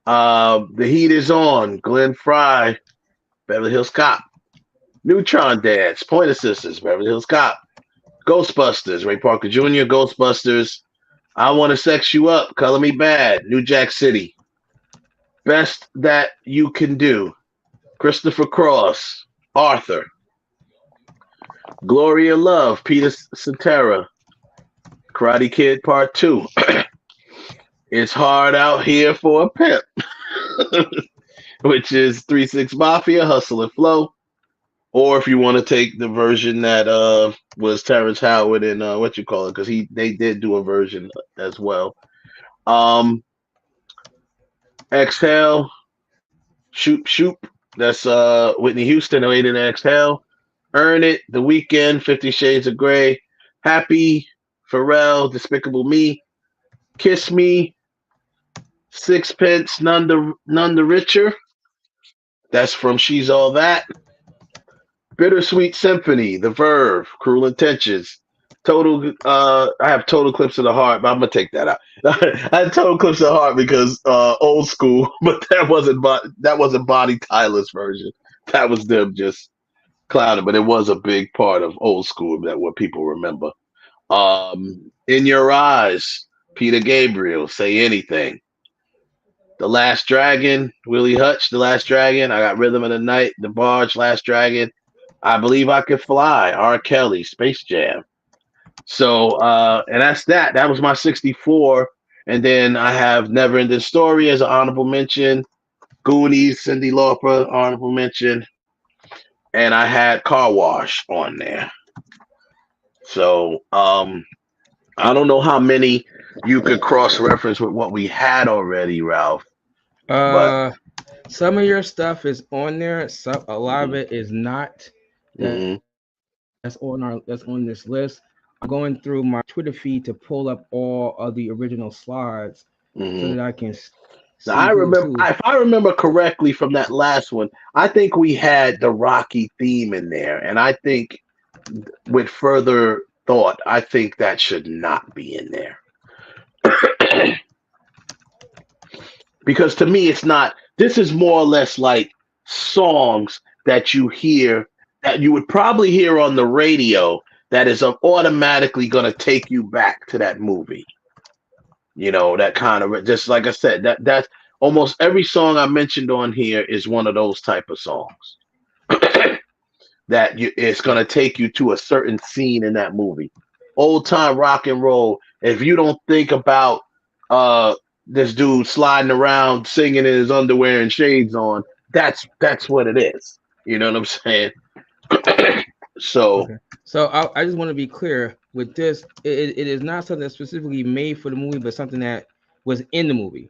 [SPEAKER 7] The Heat Is On, Glenn Frey, Beverly Hills Cop. Neutron Dance, Pointer Sisters, Beverly Hills Cop. Ghostbusters, Ray Parker Jr., Ghostbusters. I Want to Sex You Up, Color Me Bad, New Jack City. Best That You Can Do, Christopher Cross, Arthur. Gloria Love, Peter Cetera. Karate Kid Part 2. It's Hard Out Here for a Pimp, which is 3 6 Mafia, Hustle and Flow. Or if you want to take the version that was Terrence Howard and because they did do a version as well. Exhale, Shoop. That's Whitney Houston, Wait in Exhale. Earn It, The Weeknd, 50 Shades of Grey. Happy, Pharrell, Despicable Me. Kiss Me, Sixpence, None the Richer. That's from She's All That. Bittersweet Symphony, The Verve, Cruel Intentions. I have Total Eclipse of the Heart, but I'm gonna take that out. I had Total Eclipse of the Heart because old school, but that wasn't Bonnie Tyler's version. That was them just clowning, but it was a big part of old school that what people remember. In Your Eyes, Peter Gabriel, Say Anything. The Last Dragon, Willie Hutch, The Last Dragon. I got Rhythm of the Night, The Barge, Last Dragon. I Believe I Could Fly, R. Kelly, Space Jam. So, and that's that. That was my 64. And then I have Never Ending Story as an honorable mention. Goonies, Cyndi Lauper, honorable mention. And I had Car Wash on there. So I don't know how many you could cross reference with what we had already, Ralph. But
[SPEAKER 11] Some of your stuff is on there. A lot of it is not. That's on this list. I'm going through my Twitter feed to pull up all of the original slides so that I can.
[SPEAKER 7] Now, I remember, if I remember correctly from that last one, I think we had the Rocky theme in there, and I think with further thought, I think that should not be in there. Because to me, it's not. This is more or less like songs that you hear that you would probably hear on the radio that is automatically going to take you back to that movie. You know, that kind of, just like I said, that's almost every song I mentioned on here is one of those type of songs that it's going to take you to a certain scene in that movie. Old time rock and roll. If you don't think about this dude sliding around singing in his underwear and shades on, that's what it is. You know what I'm saying? So
[SPEAKER 11] I just want to be clear with this. It is not something that's specifically made for the movie, but something that was in the movie.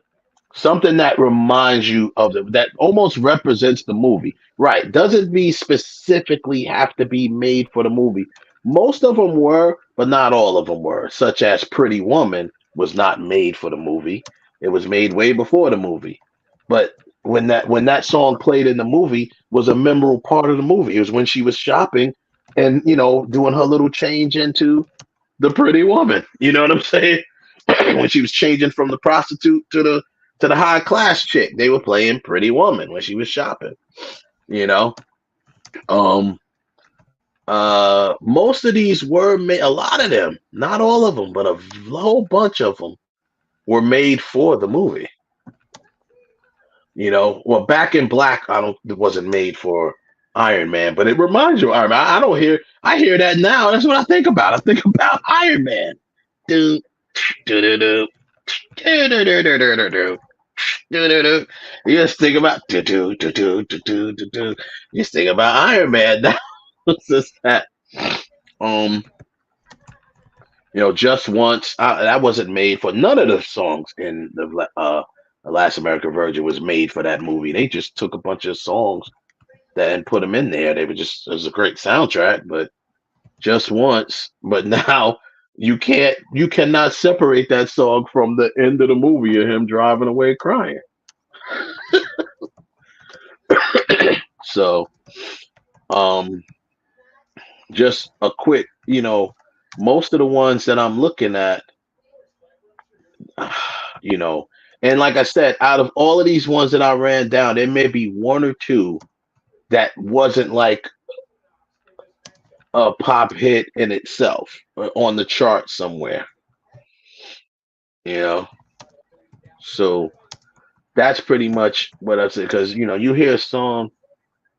[SPEAKER 7] Something that reminds you of that almost represents the movie. Right. Doesn't be specifically have to be made for the movie. Most of them were, but not all of them were, such as Pretty Woman was not made for the movie. It was made way before the movie. But when that song played in the movie was a memorable part of the movie. It was when she was shopping and, you know, doing her little change into the Pretty Woman. You know what I'm saying? When she was changing from the prostitute to the high class chick, they were playing Pretty Woman when she was shopping. You know? Most of these were made, a lot of them, not all of them, but a whole bunch of them were made for the movie. You know, well, Back in Black, it wasn't made for Iron Man, but it reminds you of Iron Man. I hear that now. That's what I think about. I think about Iron Man. You just think about you just think about Iron Man now. It's just that. You know, Just Once, that wasn't made for none of the songs in the Last American Virgin was made for that movie. They just took a bunch of songs and put them in there. It was a great soundtrack, but Just Once. But now you cannot separate that song from the end of the movie of him driving away crying. So, just a quick, you know, most of the ones that I'm looking at, you know, and like I said, out of all of these ones that I ran down, there may be one or two that wasn't like a pop hit in itself or on the chart somewhere. You know? So that's pretty much what I said. Because, you know, you hear a song,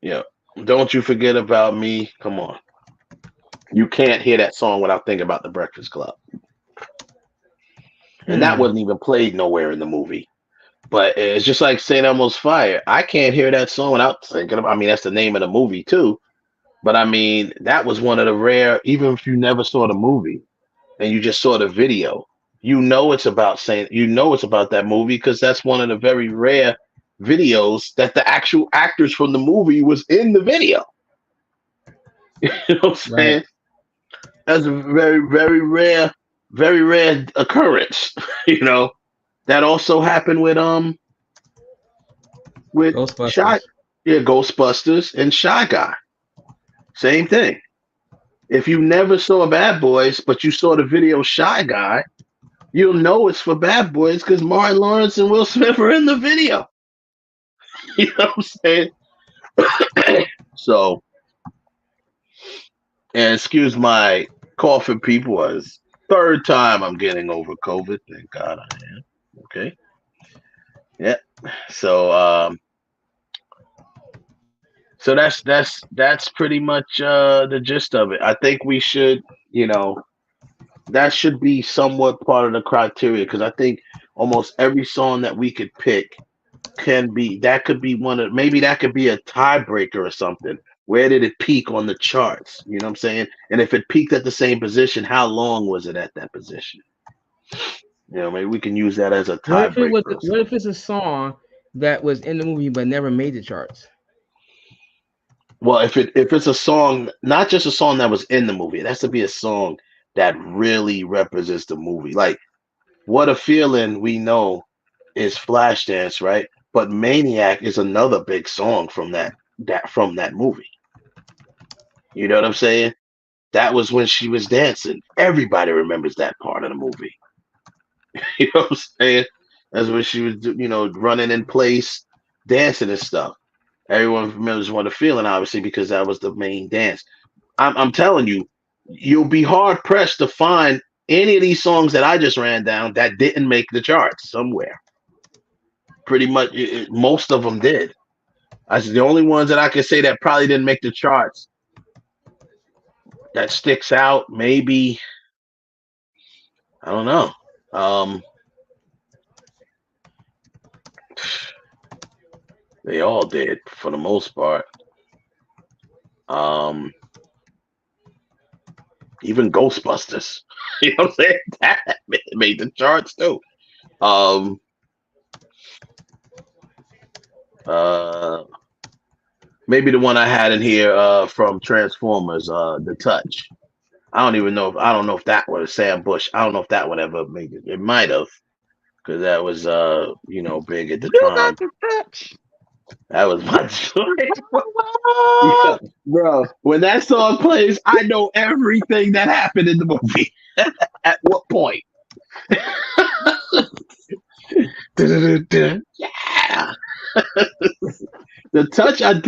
[SPEAKER 7] you know, Don't You Forget About Me. Come on. You can't hear that song without thinking about The Breakfast Club. And that wasn't even played nowhere in the movie. But it's just like St. Elmo's Fire. I can't hear that song without thinking about, I mean, that's the name of the movie too. But I mean, that was one of the rare, even if you never saw the movie and you just saw the video, you know it's about that movie because that's one of the very rare videos that the actual actors from the movie was in the video. You know what I'm saying? Right. That's a very, very rare occurrence. You know, that also happened with
[SPEAKER 11] Ghostbusters.
[SPEAKER 7] Ghostbusters and Shy Guy. Same thing. If you never saw Bad Boys, but you saw the video Shy Guy, you'll know it's for Bad Boys because Martin Lawrence and Will Smith are in the video. You know what I'm saying? And excuse my coughing, people. It's third time I'm getting over COVID. Thank God I am. Okay. Yeah. So that's pretty much the gist of it. I think we should, you know, that should be somewhat part of the criteria because I think almost every song that we could pick could be one of, maybe that could be a tiebreaker or something Where did it peak on the charts? You know what I'm saying? And if it peaked at the same position, how long was it at that position? You know, maybe we can use that as a tiebreaker.
[SPEAKER 11] What if it's a song that was in the movie but never made the charts?
[SPEAKER 7] Well, if it's a song, not just a song that was in the movie, it has to be a song that really represents the movie. Like What a Feeling, we know is Flashdance, right? But Maniac is another big song from that movie. You know what I'm saying? That was when she was dancing. Everybody remembers that part of the movie. You know what I'm saying? That's when she was, running in place, dancing and stuff. Everyone remembers What a Feeling, obviously, because that was the main dance. I'm telling you, you'll be hard pressed to find any of these songs that I just ran down that didn't make the charts somewhere. Pretty much, most of them did. That's the only ones that I can say that probably didn't make the charts. That sticks out, maybe. I don't know. They all did for the most part. Even Ghostbusters, you know what I'm saying? That made the charts too. Maybe the one I had in here from Transformers, The Touch. I don't know if that was Sam Bush. I don't know if that would ever make it. It might have, because that was big at the time. That was my choice. Yeah, bro, when that song plays, I know everything that happened in the movie. At what point? Yeah. The Touch, I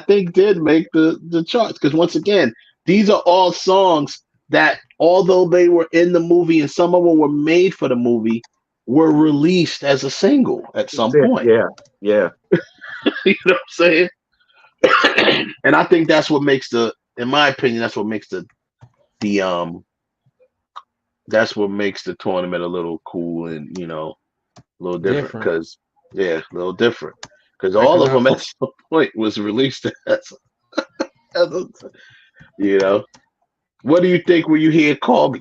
[SPEAKER 7] think did make the charts, because once again, these are all songs that, although they were in the movie and some of them were made for the movie, were released as a single at some point.
[SPEAKER 5] Yeah.
[SPEAKER 7] You know what I'm saying? And I think that's what makes in my opinion, that's what makes the tournament a little cool and a little different. Because a little different. Because all of them at some point was released as What do you think when you hear "Call Me"?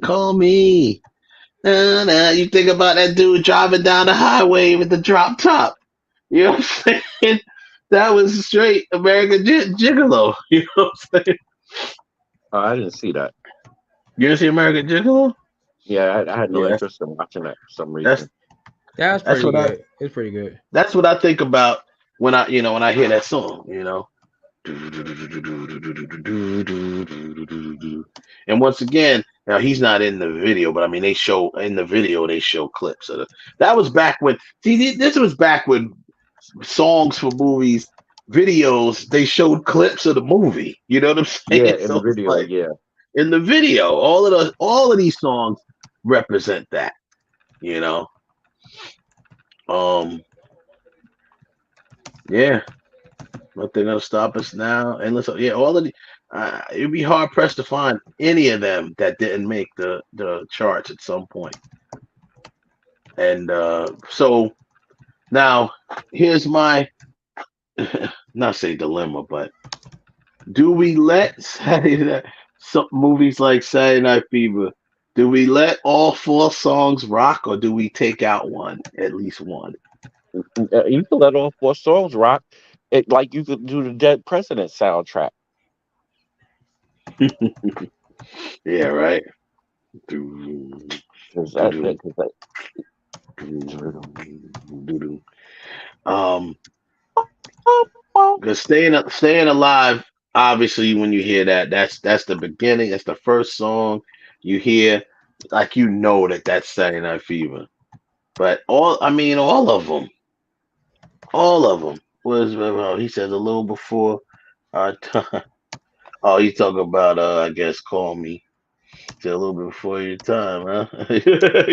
[SPEAKER 7] Call me. You think about that dude driving down the highway with the drop top. You know what I'm saying? That was straight American Gigolo. You know what I'm saying?
[SPEAKER 5] Oh, I didn't see that.
[SPEAKER 7] You didn't see American Gigolo?
[SPEAKER 5] Yeah, I had no interest in watching that for some reason.
[SPEAKER 11] That's pretty good. It's pretty good.
[SPEAKER 7] That's what I think about when I hear that song. And once again, now he's not in the video, but I mean, they show clips of it. That was back when. See, this was back when songs for movies, videos, they showed clips of the movie. You know what I'm saying?
[SPEAKER 5] Yeah, in the video.
[SPEAKER 7] In the video, all of these songs represent that. Yeah. Nothing gonna stop us now. And listen, all of the it'd be hard pressed to find any of them that didn't make the charts at some point. And so now here's my not say dilemma, but do we let some movies like Saturday Night Fever? Do we let all 4 songs rock, or do we take out one, at least one?
[SPEAKER 5] You can let all 4 songs rock. Like you could do the Dead President soundtrack.
[SPEAKER 7] Yeah, right. Because staying alive, obviously, when you hear that's the beginning. That's the first song you hear, like that's Saturday Night Fever. But all of them was. He says a little before our time. Oh, you talking about I guess "Call Me"? A little bit before your time, huh? He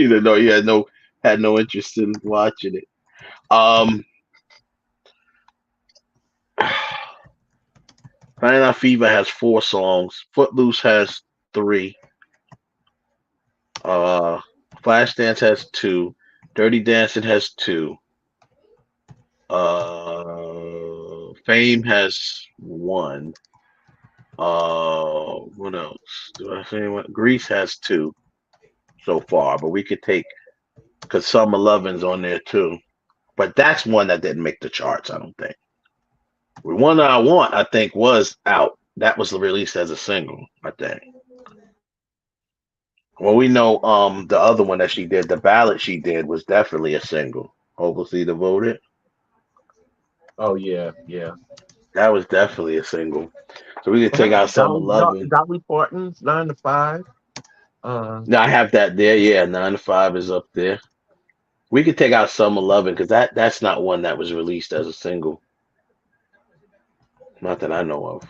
[SPEAKER 7] said no. He had no interest in watching it. Saturday Night Fever has 4 songs. Footloose has 3. Flashdance has 2. Dirty Dancing has 2. Fame has one. What else? Do I say what? Grease has 2 so far, but we could take because Summer Lovin's on there too. But that's one that didn't make the charts, I don't think. The one that I want, I think, was out. That was released as a single, I think. Well, we know the other one that she did, the ballad she did, was definitely a single. Oversee Devoted.
[SPEAKER 5] Oh yeah, yeah.
[SPEAKER 7] That was definitely a single. So we could take out Summer Lovin'.
[SPEAKER 5] Dolly Parton's 9 to 5.
[SPEAKER 7] No, I have that there. Yeah, 9 to 5 is up there. We could take out Summer Lovin' because that's not one that was released as a single. Not that I know of.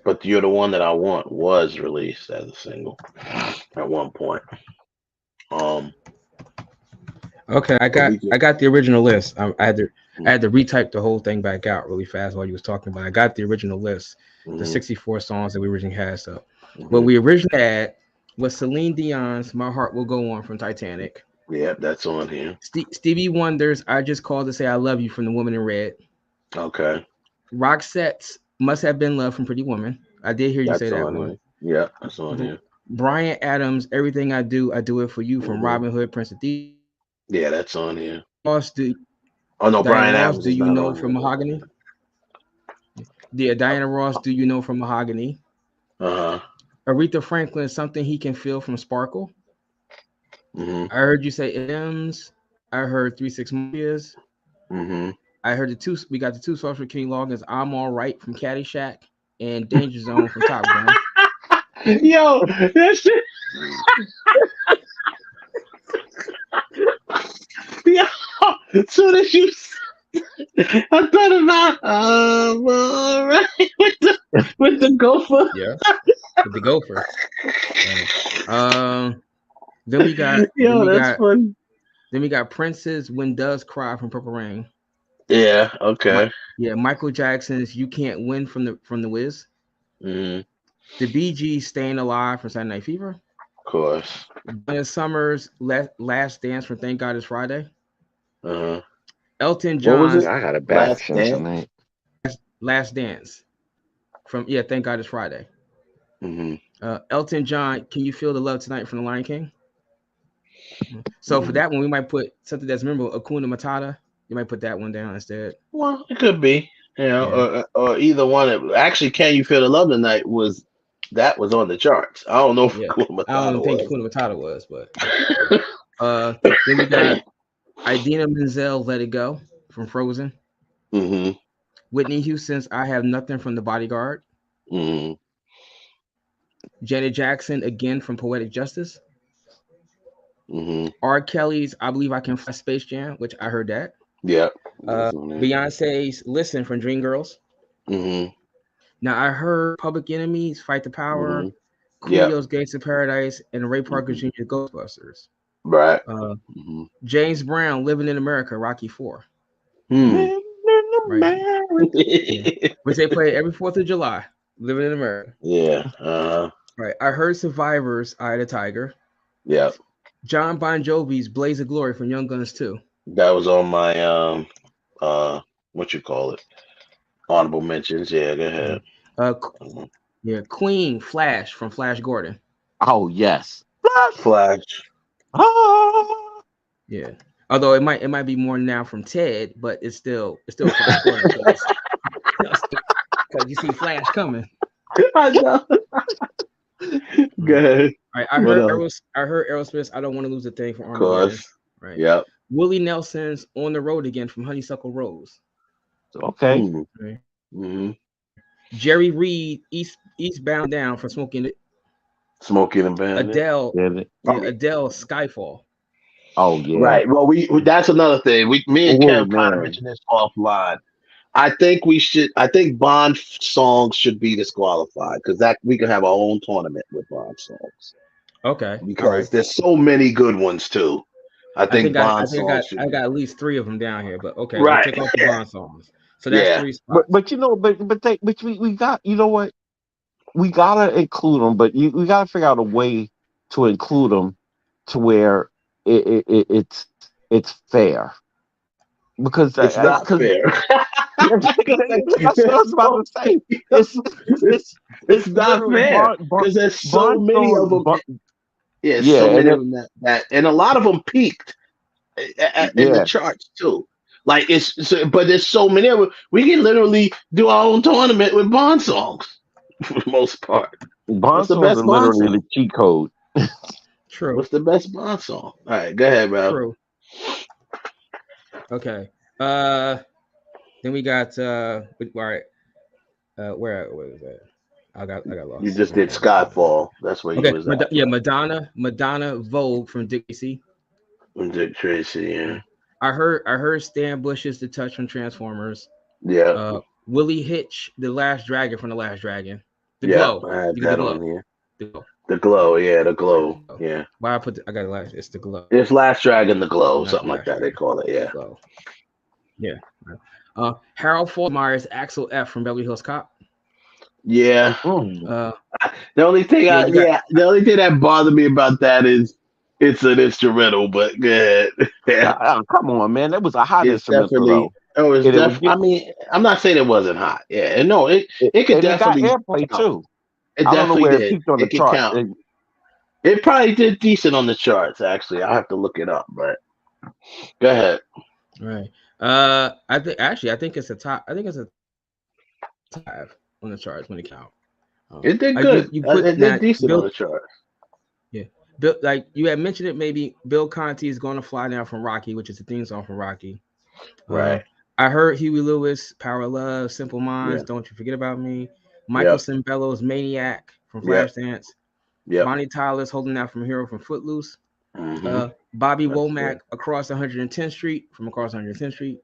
[SPEAKER 7] But You're the One That I Want was released as a single at one point.
[SPEAKER 11] Okay, I got the original list. I had to retype the whole thing back out really fast while you was talking, but I got the original list, the 64 songs that we originally had. So what we originally had was Celine Dion's "My Heart Will Go On" from Titanic.
[SPEAKER 7] Yeah, that's on here.
[SPEAKER 11] Stevie Wonder's "I Just Called to Say I Love You" from The Woman in Red.
[SPEAKER 7] Okay.
[SPEAKER 11] Roxette's "Must Have Been Love" from Pretty Woman. I did hear you say that one.
[SPEAKER 7] Yeah, that's on here.
[SPEAKER 11] Brian Adams' "Everything I Do It For You" from Robin Hood, Prince of Thieves.
[SPEAKER 7] Yeah, that's on here.
[SPEAKER 11] Ross,
[SPEAKER 7] Brian Adams.
[SPEAKER 11] Do You Know from Mahogany? Yeah, Diana Ross, Do You Know from Mahogany? Aretha Franklin, Something He Can Feel from Sparkle. I heard you say M's. I heard 3 6 Years. I heard we got the 2 songs from Kenny Loggins, I'm All Right from Caddyshack and Danger Zone from Top Gun.
[SPEAKER 7] Yo, that shit. Yo, as soon as you I thought about all right with the gopher.
[SPEAKER 11] Yeah, with the gopher. Then we got
[SPEAKER 7] fun.
[SPEAKER 11] Then we got Prince's "When Doves Cry" from Purple Rain.
[SPEAKER 7] Yeah, okay.
[SPEAKER 11] Michael Jackson's "You Can't Win" from the Wiz. The Bee Gees' "Staying Alive" from Saturday Night Fever.
[SPEAKER 7] Of course.
[SPEAKER 11] Donna Summer's "Last Dance" from Thank God It's Friday. Elton John's
[SPEAKER 5] I got a bad tonight.
[SPEAKER 11] Last Dance from Thank God It's Friday. Elton John, "Can You Feel the Love Tonight" from The Lion King. So for that one, we might put something that's memorable, Hakuna Matata. You might put that one down instead.
[SPEAKER 7] Well, it could be, or either one. Actually, "Can You Feel the Love Tonight" was on the charts. I don't know if Hakuna Matata
[SPEAKER 11] I don't think Hakuna Matata was, but then we got Idina Menzel, "Let It Go" from Frozen. Whitney Houston's "I Have Nothing" from The Bodyguard. Janet Jackson again from Poetic Justice. R. Kelly's "I Believe I Can Fly" Space Jam, which I heard that.
[SPEAKER 7] Yeah.
[SPEAKER 11] Beyonce's "Listen" from Dreamgirls. Now I heard Public Enemy's "Fight the Power," Coolio's "Gates of Paradise," and Ray Parker Jr. "Ghostbusters."
[SPEAKER 7] Right.
[SPEAKER 11] James Brown, "Living in America," Rocky IV. Which they play every 4th of July. Living in America.
[SPEAKER 7] Yeah.
[SPEAKER 11] Right. I heard Survivor's "Eye of the Tiger."
[SPEAKER 7] Yeah.
[SPEAKER 11] John Bon Jovi's "Blaze of Glory" from Young Guns 2.
[SPEAKER 7] That was on my what you call it? Honorable mentions. Yeah, go ahead.
[SPEAKER 11] Queen, "Flash" from Flash Gordon.
[SPEAKER 5] Oh yes.
[SPEAKER 7] Flash.
[SPEAKER 11] Yeah. Although it might be more now from Ted, but it's still Flash Gordon because you see Flash coming.
[SPEAKER 7] I know. Go ahead.
[SPEAKER 11] All right, I heard Aerosmith's "I Don't Want to Lose a Thing" from Armageddon. Right.
[SPEAKER 7] Yep.
[SPEAKER 11] Willie Nelson's "On the Road Again" from Honeysuckle Rose.
[SPEAKER 5] Okay.
[SPEAKER 11] Right. Jerry Reed, "Eastbound Down" from Smoking
[SPEAKER 7] and Bandit.
[SPEAKER 11] Adele, Adele, "Skyfall."
[SPEAKER 5] Oh yeah.
[SPEAKER 7] Right. Well, that's another thing. Me and Cam kind of mentioned this offline. I think Bond songs should be disqualified because we can have our own tournament with Bond songs.
[SPEAKER 11] Okay.
[SPEAKER 7] Because there's so many good ones too. I think Bond songs.
[SPEAKER 11] I got at least 3 of them down here, but okay.
[SPEAKER 7] Right.
[SPEAKER 11] We'll take off the Bond songs. So that's 3 spots.
[SPEAKER 5] But we got, you know what? We gotta include them, but we gotta figure out a way to include them to where it's fair. Because
[SPEAKER 7] it's not fair.
[SPEAKER 5] That's what I was about to say.
[SPEAKER 7] It's not fair because there's so many of them. So many of them that, and a lot of them peaked in the charts too. Like but there's so many of them. We can literally do our own tournament with Bond songs for the most part.
[SPEAKER 5] Bond songs are literally the cheat code.
[SPEAKER 11] True.
[SPEAKER 7] What's the best Bond song? All right, go ahead, bro.
[SPEAKER 11] True. Okay. Then we got all right. Where was that? I got lost.
[SPEAKER 7] You just did Skyfall. That's where you was at.
[SPEAKER 11] Madonna Vogue from Dick Tracy.
[SPEAKER 7] From Dick Tracy, yeah.
[SPEAKER 11] I heard Stan Bush's The Touch from Transformers.
[SPEAKER 7] Yeah.
[SPEAKER 11] Willie Hitch, The Last Dragon from The Last Dragon. The
[SPEAKER 7] Glow.
[SPEAKER 11] Glow.
[SPEAKER 7] I had
[SPEAKER 11] You
[SPEAKER 7] that
[SPEAKER 11] the
[SPEAKER 7] on
[SPEAKER 11] Glow.
[SPEAKER 7] here.
[SPEAKER 11] The Glow.
[SPEAKER 7] The Glow, yeah, the Glow. Yeah.
[SPEAKER 11] Why I got it last? It's The Glow.
[SPEAKER 7] It's Last Dragon, the Glow, something like that. They call it, yeah.
[SPEAKER 11] Glow. Yeah. Harold Faltermeyer's Axel F from Beverly Hills Cop.
[SPEAKER 7] Yeah.
[SPEAKER 11] The
[SPEAKER 7] only thing the only thing that bothered me about that is it's an instrumental, but go ahead.
[SPEAKER 5] Come on, man. That was a hot instrumental.
[SPEAKER 7] Definitely. Oh, it's definitely. I mean, I'm not saying it wasn't hot. Yeah, and no, it could definitely
[SPEAKER 5] got airplay too.
[SPEAKER 7] It
[SPEAKER 5] I don't know
[SPEAKER 7] definitely
[SPEAKER 5] where
[SPEAKER 7] did.
[SPEAKER 5] it peaked on the
[SPEAKER 7] It could
[SPEAKER 5] chart.
[SPEAKER 7] count. It probably did decent on the charts. Actually, I have to look it up, but go ahead.
[SPEAKER 11] Right. I think it's a top. I think it's a top 5 on the charts when it count.
[SPEAKER 7] It did good. It did decent on the charts.
[SPEAKER 11] Yeah. Bill, like you had mentioned it, maybe Bill Conti is going to fly now from Rocky, which is the theme song from Rocky.
[SPEAKER 7] Right.
[SPEAKER 11] I heard Huey Lewis, Power of Love, Simple Minds, Don't You Forget About Me. Michael Cimbello's Maniac from Flashdance.
[SPEAKER 7] Yeah.
[SPEAKER 11] Bonnie Tyler's Holding Out from Hero from Footloose.
[SPEAKER 7] Mhm.
[SPEAKER 11] Bobby
[SPEAKER 7] That's
[SPEAKER 11] Womack
[SPEAKER 7] good.
[SPEAKER 11] Across 110th Street from Across 110th Street.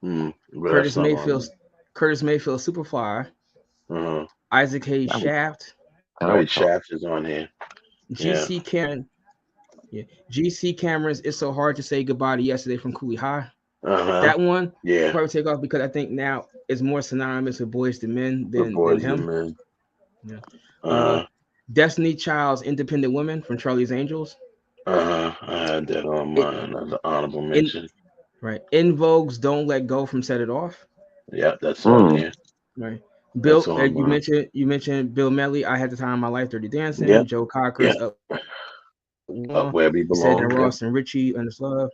[SPEAKER 7] Well,
[SPEAKER 11] Curtis
[SPEAKER 7] that's not on
[SPEAKER 11] Mayfield Superfly.
[SPEAKER 7] there.
[SPEAKER 11] Isaac Hayes Shaft.
[SPEAKER 7] Right, Shaft is on here.
[SPEAKER 11] GC Cameron. Yeah. GC Cameron's It's So Hard to Say Goodbye to Yesterday from Cooley High. That one probably take off because I think now it's more synonymous with Boyz II Men than him. Yeah. Destiny Child's Independent Woman from Charlie's Angels.
[SPEAKER 7] I had that on mine as an honorable mention.
[SPEAKER 11] In Vogue's Don't Let Go from Set It Off.
[SPEAKER 7] Yeah, that's on here.
[SPEAKER 11] Right. Bill,
[SPEAKER 7] That's on mine.
[SPEAKER 11] you mentioned Bill Medley. I Had the Time of My Life, Dirty Dancing.
[SPEAKER 7] Yeah.
[SPEAKER 11] Joe Cocker's
[SPEAKER 7] Yeah.
[SPEAKER 11] Up
[SPEAKER 7] Where We
[SPEAKER 11] Said
[SPEAKER 7] Belong.
[SPEAKER 11] that Ross and Richie Under Love.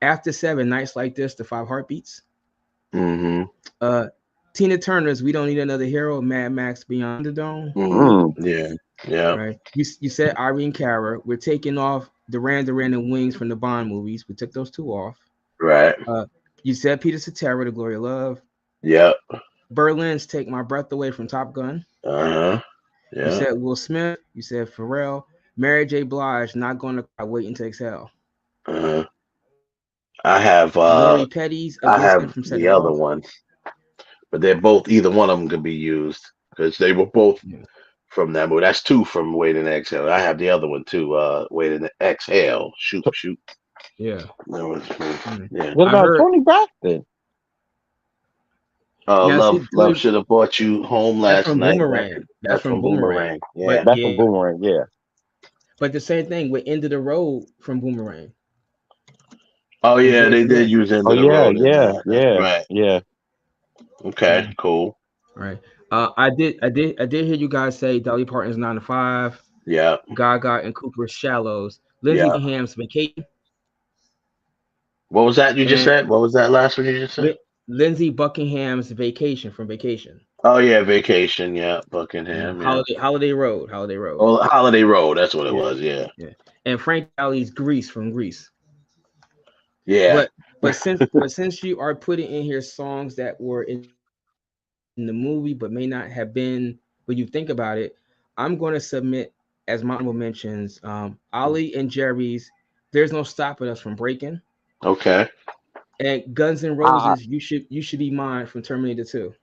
[SPEAKER 11] After 7 Nights Like This, The 5 Heartbeats.
[SPEAKER 7] Mm-hmm.
[SPEAKER 11] Tina Turner's We Don't Need Another Hero, Mad Max Beyond the Dome.
[SPEAKER 7] Yeah.
[SPEAKER 11] Right. You said Irene Cara. We're taking off Duran Duran and Wings from the Bond movies. We took those 2 off.
[SPEAKER 7] Right.
[SPEAKER 11] You said Peter Cetera, The Glory of Love.
[SPEAKER 7] Yep.
[SPEAKER 11] Berlin's Take My Breath Away from Top Gun.
[SPEAKER 7] Yeah.
[SPEAKER 11] You said Will Smith. You said Pharrell. Mary J. Blige, Not Gonna Cry, Waiting to Exhale.
[SPEAKER 7] I have
[SPEAKER 11] Lori Petty's
[SPEAKER 7] I have
[SPEAKER 11] Elizabeth from Set
[SPEAKER 7] the
[SPEAKER 11] It
[SPEAKER 7] other
[SPEAKER 11] Off.
[SPEAKER 7] one, but they're both, either one of them could be used because they were both from that movie. That's 2 from Waiting to Exhale. I have the other one too. Waiting to Exhale. Shoot.
[SPEAKER 11] Yeah.
[SPEAKER 7] That was, yeah.
[SPEAKER 5] What about Tony Braxton?
[SPEAKER 7] Love should have brought you home last
[SPEAKER 11] from
[SPEAKER 7] night.
[SPEAKER 11] Boomerang.
[SPEAKER 7] That's from Boomerang. Yeah.
[SPEAKER 11] But
[SPEAKER 5] That's from Boomerang. Yeah.
[SPEAKER 11] But the same thing with End of the Road from Boomerang.
[SPEAKER 7] Oh yeah, they did use End of the Road.
[SPEAKER 5] Right. Yeah.
[SPEAKER 7] Okay, cool.
[SPEAKER 11] Right. I did hear you guys say Dolly Parton's 9 to 5.
[SPEAKER 7] Yeah.
[SPEAKER 11] Gaga and Cooper's Shallows. Lindsey
[SPEAKER 7] Yeah.
[SPEAKER 11] Graham's Vacation.
[SPEAKER 7] What was that you just
[SPEAKER 11] And-
[SPEAKER 7] said? What was that last one you just said?
[SPEAKER 11] Lindsey Buckingham's Vacation from Vacation.
[SPEAKER 7] Oh yeah, Vacation. Yeah, Buckingham. Yeah.
[SPEAKER 11] Holiday Road.
[SPEAKER 7] Oh, Holiday Road. That's what it was. Yeah.
[SPEAKER 11] And Frank Valli's Grease from Grease.
[SPEAKER 7] Yeah.
[SPEAKER 11] But since you are putting in here songs that were in the movie but may not have been, when you think about it, I'm going to submit as my honorable mentions Ollie and Jerry's There's No Stopping Us from Breaking.
[SPEAKER 7] Okay.
[SPEAKER 11] And Guns N' Roses, you should be mine from Terminator 2.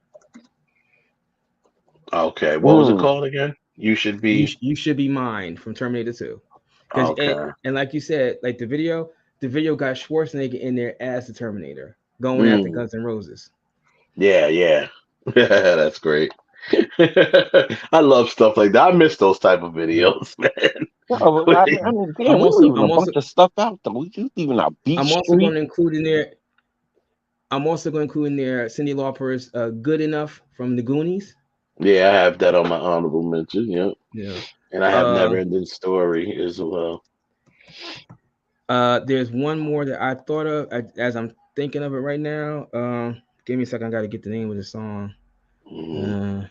[SPEAKER 7] Okay. What was it called again? You should be.
[SPEAKER 11] You should be mine from Terminator 2.
[SPEAKER 7] Okay.
[SPEAKER 11] And like you said, like the video got Schwarzenegger in there as the Terminator, going after Guns N' Roses.
[SPEAKER 7] Yeah. That's great. I love stuff like that. I miss those type of videos, man.
[SPEAKER 5] I mean, damn, we're leaving a bunch of stuff out though. We just leaving our beach.
[SPEAKER 11] I'm also going to include in there. I'm also going to include in there Cyndi Lauper's "Good Enough" from the Goonies.
[SPEAKER 7] Yeah, I have that on my honorable mention. Yep.
[SPEAKER 11] Yeah.
[SPEAKER 7] And I have Never Ending Story as well.
[SPEAKER 11] There's one more that I thought of as I'm thinking of it right now. Give me a second. I got to get the name of the song. No.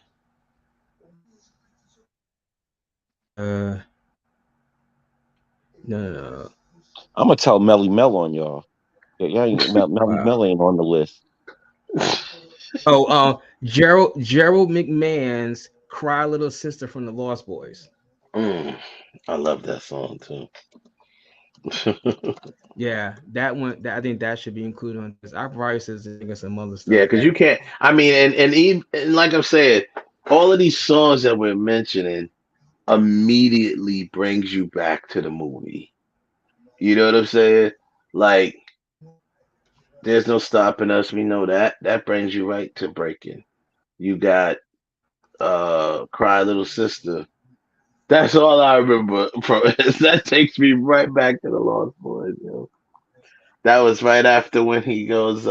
[SPEAKER 5] I'm gonna tell Melly Mel on y'all. Yeah, Melly Mel ain't on the list.
[SPEAKER 11] Gerald McMahon's "Cry Little Sister" from the Lost Boys.
[SPEAKER 7] I love that song too.
[SPEAKER 11] Yeah, that one. I think that should be included on this. I probably says some other stuff.
[SPEAKER 7] Yeah, because you can't. I mean, and even and like I'm saying, all of these songs that we're mentioning immediately brings you back to the movie. You know what I'm saying? Like, There's No Stopping Us. We know that. That brings you right to Breaking. You got Cry Little Sister. That's all I remember from it. That takes me right back to the Lost Boys, yo. That was right after when he goes,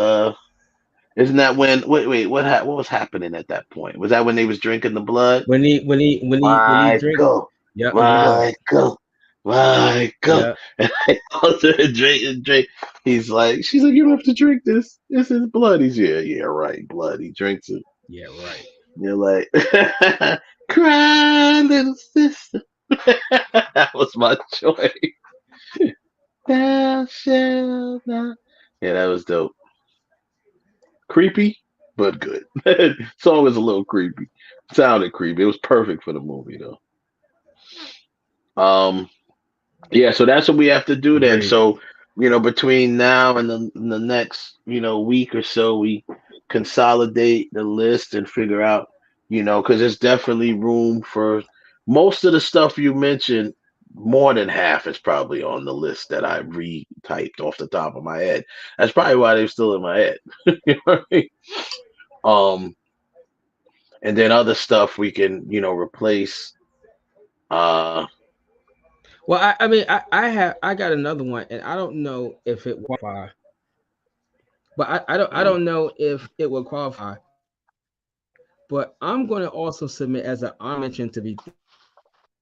[SPEAKER 7] isn't that when wait, what was happening at that point? Was that when they was drinking the blood?
[SPEAKER 11] When he
[SPEAKER 7] Michael.
[SPEAKER 11] Yeah.
[SPEAKER 7] Michael.
[SPEAKER 11] Yeah.
[SPEAKER 7] And I also drink. She's like, you don't have to drink this. This is blood. He's yeah, right. Blood. He drinks it.
[SPEAKER 11] Yeah, right.
[SPEAKER 7] You're like, cry little sister. That was my choice. Thou shalt not. Yeah, that was dope. Creepy, but good. Song was a little creepy. Sounded creepy. It was perfect for the movie though. Yeah, so that's what we have to do then.
[SPEAKER 11] Right.
[SPEAKER 7] So, between now and the next, week or so, we consolidate the list and figure out, because there's definitely room for most of the stuff you mentioned. More than half is probably on the list that I retyped off the top of my head. That's probably why they're still in my head. You know what I mean? And then other stuff we can, replace.
[SPEAKER 11] Well, I got another one, and I don't know if it will qualify. But I don't know if it will qualify. But I'm going to also submit as an mention to be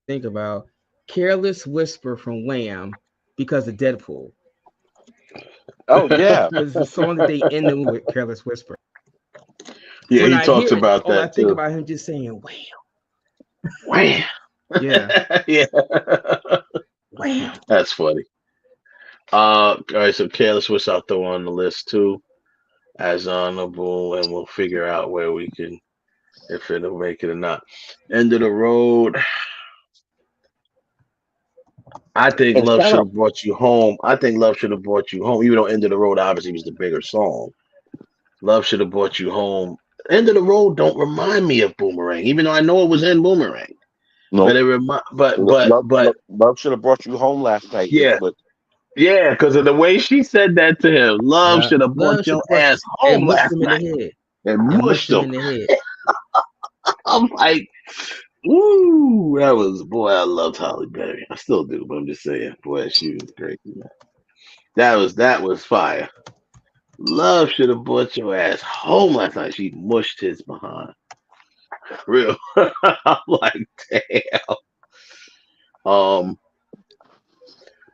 [SPEAKER 11] think about "Careless Whisper" from Wham because of Deadpool.
[SPEAKER 5] Oh yeah,
[SPEAKER 11] it's the song that they end with "Careless Whisper."
[SPEAKER 7] Yeah,
[SPEAKER 11] when
[SPEAKER 7] he talks about that
[SPEAKER 11] I think
[SPEAKER 7] too.
[SPEAKER 11] about him just saying "Wham,
[SPEAKER 7] wham."
[SPEAKER 11] Yeah,
[SPEAKER 7] yeah.
[SPEAKER 11] Wham.
[SPEAKER 7] That's funny. All right, so "Careless Whisper" I'll throw on the list too as honorable, and we'll figure out where we can, if it'll make it or not. "End of the Road." I think
[SPEAKER 5] It's
[SPEAKER 7] "Love
[SPEAKER 5] kind
[SPEAKER 7] Should
[SPEAKER 5] of
[SPEAKER 7] Have Brought You Home." I think "Love Should Have Brought You Home," even though "End of the Road" obviously was the bigger song. "Love Should Have Brought You Home." "End of the Road" don't remind me of Boomerang, even though I know it was in Boomerang.
[SPEAKER 5] no.
[SPEAKER 7] But it
[SPEAKER 5] Love Should Have Brought You Home last night.
[SPEAKER 7] Yeah.
[SPEAKER 5] But
[SPEAKER 7] yeah, because of the way she said that to him. Love
[SPEAKER 11] Yeah.
[SPEAKER 7] should have brought
[SPEAKER 11] Love
[SPEAKER 7] your
[SPEAKER 11] should have
[SPEAKER 7] ass home
[SPEAKER 11] and mushed
[SPEAKER 7] last
[SPEAKER 11] him in
[SPEAKER 7] night
[SPEAKER 11] the head.
[SPEAKER 7] and
[SPEAKER 11] And
[SPEAKER 7] mushed
[SPEAKER 11] mushed him
[SPEAKER 7] him.
[SPEAKER 11] in the head.
[SPEAKER 7] I'm like, woo, that was, boy, I loved Halle Berry. I still do, but I'm just saying, boy, she was great. That was fire. Love should have brought your ass home last night. She mushed his behind. Real. I'm like, damn.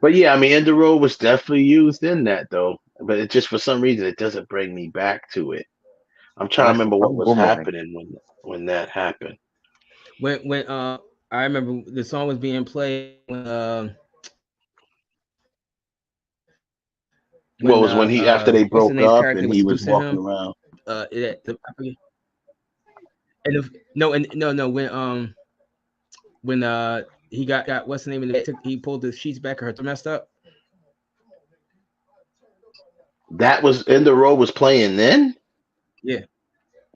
[SPEAKER 7] But yeah, I mean, "End of the Road" was definitely used in that though. But it just, for some reason, it doesn't bring me back to it. I'm trying to remember what was
[SPEAKER 5] Boomerang.
[SPEAKER 7] happening when that happened.
[SPEAKER 11] When I remember the song was being played when
[SPEAKER 7] What was when he after they
[SPEAKER 11] what's the
[SPEAKER 7] broke
[SPEAKER 11] name's
[SPEAKER 7] up
[SPEAKER 11] character
[SPEAKER 7] and he was
[SPEAKER 11] seducing
[SPEAKER 7] walking
[SPEAKER 11] him?
[SPEAKER 7] around.
[SPEAKER 11] I forget. When he got what's the name of it? He pulled the sheets back, her messed up.
[SPEAKER 7] That was "End of the Road" was playing then.
[SPEAKER 11] Yeah.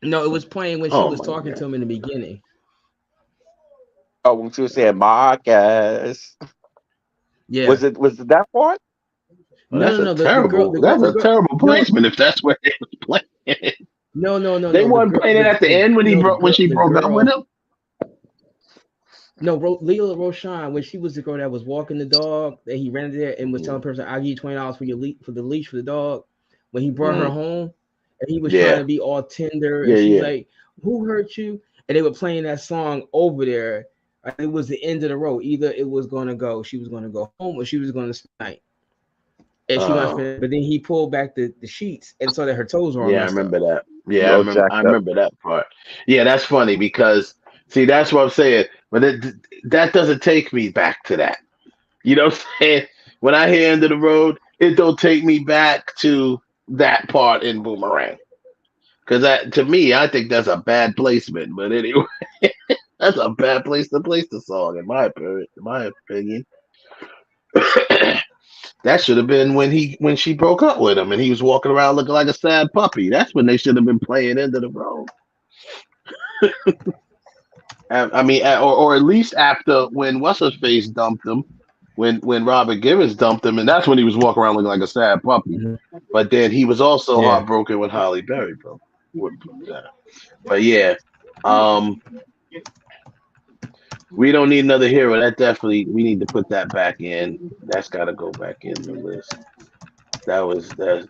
[SPEAKER 11] No, it was playing when she
[SPEAKER 7] Oh
[SPEAKER 11] was
[SPEAKER 7] my
[SPEAKER 11] talking
[SPEAKER 7] God.
[SPEAKER 11] to him in the beginning.
[SPEAKER 5] oh, when she was saying Marcus,
[SPEAKER 11] Yeah.
[SPEAKER 5] was it that part?
[SPEAKER 7] Well,
[SPEAKER 11] No,
[SPEAKER 7] that's
[SPEAKER 11] no,
[SPEAKER 7] a
[SPEAKER 11] no. The
[SPEAKER 7] terrible.
[SPEAKER 11] girl,
[SPEAKER 7] That's
[SPEAKER 11] the
[SPEAKER 7] a
[SPEAKER 11] girl.
[SPEAKER 7] terrible
[SPEAKER 11] No,
[SPEAKER 7] placement if that's where they was playing.
[SPEAKER 11] no.
[SPEAKER 7] They
[SPEAKER 11] The
[SPEAKER 7] weren't
[SPEAKER 11] girl,
[SPEAKER 7] playing it at the end when when she
[SPEAKER 11] the
[SPEAKER 7] broke up with
[SPEAKER 11] girl.
[SPEAKER 7] him.
[SPEAKER 11] No, Leela Roshan, when she was the girl that was walking the dog, that he ran there and was telling the person, "I'll give you $20 for the leash for the dog." When he brought her home, and he was trying to be all tender, and she's like, "Who hurt you?" And they were playing that song over there. It was the end of the road. Either she was going to go home, or she was going to spend the night. And she went, but then he pulled back the sheets and saw that her toes were on.
[SPEAKER 7] Yeah, I remember that. Yeah, I remember that part. Yeah, that's funny because see, that's what I'm saying. But that doesn't take me back to that. You know what I'm saying? When I hear End of the Road, it don't take me back to that part in Boomerang. Because that, to me, I think that's a bad placement. But anyway, that's a bad place to place the song, in my opinion. That should have been when she broke up with him and he was walking around looking like a sad puppy. That's when they should have been playing End of the Road. I mean, or at least after when What's-Her-Face dumped him, when Robert Givens dumped him, and that's when he was walking around looking like a sad puppy. Mm-hmm. But then he was also heartbroken when Halle Berry broke. But yeah, we don't need another hero. That definitely, we need to put that back in. That's got to go back in the list.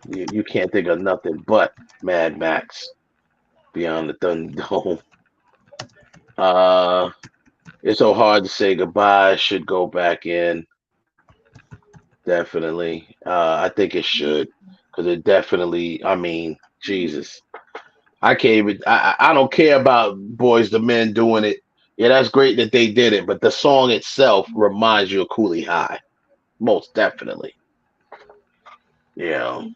[SPEAKER 7] You can't think of nothing but Mad Max Beyond the Thunderdome. It's so hard to say goodbye. Should go back in. Definitely. I think it should, because it definitely, I mean, Jesus. I can't even, I don't care about Boys II Men doing it. Yeah, that's great that they did it, but the song itself reminds you of Cooley High. Most definitely. Yeah.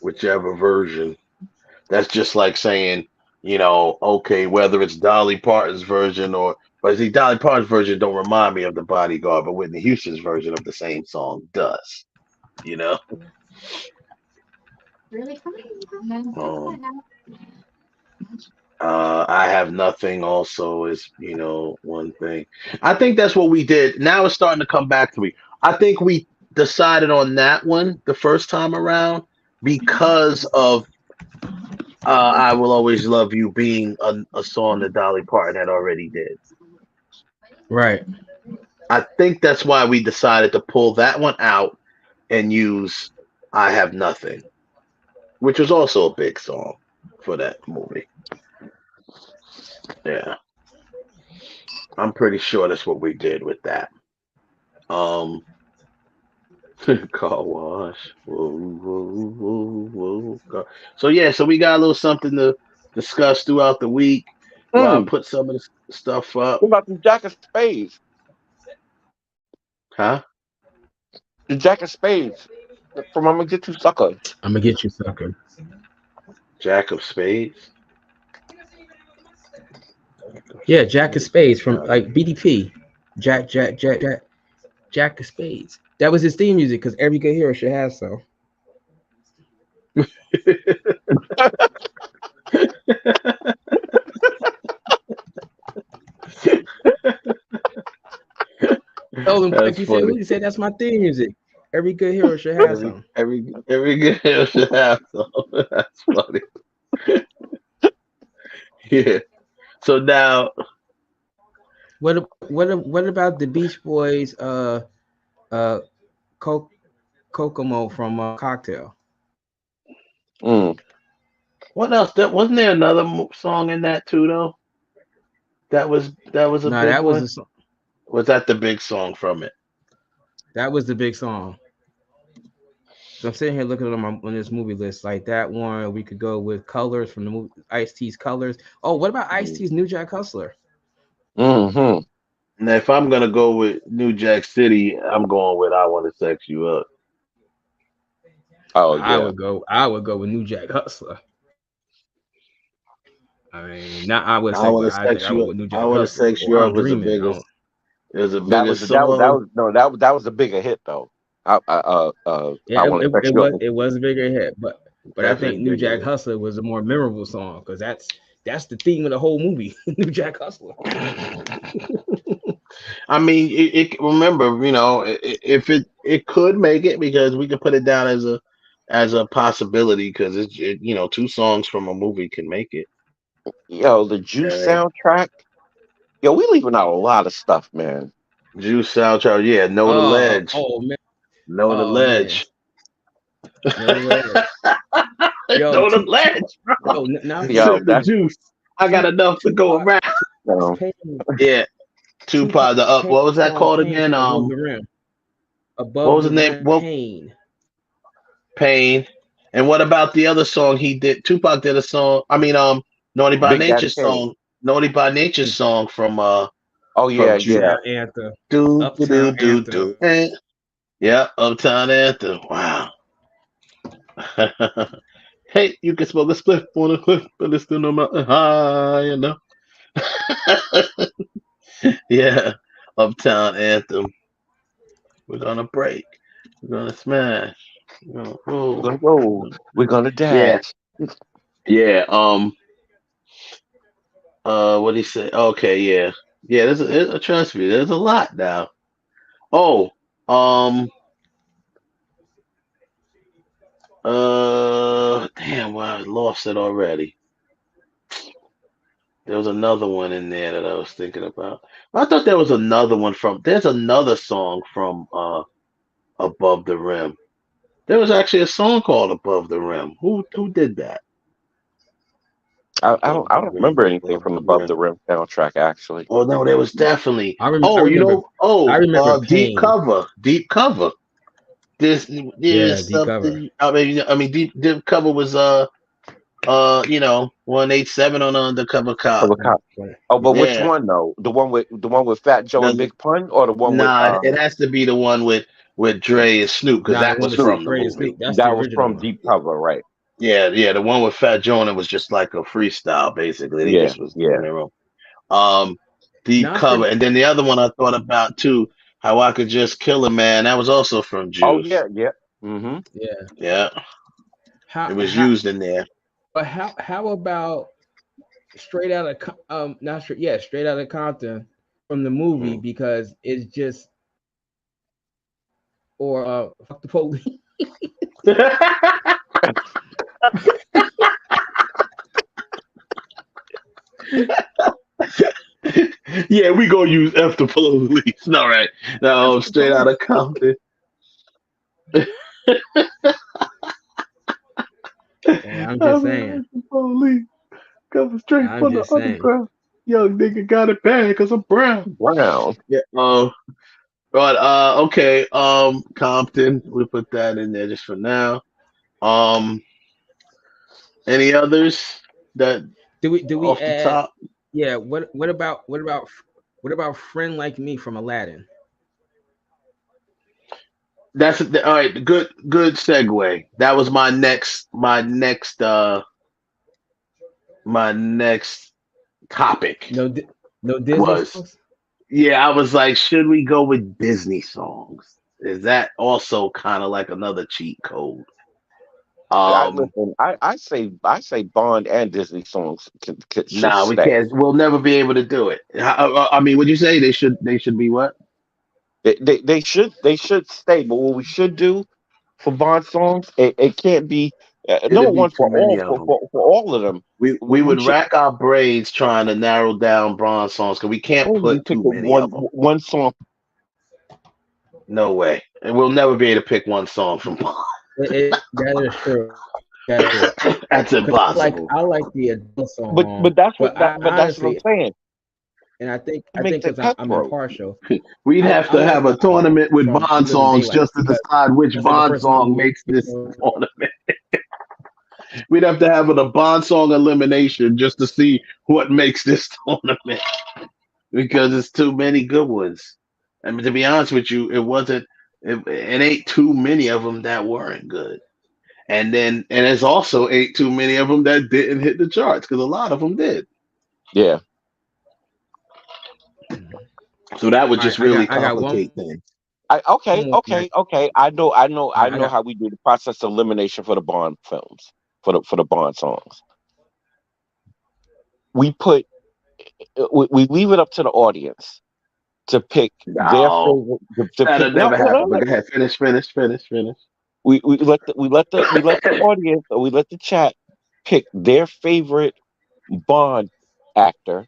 [SPEAKER 7] Whichever version. That's just like saying, you know, okay, whether it's Dolly Parton's version but see, Dolly Parton's version don't remind me of The Bodyguard, but Whitney Houston's version of the same song does. You know? I Have Nothing also is, you know, one thing. I think that's what we did. Now it's starting to come back to me. I think we decided on that one the first time around because of I Will Always Love You being a song that Dolly Parton had already did.
[SPEAKER 11] Right.
[SPEAKER 7] I think that's why we decided to pull that one out and use I Have Nothing, which was also a big song for that movie. Yeah. I'm pretty sure that's what we did with that. Car wash. Whoa, whoa, whoa, whoa. So yeah, so we got a little something to discuss throughout the week. Put some of the stuff up.
[SPEAKER 5] What about the Jack of Spades?
[SPEAKER 7] Huh?
[SPEAKER 5] The Jack of Spades. From I'm Gonna Get You Sucker.
[SPEAKER 11] I'm Gonna Get You Sucker.
[SPEAKER 7] Jack of Spades?
[SPEAKER 11] Yeah, Jack of Spades from like BDP. Jack of Spades. That was his theme music because every good hero should have so. Told him, like you said, that's my theme music. Every good hero should have some.
[SPEAKER 7] Every good hero should have some. That's funny. Yeah. So now,
[SPEAKER 11] what about the Beach Boys? Kokomo from Cocktail.
[SPEAKER 7] What else? Wasn't there another song in that too, though? That was a big one? Was that the big song from it?
[SPEAKER 11] That was the big song. So I'm sitting here looking on this movie list, like that one. We could go with Colors from the movie Ice-T's Colors. Oh, what about Ice-T's New Jack Hustler?
[SPEAKER 7] Mm-hmm. Now, if I'm gonna go with New Jack City, I'm going with I Want to Sex You Up.
[SPEAKER 5] Oh yeah,
[SPEAKER 11] I would go with New Jack Hustler. I mean, not I would.
[SPEAKER 7] I Want to Sex You Up. I Want to Sex You Up was the biggest. It was a bigger song.
[SPEAKER 5] That was a bigger hit though.
[SPEAKER 11] It was a bigger hit, but I think New Jack Hustler was a more memorable song because that's the theme of the whole movie. New Jack Hustler.
[SPEAKER 7] I mean, remember, you know, if it could make it because we could put it down as a possibility because it's you know, 2 songs from a movie can make it.
[SPEAKER 5] Yo, the Juice soundtrack. Yo, we leaving out a lot of stuff, man.
[SPEAKER 7] Juice soundtrack, yeah. Know the Ledge.
[SPEAKER 11] Oh man.
[SPEAKER 7] Know the Ledge. Throw the ledge, bro.
[SPEAKER 11] Yo,
[SPEAKER 7] the juice. I got enough to go around. Yeah. Tupac, the up. What was that called again?
[SPEAKER 11] Above the rim. Above
[SPEAKER 7] what was the
[SPEAKER 11] the
[SPEAKER 7] name?
[SPEAKER 11] rim,
[SPEAKER 7] What?
[SPEAKER 11] Pain.
[SPEAKER 7] Pain. And what about the other song he did? Tupac did a song. I mean, Naughty by
[SPEAKER 1] Big Daddy
[SPEAKER 7] Nature
[SPEAKER 1] Kane.
[SPEAKER 7] song. Naughty by Nature song from
[SPEAKER 1] Oh
[SPEAKER 7] from
[SPEAKER 1] yeah,
[SPEAKER 7] Ju-
[SPEAKER 1] yeah.
[SPEAKER 11] Anthem.
[SPEAKER 7] do
[SPEAKER 11] Uptown
[SPEAKER 7] do
[SPEAKER 11] Anthem.
[SPEAKER 7] do. Yeah, Uptown Anthem. Wow. Hey, you can smoke a spliff on a cliff, but it's still no mountain high enough. Yeah, Uptown Anthem. We're gonna break. We're gonna smash. We're gonna roll.
[SPEAKER 1] We're gonna roll. We're gonna
[SPEAKER 7] Yeah,
[SPEAKER 1] dash.
[SPEAKER 7] yeah. What do you say? Okay, yeah, yeah. Trust me, there's a lot now. Oh, damn, well, I lost it already. There was another one in there that I was thinking about. I thought there was another one from. There's another song from Above the Rim. There was actually a song called Above the Rim. Who did that?
[SPEAKER 1] I
[SPEAKER 7] Above
[SPEAKER 1] don't
[SPEAKER 7] the Rim.
[SPEAKER 1] remember anything
[SPEAKER 7] Above
[SPEAKER 1] from
[SPEAKER 7] the
[SPEAKER 1] Above
[SPEAKER 7] Rim.
[SPEAKER 1] the Rim soundtrack actually.
[SPEAKER 7] Oh no, there was definitely.
[SPEAKER 11] I
[SPEAKER 7] Oh, you
[SPEAKER 11] remember.
[SPEAKER 7] know.
[SPEAKER 11] I remember
[SPEAKER 7] Deep
[SPEAKER 11] Pain.
[SPEAKER 7] Cover. Deep Cover. There's
[SPEAKER 11] Yeah, Deep Cover.
[SPEAKER 7] something. I mean, Deep Cover was 187 on Undercover Cop.
[SPEAKER 1] Oh, but which
[SPEAKER 7] Yeah.
[SPEAKER 1] one though? The one with Fat Joe and
[SPEAKER 7] The-
[SPEAKER 1] Big Pun, or the one
[SPEAKER 7] Nah,
[SPEAKER 1] with
[SPEAKER 7] it has to be the one with Dre and Snoop because
[SPEAKER 11] Nah,
[SPEAKER 7] that
[SPEAKER 11] the one
[SPEAKER 7] was
[SPEAKER 11] with
[SPEAKER 7] from the
[SPEAKER 11] Dre and
[SPEAKER 7] movie.
[SPEAKER 11] Snoop. That's
[SPEAKER 1] that
[SPEAKER 11] the
[SPEAKER 1] was
[SPEAKER 11] original
[SPEAKER 1] from
[SPEAKER 11] one.
[SPEAKER 1] Deep Cover, right?
[SPEAKER 7] Yeah, the one with Fat Joe and it was just like a freestyle, basically. They
[SPEAKER 1] Yeah,
[SPEAKER 7] just was
[SPEAKER 1] yeah.
[SPEAKER 7] doing their own. Deep
[SPEAKER 11] Now I
[SPEAKER 7] Cover,
[SPEAKER 11] forget.
[SPEAKER 7] and then the other one I thought about too, How I Could Just Kill a Man. That was also from Juice.
[SPEAKER 1] Oh yeah, yeah. Mm-hmm.
[SPEAKER 11] Yeah.
[SPEAKER 7] Yeah,
[SPEAKER 11] How
[SPEAKER 7] it was
[SPEAKER 11] how
[SPEAKER 7] used in there.
[SPEAKER 11] but how about Straight Out of not straight yeah Straight Out of Compton from the movie because it's just or Fuck the Police.
[SPEAKER 7] Yeah, we gonna use F the Police. All right, no, Straight Out of Compton.
[SPEAKER 11] Yeah, I'm just saying.
[SPEAKER 7] F the Police coming straight
[SPEAKER 11] I'm
[SPEAKER 7] from the
[SPEAKER 11] just saying.
[SPEAKER 7] underground. Young nigga got it bad because I'm brown.
[SPEAKER 1] Brown.
[SPEAKER 7] Yeah. But okay. Compton. We put that in there just for now. Any others that
[SPEAKER 11] Do we
[SPEAKER 7] off the
[SPEAKER 11] add?
[SPEAKER 7] top?
[SPEAKER 11] Yeah. What about Friend Like Me from Aladdin?
[SPEAKER 7] That's all right. Good segue. That was my next topic.
[SPEAKER 11] No Disney
[SPEAKER 7] Was
[SPEAKER 11] songs?
[SPEAKER 7] yeah, I was like, should we go with Disney songs? Is that also kind of like another cheat code?
[SPEAKER 1] Listen, I say Bond and Disney songs should
[SPEAKER 7] Nah, we
[SPEAKER 1] stay.
[SPEAKER 7] can't. We'll never be able to do it. I mean, would you say they should be what?
[SPEAKER 1] They should stay, but what we should do for Bond songs, it can't be number
[SPEAKER 7] It'd be
[SPEAKER 1] one
[SPEAKER 7] too
[SPEAKER 1] for
[SPEAKER 7] many of them.
[SPEAKER 1] for all of them.
[SPEAKER 7] We would rack our brains trying to narrow down Bond songs because we can't
[SPEAKER 1] Only
[SPEAKER 7] put
[SPEAKER 1] pick
[SPEAKER 7] too many of them.
[SPEAKER 1] one song.
[SPEAKER 7] No way, and we'll never be able to pick one song from Bond.
[SPEAKER 11] That is true. That is true.
[SPEAKER 7] That's
[SPEAKER 11] 'Cause
[SPEAKER 7] impossible.
[SPEAKER 11] I like the Adele song.
[SPEAKER 1] But that's what
[SPEAKER 11] I
[SPEAKER 1] that's what I'm
[SPEAKER 11] honestly,
[SPEAKER 1] saying.
[SPEAKER 11] and I think
[SPEAKER 1] Make that
[SPEAKER 11] because I'm
[SPEAKER 1] cutthroat.
[SPEAKER 11] impartial.
[SPEAKER 7] We'd
[SPEAKER 11] I
[SPEAKER 7] have to
[SPEAKER 11] like
[SPEAKER 7] have a tournament with
[SPEAKER 11] from
[SPEAKER 7] Bond
[SPEAKER 11] Living
[SPEAKER 7] songs
[SPEAKER 11] Daylights
[SPEAKER 7] just to
[SPEAKER 11] because
[SPEAKER 7] decide which
[SPEAKER 11] that's the
[SPEAKER 7] Bond
[SPEAKER 11] first
[SPEAKER 7] song
[SPEAKER 11] movie.
[SPEAKER 7] makes this tournament. We'd have to have a Bond song elimination just to see what makes this tournament because it's too many good ones. I mean, to be honest with you, it ain't too many of them that weren't good. And there's also ain't too many of them that didn't hit the charts because a lot of them did.
[SPEAKER 1] Yeah.
[SPEAKER 7] So that would
[SPEAKER 11] All
[SPEAKER 7] just
[SPEAKER 11] right,
[SPEAKER 7] really
[SPEAKER 11] I got
[SPEAKER 7] complicate things.
[SPEAKER 1] Okay.
[SPEAKER 11] one more.
[SPEAKER 1] I know
[SPEAKER 11] I got
[SPEAKER 1] how we do the process of elimination for the Bond films, for the Bond songs. We leave it up to the audience to pick their
[SPEAKER 7] No,
[SPEAKER 1] favorite. To
[SPEAKER 7] that'll
[SPEAKER 1] pick,
[SPEAKER 7] never
[SPEAKER 1] no,
[SPEAKER 7] happen. But go ahead, finish.
[SPEAKER 1] We let the audience, or we let the chat pick their favorite Bond actor,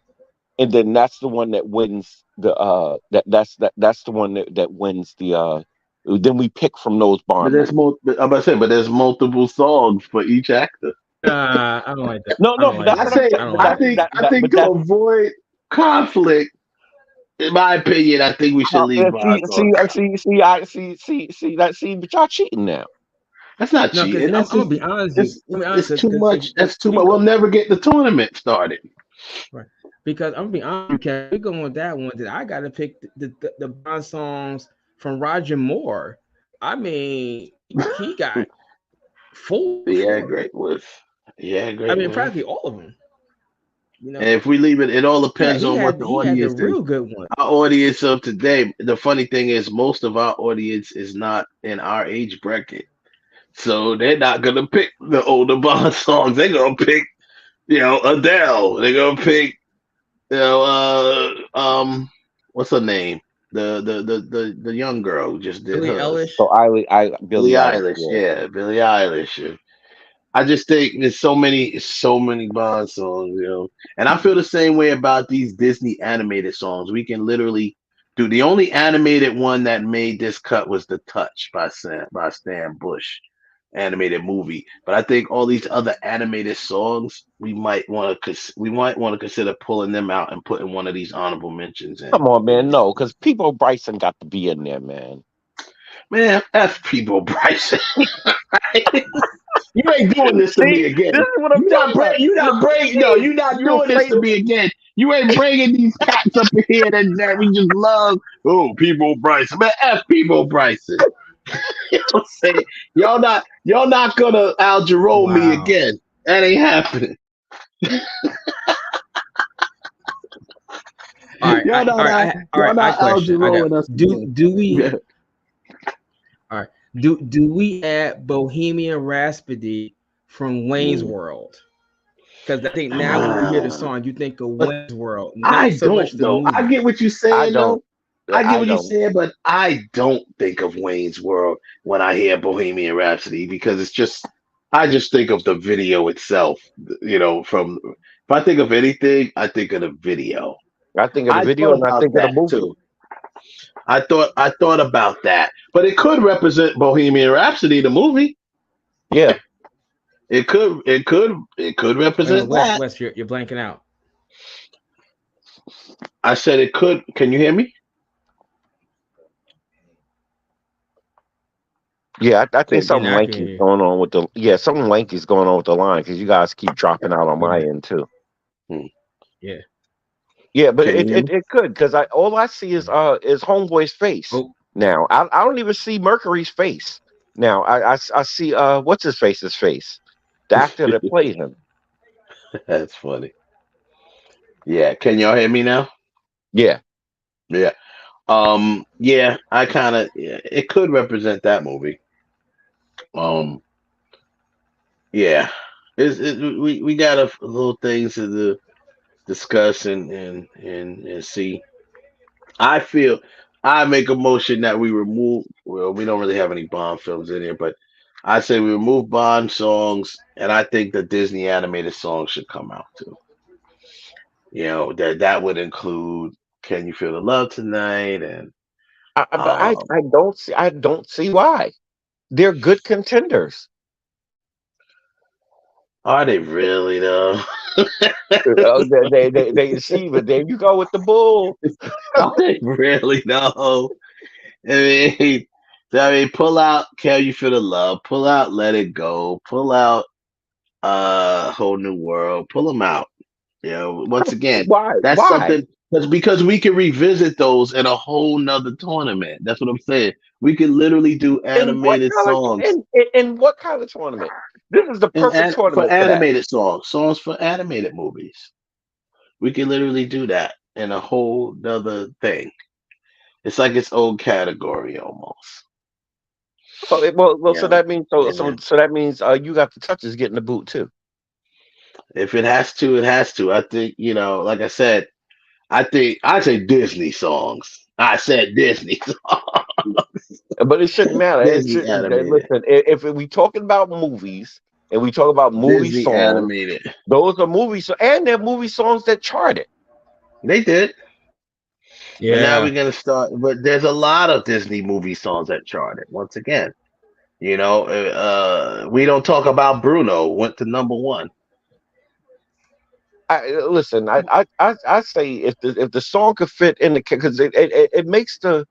[SPEAKER 1] and then that's the one that wins the that's the one that wins the Then we pick from those
[SPEAKER 7] But
[SPEAKER 1] Bond.
[SPEAKER 7] there's more. I'm about to say, but there's multiple songs for each actor.
[SPEAKER 11] I don't like that.
[SPEAKER 1] No,
[SPEAKER 11] I don't
[SPEAKER 1] but
[SPEAKER 11] like
[SPEAKER 1] that's
[SPEAKER 11] that.
[SPEAKER 1] what I'm saying.
[SPEAKER 7] I think to avoid conflict, in my opinion, I think we should leave Bond songs.
[SPEAKER 1] But y'all cheating now.
[SPEAKER 7] That's not
[SPEAKER 11] No,
[SPEAKER 7] cheating.
[SPEAKER 11] because I'm gonna be honest with you.
[SPEAKER 7] It's too much. That's too much. We'll never get the tournament started.
[SPEAKER 11] Right. Because I'm gonna be honest with you, we're going with that one. That I gotta pick the Bond songs from Roger Moore. I mean, he got full.
[SPEAKER 7] Yeah, great with. Yeah, great.
[SPEAKER 11] I mean, practically all of them. You know,
[SPEAKER 7] and if we leave it all depends on what the audience
[SPEAKER 11] is. Real good one.
[SPEAKER 7] Our audience of today. The funny thing is, most of our audience is not in our age bracket, so they're not gonna pick the older Bond songs. They're gonna pick, Adele. They're gonna pick, what's her name? The young girl who just did
[SPEAKER 11] Billie
[SPEAKER 7] hers.
[SPEAKER 11] Eilish.
[SPEAKER 1] So
[SPEAKER 7] Billie Eilish, yeah, Billie Eilish. I just think there's so many Bond songs, and I feel the same way about these Disney animated songs. We can literally do the only animated one that made this cut was The Touch by Stan Bush animated movie. But I think all these other animated songs, we might want to consider pulling them out and putting one of these honorable mentions in.
[SPEAKER 1] Come on, man, no, because Peabo Bryson got to be in there, man.
[SPEAKER 7] Man, F Peabo Bryson. You ain't doing this to me again.
[SPEAKER 1] This is what I'm
[SPEAKER 7] You're not doing this to me again. You ain't bringing these cats up in here that we just love. Oh, Peabo Bryson. Man, F Peabo Bryson. You know what I'm saying? Y'all not gonna Al Jarreau me again. That ain't happening.
[SPEAKER 11] All right,
[SPEAKER 7] Y'all not Al Jarreau us.
[SPEAKER 11] Do we? All right. Do we add Bohemian Rhapsody from Wayne's World? Because I think now when you hear the song, you think of Wayne's World.
[SPEAKER 7] I don't know. I get what you're saying, though. I get what you're saying, but I don't think of Wayne's World when I hear Bohemian Rhapsody because I just think of the video itself. If I think of anything, I think of the video.
[SPEAKER 1] I think of the video and I think of the movie
[SPEAKER 7] too. I thought about that, but it could represent Bohemian Rhapsody, the movie.
[SPEAKER 1] Yeah,
[SPEAKER 7] it could represent that.
[SPEAKER 11] Wes, you're blanking out.
[SPEAKER 7] I said it could. Can you hear me?
[SPEAKER 1] Yeah, I think something lanky's going on with something lanky's going on with the line because you guys keep dropping out on my end too.
[SPEAKER 11] Yeah.
[SPEAKER 1] Yeah, but it could because all I see is Homeboy's face now. I don't even see Mercury's face now. I see what's his face's face, the actor that played him.
[SPEAKER 7] That's funny. Yeah, can y'all hear me now?
[SPEAKER 1] Yeah.
[SPEAKER 7] Yeah. Yeah, I kind of it could represent that movie. Yeah, we got a little things to discuss and see. I make a motion that we remove. Well, we don't really have any Bond films in here, but I say we remove Bond songs, and I think the Disney animated songs should come out too. That would include "Can You Feel the Love Tonight?" and
[SPEAKER 1] I don't see why. They're good contenders.
[SPEAKER 7] Are they really though?
[SPEAKER 1] They see, but there you go with the bull.
[SPEAKER 7] Are they really though? I mean, pull out "Can You Feel the Love?" Pull out "Let It Go." Pull out "Whole New World." Pull them out. Once again, that's something. Because we can revisit those in a whole nother tournament. That's what I'm saying. We can literally do animated songs.
[SPEAKER 1] In what kind of tournament? This is the perfect tournament
[SPEAKER 7] for animated songs. Songs for animated movies. We can literally do that in a whole nother thing. It's like its own category almost.
[SPEAKER 1] So that means so that means You Got the Touch is getting the boot too.
[SPEAKER 7] If it has to, it has to. I think like I said. I say Disney songs. I said Disney songs.
[SPEAKER 1] But it shouldn't matter. Listen, if we talking about movies and we talk about movie
[SPEAKER 7] Disney
[SPEAKER 1] songs,
[SPEAKER 7] animated.
[SPEAKER 1] Those are movies, and they're movie songs that charted.
[SPEAKER 7] They did. But now
[SPEAKER 11] Yeah.
[SPEAKER 7] we're gonna start. But there's a lot of Disney movie songs that charted. Once again, we don't talk about Bruno went to number one.
[SPEAKER 1] Listen. I say if the song could fit in the, because it makes the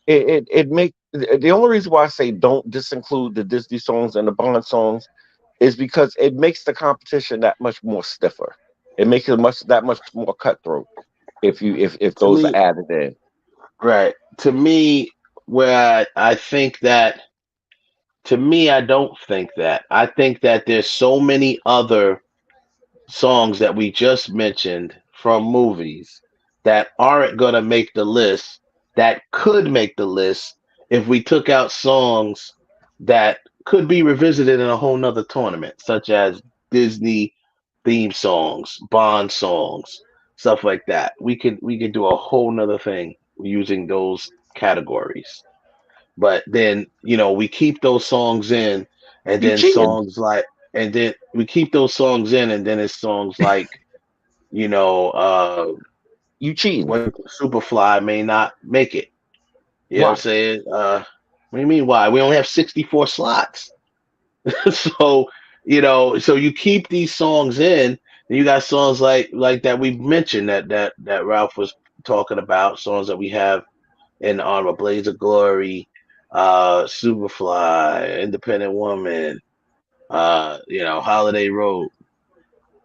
[SPEAKER 1] only reason why I say don't disinclude the Disney songs and the Bond songs is because it makes the competition that much more stiffer. It makes it that much more cutthroat if those are added in.
[SPEAKER 7] Right. To me, where I think that, to me, I don't think that. I think that there's so many other songs that we just mentioned from movies that aren't going to make the list that could make the list if we took out songs that could be revisited in a whole nother tournament, such as Disney theme songs, Bond songs, stuff like that. We could do a whole nother thing using those categories. But then, we keep those songs in, and
[SPEAKER 1] You
[SPEAKER 7] then
[SPEAKER 1] cheating.
[SPEAKER 7] songs like, and then we keep those songs in, and then it's songs like,
[SPEAKER 1] You cheating.
[SPEAKER 7] What Superfly may not make it. You know what I'm saying? What do you mean why? We only have 64 slots. So, so you keep these songs in, and you got songs like that we mentioned that Ralph was talking about, songs that we have in Honor of Blades of Glory, Superfly, Independent Woman, Holiday Road,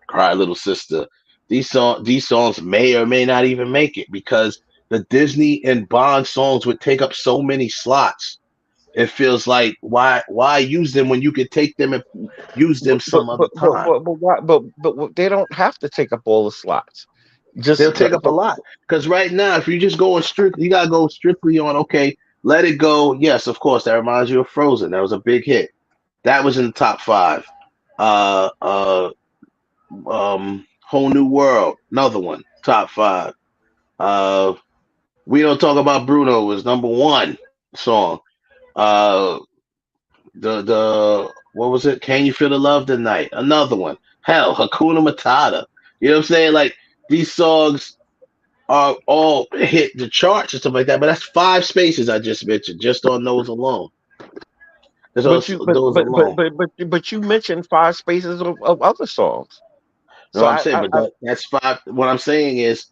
[SPEAKER 7] Cry Little Sister. These songs may or may not even make it because the Disney and Bond songs would take up so many slots. It feels like why use them when you could take them and use them some other time?
[SPEAKER 1] But they don't have to take up all the slots.
[SPEAKER 7] They'll take up a lot, because right now, if you're just going strictly, you gotta go strictly on Let It Go. Yes, of course, that reminds you of Frozen. That was a big hit. That was in the top 5. Whole New World, another one, top 5. We Don't Talk About Bruno was number 1 song. The what was it? Can You Feel the Love Tonight? Another one. Hell, Hakuna Matata. You know what I'm saying? Like, these songs are all hit the charts and stuff like that, but that's 5 spaces I just mentioned, just on those alone.
[SPEAKER 1] But you mentioned 5 spaces of other songs.
[SPEAKER 7] No, I'm saying, that's 5. What I'm saying is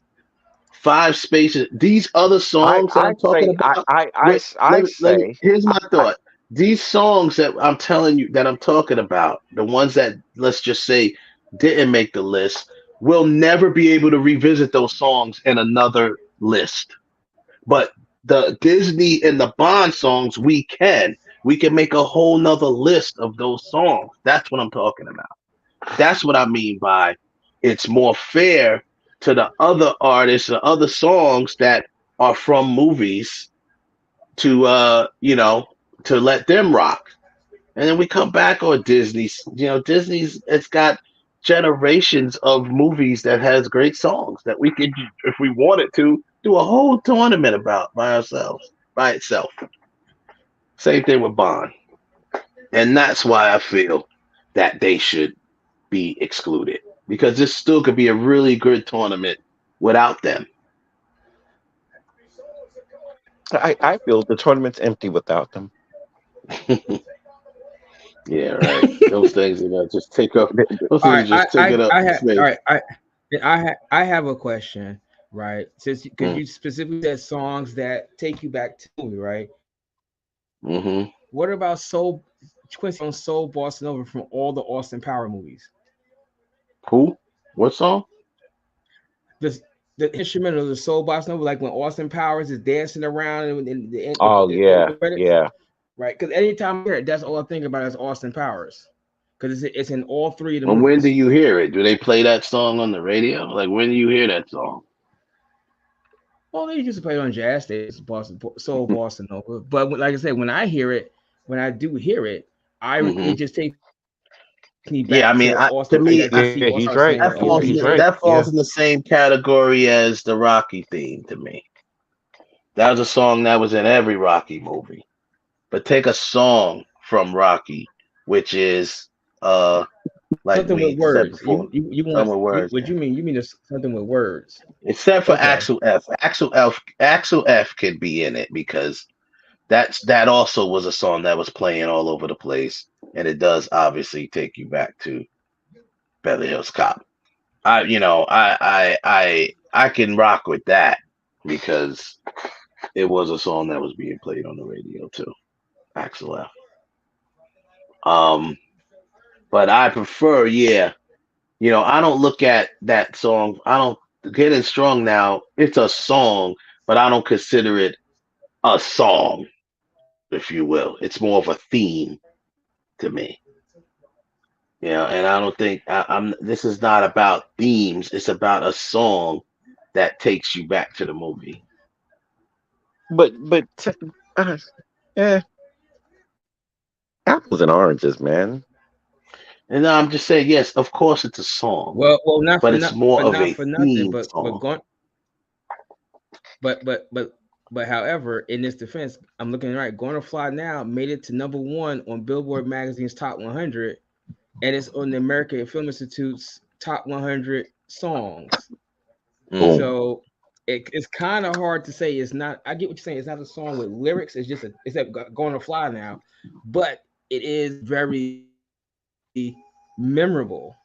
[SPEAKER 7] 5 spaces. These other songs that I'm talking about. Here's my thought. These songs that I'm telling you that I'm talking about, the ones that, let's just say, didn't make the list, we'll never be able to revisit those songs in another list. But the Disney and the Bond songs, we can make a whole nother list of those songs. That's what I'm talking about. That's what I mean by it's more fair to the other artists, the other songs that are from movies to to let them rock. And then we come back on Disney. Disney's, it's got generations of movies that has great songs that we could, if we wanted to, do a whole tournament about by itself. Same thing with Bond. And that's why I feel that they should be excluded, because this still could be a really good tournament without them.
[SPEAKER 1] I feel the tournament's empty without them.
[SPEAKER 7] Yeah, right. Those things just take up. Those things just take it up.
[SPEAKER 11] I have a question, right? Since because you specifically said songs that take you back to me, right?
[SPEAKER 7] Mm-hmm.
[SPEAKER 11] What about Quincy on Soul Bossa Nova from all the Austin Power movies?
[SPEAKER 7] Who? What song?
[SPEAKER 11] The instrumental of the Soul Bossa Nova, like when Austin Powers is dancing around and the end.
[SPEAKER 1] Yeah.
[SPEAKER 11] Right, because anytime I hear it, that's all I think about is Austin Powers, because it's in all 3 of them.
[SPEAKER 7] And when do you hear it? Do they play that song on the radio? Like, when do you hear that song?
[SPEAKER 11] Well, they used to play it on jazz stations, Soul Bossa Nova. But like I said, when I do hear it, it just takes me back.
[SPEAKER 7] Yeah, I mean, to me,
[SPEAKER 1] he's right.
[SPEAKER 7] That falls in the same category as the Rocky theme to me. That was a song that was in every Rocky movie. But take a song from Rocky, which is Like
[SPEAKER 11] something
[SPEAKER 7] we
[SPEAKER 11] with
[SPEAKER 7] said
[SPEAKER 11] words.
[SPEAKER 7] before.
[SPEAKER 11] You
[SPEAKER 7] Something
[SPEAKER 11] want
[SPEAKER 7] with words.
[SPEAKER 11] what you mean? You mean something with words?
[SPEAKER 7] Except for
[SPEAKER 11] Okay.
[SPEAKER 7] Axel F. Axel F could be in it because that also was a song that was playing all over the place, and it does obviously take you back to Beverly Hills Cop. I can rock with that because it was a song that was being played on the radio too. Axel F. But I prefer, I don't look at that song. I don't Getting Strong Now. It's a song, but I don't consider it a song, if you will. It's more of a theme to me. And I don't think this is not about themes. It's about a song that takes you back to the movie.
[SPEAKER 1] Apples and oranges, man.
[SPEAKER 7] And I'm just saying, yes, of course it's a song.
[SPEAKER 11] Well, not
[SPEAKER 7] but
[SPEAKER 11] for
[SPEAKER 7] it's
[SPEAKER 11] not,
[SPEAKER 7] more
[SPEAKER 11] but
[SPEAKER 7] of
[SPEAKER 11] not
[SPEAKER 7] a
[SPEAKER 11] for nothing.
[SPEAKER 7] theme
[SPEAKER 11] But
[SPEAKER 7] song.
[SPEAKER 11] going. But however, in this defense, I'm looking right. Gonna Fly Now made it to #1 on Billboard Magazine's Top 100, and it's on the American Film Institute's Top 100 songs. So it's kind of hard to say it's not. I get what you're saying. It's not a song with lyrics. It's Gonna Fly Now, but it is very memorable.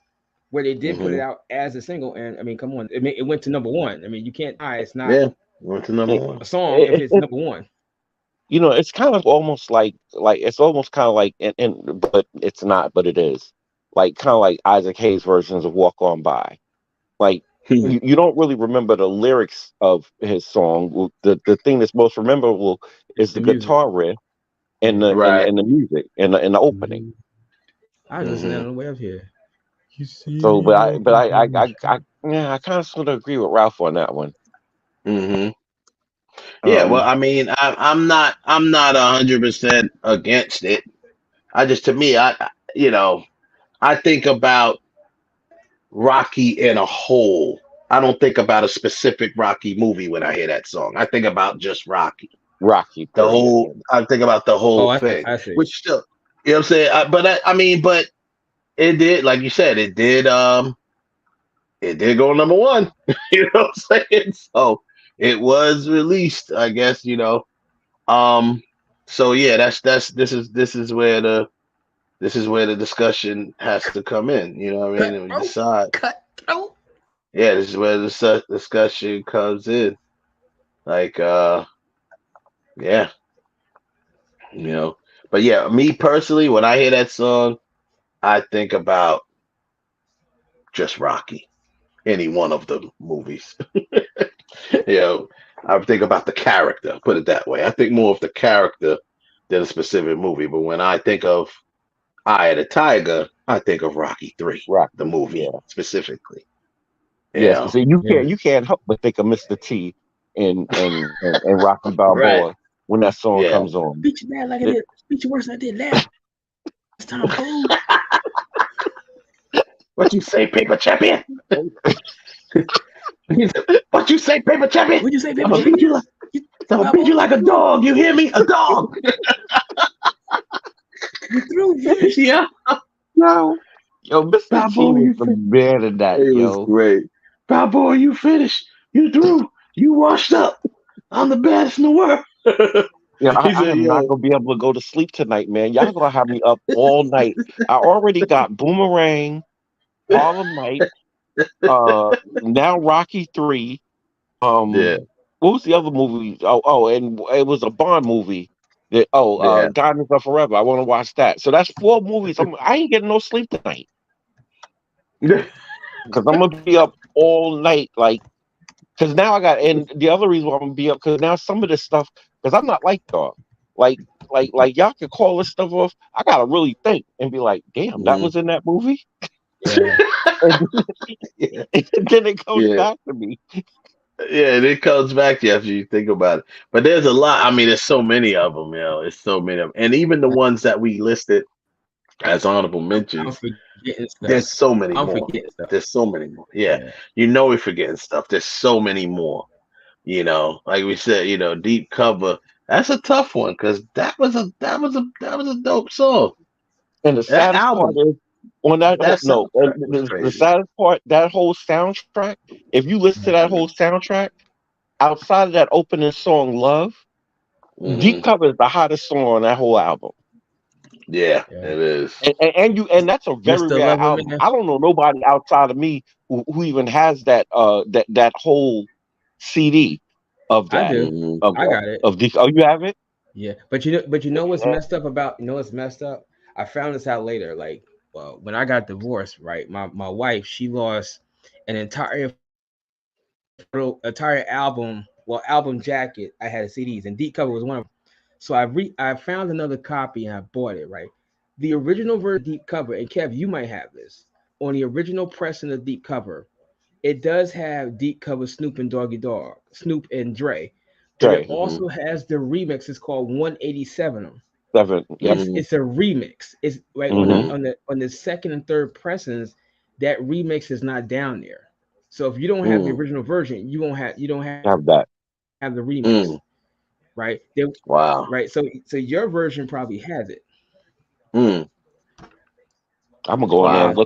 [SPEAKER 11] Where they did put it out as a single, and I mean, come on, it went to #1. I mean, you can't deny it's not.
[SPEAKER 7] Yeah, went to #1.
[SPEAKER 11] A song if it's #1.
[SPEAKER 1] It's kind of almost like it's almost kind of like, but it's not, but it is like kind of like Isaac Hayes' versions of Walk On By. Like you don't really remember the lyrics of his song. The thing that's most memorable is the guitar riff and the and the music and the opening.
[SPEAKER 11] I listen to that on the way up here.
[SPEAKER 1] So, but I kind of sort of agree with Ralph on that one.
[SPEAKER 7] Yeah, well, I mean, I'm not 100% against it. To me, I think about Rocky in a whole. I don't think about a specific Rocky movie when I hear that song. I think about just Rocky.
[SPEAKER 1] I think
[SPEAKER 7] about the whole thing.
[SPEAKER 11] I see.
[SPEAKER 7] Which still, you know what I'm saying? But it did, like you said, it did go #1. You know what I'm saying? So it was released, I guess, So yeah, this is where the discussion has to come in. You know what I mean? And we decide. Yeah, this is where the discussion comes in. Like, yeah. But yeah, me personally, when I hear that song, I think about just Rocky, any one of the movies. I think about the character, put it that way. I think more of the character than a specific movie. But when I think of Eye of the Tiger, I think of Rocky III, the movie specifically.
[SPEAKER 1] Yeah, so you can't help but think of Mr. T and Rocky Balboa when that song comes on.
[SPEAKER 11] Beat you bad like I did. Beat you worse than I did last time. Cool.
[SPEAKER 7] What you say, paper champion? What you say, paper champion?
[SPEAKER 11] What you say, paper
[SPEAKER 7] I'm
[SPEAKER 11] champion?
[SPEAKER 7] I'm gonna beat you like a dog. You hear me? A dog.
[SPEAKER 11] You threw finish.
[SPEAKER 7] Yeah.
[SPEAKER 1] Yo, Mr. T was the man in that.
[SPEAKER 7] It was great. Balboa, you finished. You threw. You washed up. I'm the best in the world.
[SPEAKER 1] I'm not gonna be able to go to sleep tonight, man. Y'all gonna have me up all night. I already got Boomerang, Harlem Night, now Rocky III. What was the other movie? And it was a Bond movie. Diamonds Are Forever. I want to watch that. So that's 4 movies. I ain't getting no sleep tonight because I'm gonna be up all night. Because now and the other reason why I'm gonna be up because now some of this stuff. Because I'm not like y'all. Like y'all can call this stuff off. I gotta really think and be like, damn, that was in that movie.
[SPEAKER 7] Yeah.
[SPEAKER 1] and then it comes back to me.
[SPEAKER 7] Yeah, it comes back to you after you think about it. But there's a lot. I mean, there's so many of them, It's so many of them. And even the ones that we listed as honorable mentions, there's so many more. There's so many more. Yeah. We're forgetting stuff. There's so many more. Like we said, Deep Cover. That's a tough one because that was a dope song.
[SPEAKER 1] And the saddest part is On that
[SPEAKER 7] That's
[SPEAKER 1] no, the saddest part, that whole soundtrack. If you listen to that whole soundtrack, outside of that opening song, "Love," Deep Cover is the hottest song on that whole album.
[SPEAKER 7] Yeah, it is.
[SPEAKER 1] And that's a very
[SPEAKER 11] Mr.
[SPEAKER 1] rare
[SPEAKER 11] Loverman.
[SPEAKER 1] album. I don't know nobody outside of me who even has that that whole CD of that.
[SPEAKER 11] I do.
[SPEAKER 1] Of,
[SPEAKER 11] I got it.
[SPEAKER 1] Of Deep. Oh, you have it?
[SPEAKER 11] Yeah, but you know what's messed up about what's messed up? I found this out later. Like, when I got divorced, right? My wife, she lost an entire album, album jacket. I had CDs, and Deep Cover was one of them. So I found another copy and I bought it. Right, the original version of Deep Cover, and Kev, you might have this on the original pressing of Deep Cover. It does have Deep Cover, Snoop and Doggy Dogg, Snoop and Dre. But it also has the remix. It's called 187. It's a remix. It's right on the second and third pressings. That remix is not down there. So if you don't have the original version, you don't have
[SPEAKER 1] that.
[SPEAKER 11] Have the remix, right?
[SPEAKER 7] Wow.
[SPEAKER 11] Right. So your version probably has it.
[SPEAKER 1] I'm gonna go in there and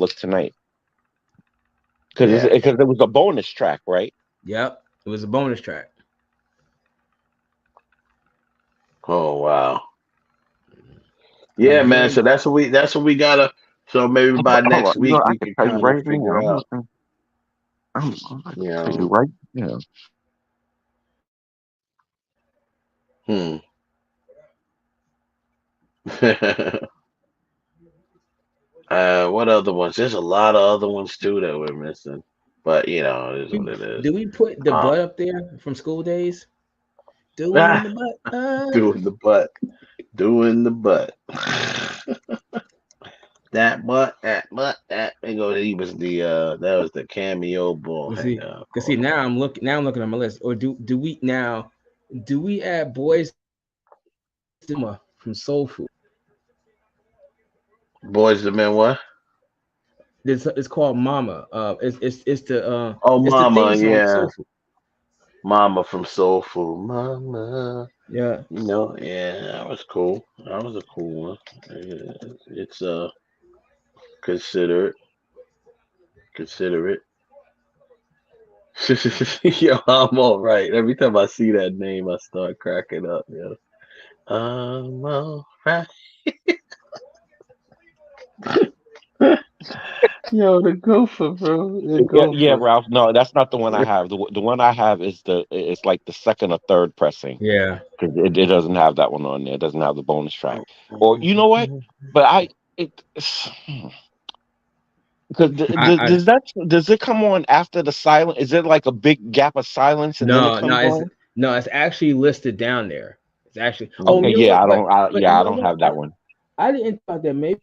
[SPEAKER 1] look tonight. Because it was a bonus track, right?
[SPEAKER 11] Yep. It was a bonus track.
[SPEAKER 7] Oh wow. Yeah, man. So that's what we gotta. So maybe by next week we can kind of figure out.
[SPEAKER 1] I'm tell you right. Yeah.
[SPEAKER 7] What other ones? There's a lot of other ones too that we're missing. But it is what it is.
[SPEAKER 11] Do we put the butt up there from School Days? Doing the butt.
[SPEAKER 7] Doing the butt. That butt. He was that was the cameo boy.
[SPEAKER 11] See, now I'm looking at my list. Or do we add Boys from Soul Food?
[SPEAKER 7] Boys the Men what?
[SPEAKER 11] It's called Mama. It's the
[SPEAKER 7] Mama,
[SPEAKER 11] the
[SPEAKER 7] yeah. Mama from Soul Food. Mama.
[SPEAKER 11] Yeah.
[SPEAKER 7] That was cool. That was a cool one. It's consider it. Yo, I'm all right. Every time I see that name, I start cracking up. Yeah. I'm all right. Yo, the gopher, bro.
[SPEAKER 1] Yeah, Ralph. No, that's not the one I have. The one I have is it's like the second or third pressing.
[SPEAKER 11] Yeah,
[SPEAKER 1] because it doesn't have that one on there. It doesn't have the bonus track. Or you know what? But because does it come on after the silence? Is it like a big gap of silence? And
[SPEAKER 11] No, it's actually listed down there. It's actually
[SPEAKER 1] I don't have that one.
[SPEAKER 11] I didn't thought that maybe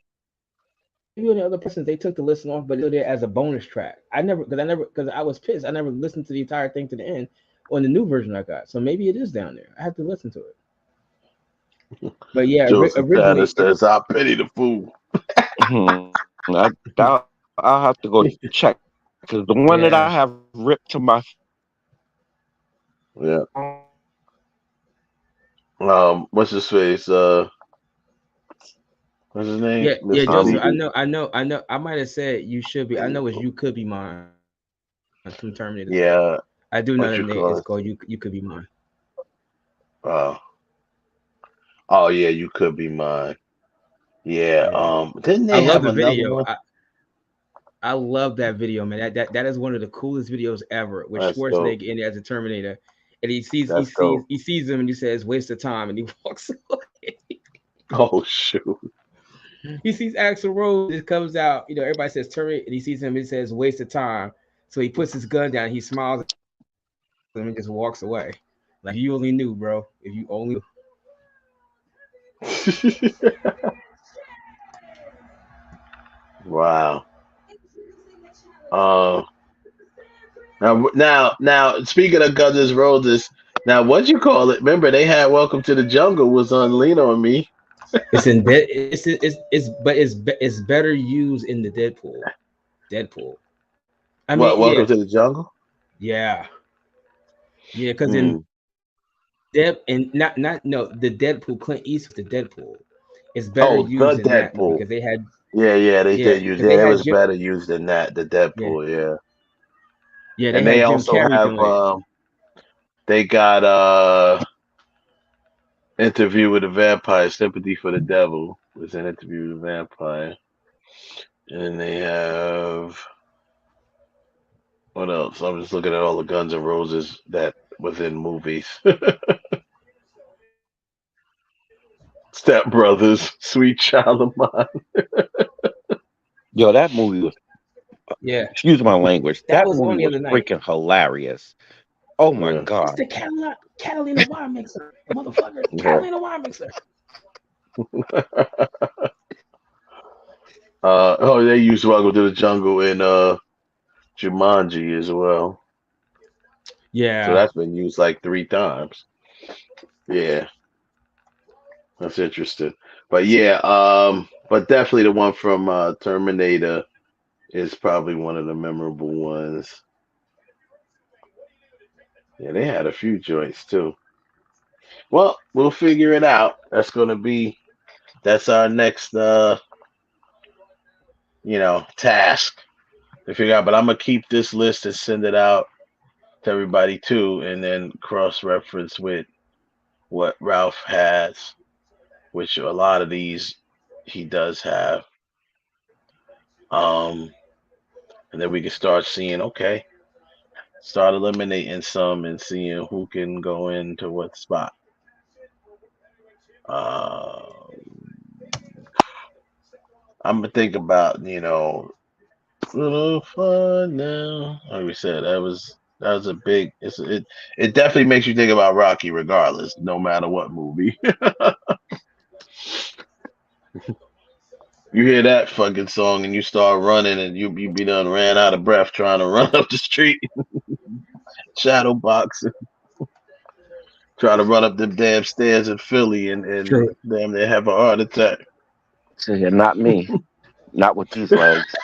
[SPEAKER 11] and the other persons they took the listen off, but it's there as a bonus track. Because I was pissed. I never listened to the entire thing to the end on the new version I got. So maybe it is down there. I have to listen to it. But yeah,
[SPEAKER 7] originally says I pity the fool.
[SPEAKER 1] I'll have to go check because the one that I have ripped to my
[SPEAKER 7] what's his face? What's his name?
[SPEAKER 11] Yeah, Joseph. I know. I might have said you should be. I know it's You Could Be Mine from Terminator.
[SPEAKER 7] Yeah,
[SPEAKER 11] I do know that name. It's called You Could Be Mine.
[SPEAKER 7] Oh yeah, You Could Be Mine. Yeah. Didn't they
[SPEAKER 11] I love
[SPEAKER 7] have
[SPEAKER 11] the
[SPEAKER 7] another
[SPEAKER 11] video.
[SPEAKER 7] one?
[SPEAKER 11] I love that video, man. That is one of the coolest videos ever with
[SPEAKER 7] That's
[SPEAKER 11] Schwarzenegger
[SPEAKER 7] dope.
[SPEAKER 11] in there as a Terminator, and he sees
[SPEAKER 7] dope.
[SPEAKER 11] he sees him and he says waste of time, and he walks away.
[SPEAKER 7] Oh shoot.
[SPEAKER 11] He sees Axl Rose, it comes out, everybody says Terminator, and he sees him, he says waste of time. So he puts his gun down, he smiles at him and just walks away. Like, you only knew, bro. If you only
[SPEAKER 7] Wow. Now speaking of Guns N' Roses, now what you call it? Remember they had Welcome to the Jungle was on Lean on Me.
[SPEAKER 11] It's better used in the Deadpool. I mean,
[SPEAKER 7] Welcome to the Jungle?
[SPEAKER 11] Yeah, because in the Deadpool, Clint Eastwood, the Deadpool, It's better
[SPEAKER 7] Oh, the
[SPEAKER 11] used than that
[SPEAKER 7] Deadpool.
[SPEAKER 11] because they had
[SPEAKER 7] Yeah, they
[SPEAKER 11] yeah
[SPEAKER 7] did use
[SPEAKER 11] because
[SPEAKER 7] that.
[SPEAKER 11] they
[SPEAKER 7] It
[SPEAKER 11] had
[SPEAKER 7] was
[SPEAKER 11] Jim
[SPEAKER 7] better used than that. The Deadpool,
[SPEAKER 11] yeah they
[SPEAKER 7] and they
[SPEAKER 11] had Jim
[SPEAKER 7] also
[SPEAKER 11] Carrey
[SPEAKER 7] have
[SPEAKER 11] doing it.
[SPEAKER 7] they got Interview with a Vampire, Sympathy for the Devil was an Interview with a Vampire, and they have what else? I'm just looking at all the Guns N' Roses that was in movies. Step Brothers, Sweet Child of Mine.
[SPEAKER 1] Yo, that movie was.
[SPEAKER 11] Yeah,
[SPEAKER 1] Excuse my language.
[SPEAKER 11] that
[SPEAKER 1] That
[SPEAKER 11] was on
[SPEAKER 1] movie
[SPEAKER 11] the
[SPEAKER 1] was
[SPEAKER 11] other night.
[SPEAKER 1] freaking hilarious. Oh my
[SPEAKER 7] Yeah.
[SPEAKER 11] It's
[SPEAKER 1] god.
[SPEAKER 11] the Catalina wine mixer, motherfucker.
[SPEAKER 7] Yeah.
[SPEAKER 11] Catalina wine mixer.
[SPEAKER 7] They used Welcome to the Jungle in Jumanji as well. So
[SPEAKER 11] Yeah,
[SPEAKER 7] that's been used like 3 times. Yeah, that's interesting. But yeah, but definitely the one from Terminator is probably one of the memorable ones. Yeah, they had a few joints too. Well, we'll figure it out. That's our next task to figure out. But I'm gonna keep this list and send it out to everybody too, and then cross-reference with what Ralph has, which a lot of these he does have. And then we can start seeing, start eliminating some and seeing who can go into what spot. I'm gonna think about, little fun now. Like we said, that was a big. It definitely makes you think about Rocky, regardless, no matter what movie. You hear that fucking song and you start running and you be done ran out of breath trying to run up the street, shadow boxing, try to run up them damn stairs in Philly and damn they have a heart attack.
[SPEAKER 1] Yeah, not me. Not with these legs.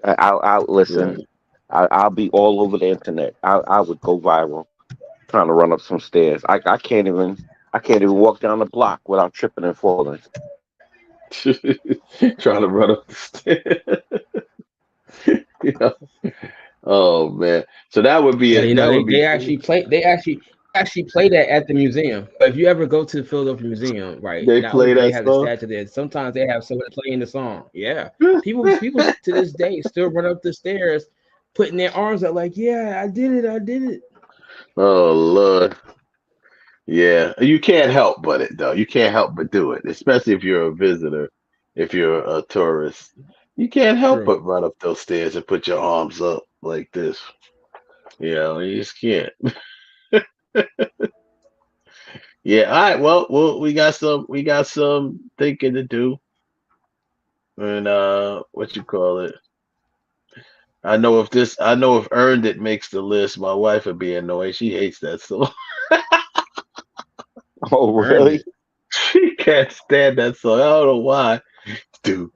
[SPEAKER 1] I'll listen. I'll be all over the internet. I would go viral trying to run up some stairs. I can't even walk down the block without tripping and falling.
[SPEAKER 7] Trying to run up the stairs. Oh man. So that would be
[SPEAKER 11] they actually play that at the museum. But if you ever go to the Philadelphia Museum, right?
[SPEAKER 7] They
[SPEAKER 11] not
[SPEAKER 7] play
[SPEAKER 11] only do
[SPEAKER 7] that
[SPEAKER 11] they have
[SPEAKER 7] song?
[SPEAKER 11] the statue there, sometimes they have someone playing the song. Yeah. People to this day still run up the stairs putting their arms out like, yeah, I did it.
[SPEAKER 7] Oh Lord. Yeah. You can't help but it though. You can't help but do it, especially if you're a visitor, if you're a tourist. You can't help but run up those stairs and put your arms up like this. You just can't. Yeah, all right. Well, we got some thinking to do. And what you call it? I know if Earned It makes the list, my wife would be annoyed. She hates that song.
[SPEAKER 1] Oh, really?
[SPEAKER 7] She can't stand that song. I don't know why. Do.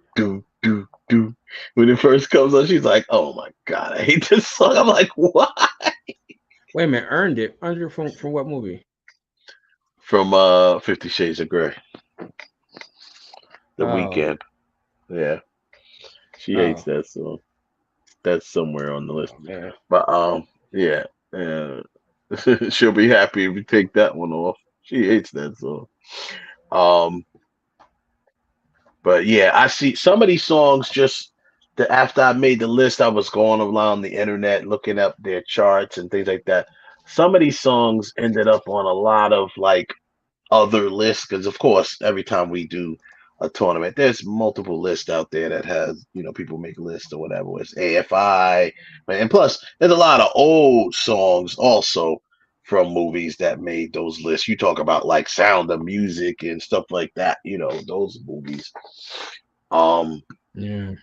[SPEAKER 7] When it first comes on, she's like, "Oh my god, I hate this song." I'm like, "Why?"
[SPEAKER 11] Wait a minute, Earned It from what movie?
[SPEAKER 7] From 50 Shades of Grey. The Weeknd. Yeah. She hates that song. That's somewhere on the list.
[SPEAKER 11] Yeah.
[SPEAKER 7] But yeah. She'll be happy if we take that one off. She hates that song. But yeah, I see some of these songs after I made the list, I was going around the internet looking up their charts and things like that. Some of these songs ended up on a lot of like other lists because, of course, every time we do a tournament, there's multiple lists out there that has, people make lists or whatever. It's AFI, and plus, there's a lot of old songs also from movies that made those lists. You talk about like Sound of Music and stuff like that, those movies.
[SPEAKER 11] Yeah.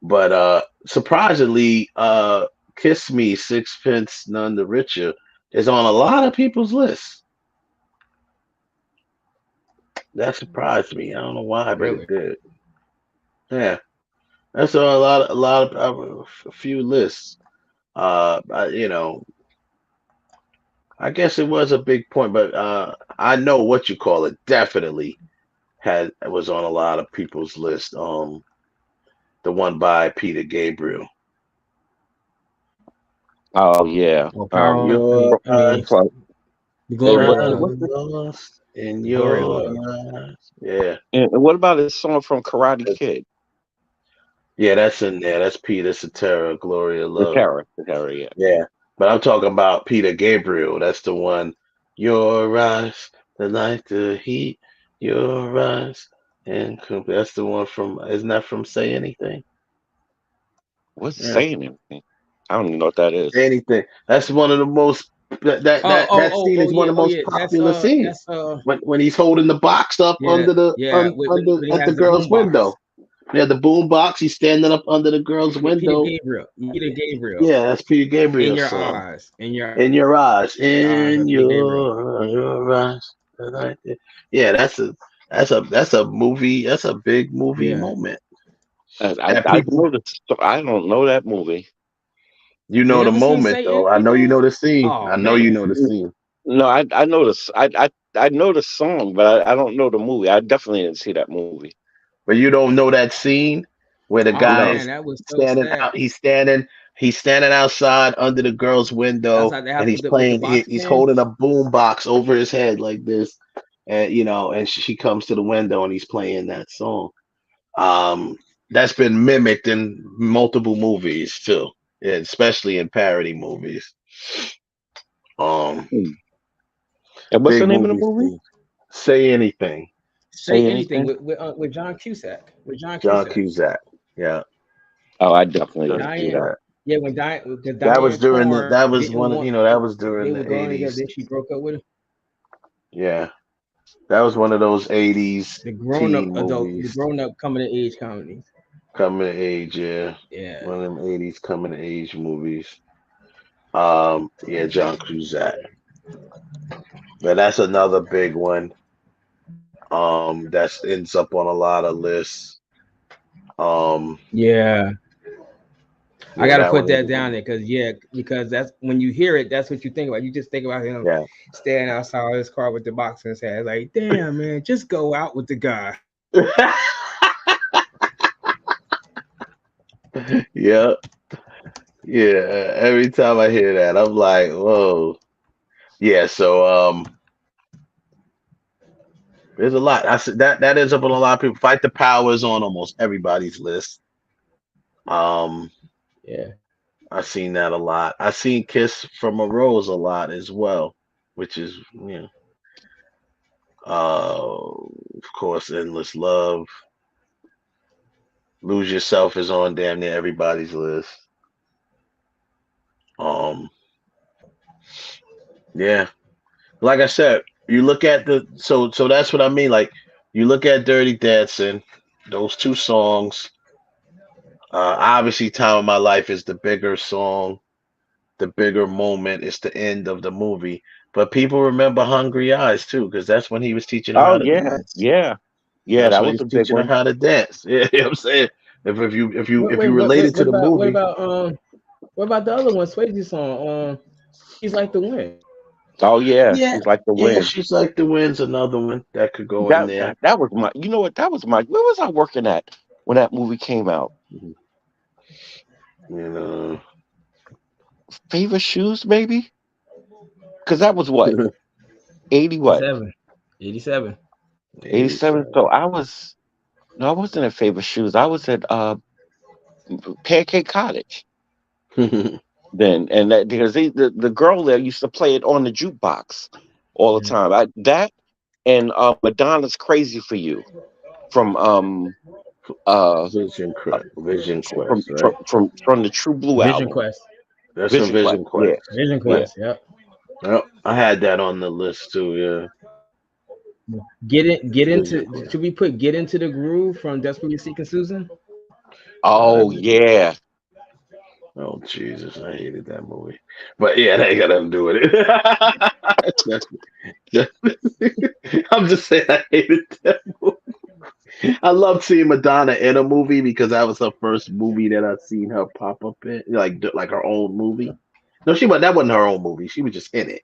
[SPEAKER 7] But surprisingly, Kiss Me, Sixpence None the Richer is on a lot of people's lists. That surprised me. I don't know why, but it did. Yeah, that's on a few lists. I guess it was a big point, but I know what you call it definitely was on a lot of people's list. The one by Peter Gabriel.
[SPEAKER 1] Oh yeah.
[SPEAKER 7] Your eyes,
[SPEAKER 1] what's
[SPEAKER 7] lost in
[SPEAKER 11] Glory
[SPEAKER 7] your
[SPEAKER 11] Love.
[SPEAKER 7] eyes. Yeah.
[SPEAKER 1] And what about his song from Karate Kid?
[SPEAKER 7] Yeah, that's in there. That's Peter Cetera, Gloria Love.
[SPEAKER 1] Cetera, yeah.
[SPEAKER 7] Yeah. But I'm talking about Peter Gabriel. That's the one. Your eyes, the light, the heat, your eyes. And that's the one from, isn't that from Say Anything?
[SPEAKER 1] What's Saying Anything? I don't even know what that is.
[SPEAKER 7] Say Anything. That's one of the most, that scene is one of the most popular scenes. When he's holding the box up under the girl's window. Yeah, the boom box. He's standing up under the girl's window.
[SPEAKER 11] Peter Gabriel.
[SPEAKER 7] Yeah, that's Peter Gabriel.
[SPEAKER 11] In your
[SPEAKER 7] song.
[SPEAKER 11] eyes. In your
[SPEAKER 7] eyes. In your eyes. Yeah, that's a movie. That's a big movie moment.
[SPEAKER 1] I don't know that movie.
[SPEAKER 7] You know the moment though. I know you know the scene.
[SPEAKER 11] Oh,
[SPEAKER 7] I know you know the scene.
[SPEAKER 1] No, I know this. I know the song, but I don't know the movie. I definitely didn't see that movie.
[SPEAKER 7] But you don't know that scene where the guy is standing
[SPEAKER 11] sad.
[SPEAKER 7] out. He's standing outside under the girl's window, and he's playing. He's holding a boom box over his head like this, and and she comes to the window, and he's playing that song. That's been mimicked in multiple movies too, especially in parody movies.
[SPEAKER 1] And what's the name of the movie?
[SPEAKER 7] Say Anything.
[SPEAKER 11] Say Anything with John Cusack.
[SPEAKER 7] John Cusack. Yeah.
[SPEAKER 1] Oh, I definitely didn't see that.
[SPEAKER 11] Yeah, when
[SPEAKER 7] that was during that was during the 80s.
[SPEAKER 11] Then she broke up with him.
[SPEAKER 7] Yeah. That was one of those 80s.
[SPEAKER 11] The grown up coming of age comedies.
[SPEAKER 7] Coming of age, yeah.
[SPEAKER 11] Yeah.
[SPEAKER 7] One of them 80s coming of age movies. Yeah, John Cusack. But that's another big one. That ends up on a lot of lists.
[SPEAKER 11] Yeah. I gotta put that down there because that's when you hear it, that's what you think about. You just think about him standing outside his car with the box in his hand, like, damn man, just go out with the guy.
[SPEAKER 7] Yeah. Every time I hear that, I'm like, whoa. Yeah, so there's a lot. I said that ends up on a lot of people. Fight the Power is on almost everybody's list.
[SPEAKER 11] Yeah,
[SPEAKER 7] I've seen that a lot. I've seen Kiss from a Rose a lot as well, which is of course, Endless Love. Lose Yourself is on damn near everybody's list. Yeah, like I said, you look at so that's what I mean. Like you look at Dirty Dancing, those two songs. Obviously, Time of My Life is the bigger song, the bigger moment. It's the end of the movie, but people remember Hungry Eyes too, because that's when he was teaching her how to dance.
[SPEAKER 1] Yeah.
[SPEAKER 7] That's
[SPEAKER 1] That
[SPEAKER 7] when
[SPEAKER 1] was
[SPEAKER 7] he
[SPEAKER 1] a
[SPEAKER 7] was
[SPEAKER 1] big
[SPEAKER 7] teaching her
[SPEAKER 1] one.
[SPEAKER 7] how to dance. Yeah, you know what I'm saying. If you related to the movie,
[SPEAKER 11] what about the other one, Swayze song? She's Like the Wind.
[SPEAKER 1] Oh yeah, She's Like the Wind.
[SPEAKER 7] Yeah, She's Like the Wind's another one that could go in there.
[SPEAKER 1] That was my. You know what? That was my. Where was I working at when that movie came out? Favorite Shoes, maybe. Because that was what 80 what
[SPEAKER 11] 87.
[SPEAKER 1] 87. So I wasn't at Favorite Shoes. I was at Pancake Cottage. Then and that because the girl there used to play it on the jukebox all the time. That and Madonna's Crazy for You from
[SPEAKER 7] Vision Quest,
[SPEAKER 1] from the True Blue
[SPEAKER 11] Vision
[SPEAKER 1] album.
[SPEAKER 11] Quest.
[SPEAKER 7] That's from Vision Quest.
[SPEAKER 1] Yeah.
[SPEAKER 11] Vision Quest. Yep.
[SPEAKER 7] I had that on the list too. Yeah.
[SPEAKER 11] Get into. Should we put Get Into the Groove from Desperately Seeking Susan?
[SPEAKER 1] Oh yeah.
[SPEAKER 7] Oh Jesus, I hated that movie. But yeah, that ain't got nothing to do with it. I'm just saying I hated that movie. I loved seeing Madonna in a movie because that was her first movie that I'd seen her pop up in, like her own movie. No, that wasn't her own movie. She was just in it.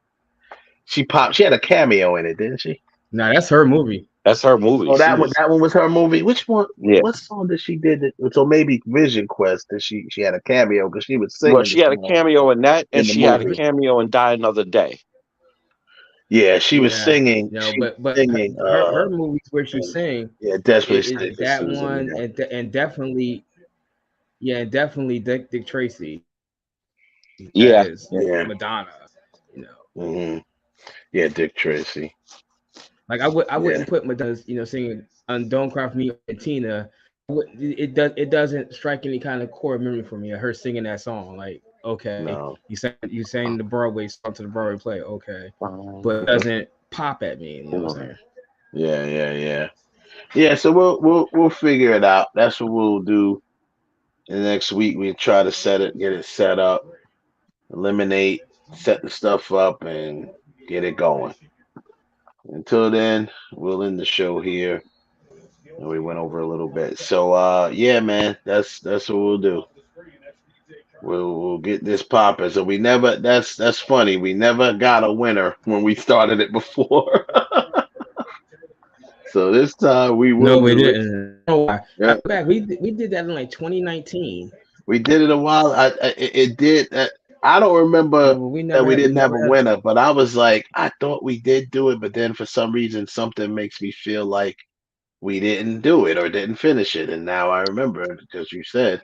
[SPEAKER 7] She popped. She had a cameo in it, didn't she?
[SPEAKER 11] No, that's her movie.
[SPEAKER 1] That's her movie.
[SPEAKER 7] Oh, that one was her movie. Which one?
[SPEAKER 1] Yeah.
[SPEAKER 7] What song did she did? So maybe Vision Quest that she had a cameo because she was singing.
[SPEAKER 1] Well, she had a cameo in that, and she had a
[SPEAKER 7] movie.
[SPEAKER 1] cameo in Die Another Day.
[SPEAKER 7] Yeah, she was singing.
[SPEAKER 11] No,
[SPEAKER 7] she
[SPEAKER 11] but
[SPEAKER 7] was singing.
[SPEAKER 11] her movies where she sang.
[SPEAKER 7] Yeah, Desperate
[SPEAKER 11] is
[SPEAKER 7] State.
[SPEAKER 11] that one, and definitely, Dick Tracy.
[SPEAKER 1] Yeah,
[SPEAKER 7] yeah.
[SPEAKER 11] Madonna. You know.
[SPEAKER 7] Mm-hmm. Yeah, Dick Tracy.
[SPEAKER 11] Like I wouldn't put Madonna's, singing "Don't Cry for Me" and Tina. It doesn't strike any kind of core memory for me of her singing that song. Like, okay, you sang the Broadway song to the Broadway play, okay, but it doesn't pop at me. You know what I'm saying?
[SPEAKER 7] Yeah. So we'll figure it out. That's what we'll do. And next week we try to get it set up, eliminate, set the stuff up, and get it going. Until then, we'll end the show here. And we went over a little bit. So yeah, man, that's what we'll do. We'll get this popping. So we never that's funny. We never got a winner when we started it before. So this time we will.
[SPEAKER 11] No, we didn't. Yeah. We did that in like 2019.
[SPEAKER 7] We did it a while. It did. I don't remember that we didn't have a winner, but I was like, I thought we did do it, but then for some reason something makes me feel like we didn't do it or didn't finish it, and now I remember because you said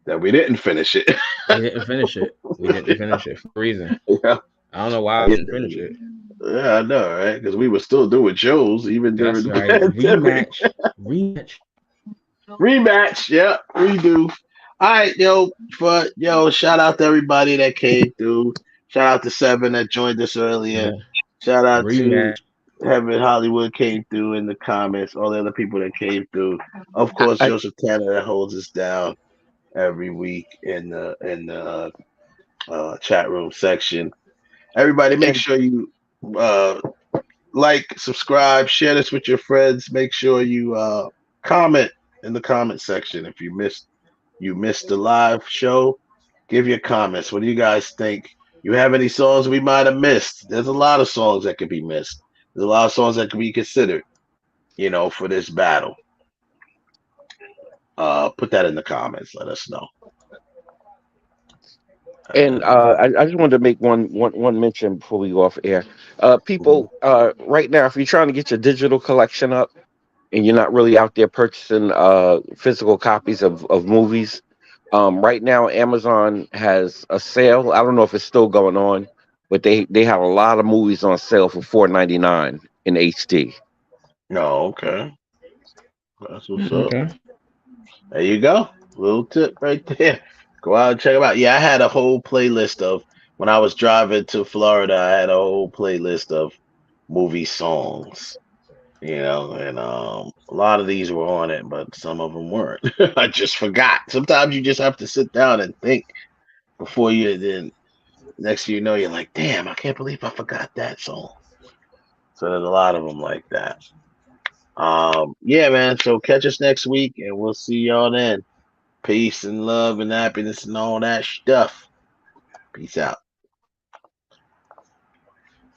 [SPEAKER 7] that we didn't finish it.
[SPEAKER 11] We didn't finish it. We didn't finish it for a reason.
[SPEAKER 7] Yeah.
[SPEAKER 11] I don't know why I didn't finish it.
[SPEAKER 7] Yeah, I know, right? Because we were still doing shows even during the
[SPEAKER 11] pandemic.
[SPEAKER 7] Rematch. Yeah, redo. All right, shout out to everybody that came through. Shout out to Seven that joined us earlier. Yeah. Shout out to Heaven Hollywood came through in the comments. All the other people that came through. Of course, Joseph Tanner that holds us down every week in the chat room section. Everybody, make sure you like, subscribe, share this with your friends. Make sure you comment in the comment section if you missed the live show. Give your comments. What do you guys think? You have any songs we might have missed? There's a lot of songs that could be missed. There's a lot of songs that could be considered, for this battle. Put that in the comments. Let us know.
[SPEAKER 1] And I just wanted to make one mention before we go off air. People, right now, if you're trying to get your digital collection up and you're not really out there purchasing physical copies of movies, right now Amazon has a sale. I don't know if it's still going on, but they have a lot of movies on sale for $4.99 in HD.
[SPEAKER 7] Oh, okay. That's what's up. There you go. Little tip right there. Go out and check them out. Yeah, I had a whole playlist of, when I was driving to Florida, I had a whole playlist of movie songs, and a lot of these were on it, but some of them weren't. I just forgot. Sometimes you just have to sit down and think before then next thing you know, you're like, damn, I can't believe I forgot that song. So there's a lot of them like that. Yeah, man. So catch us next week, and we'll see y'all then. Peace and love and happiness and all that stuff. Peace out.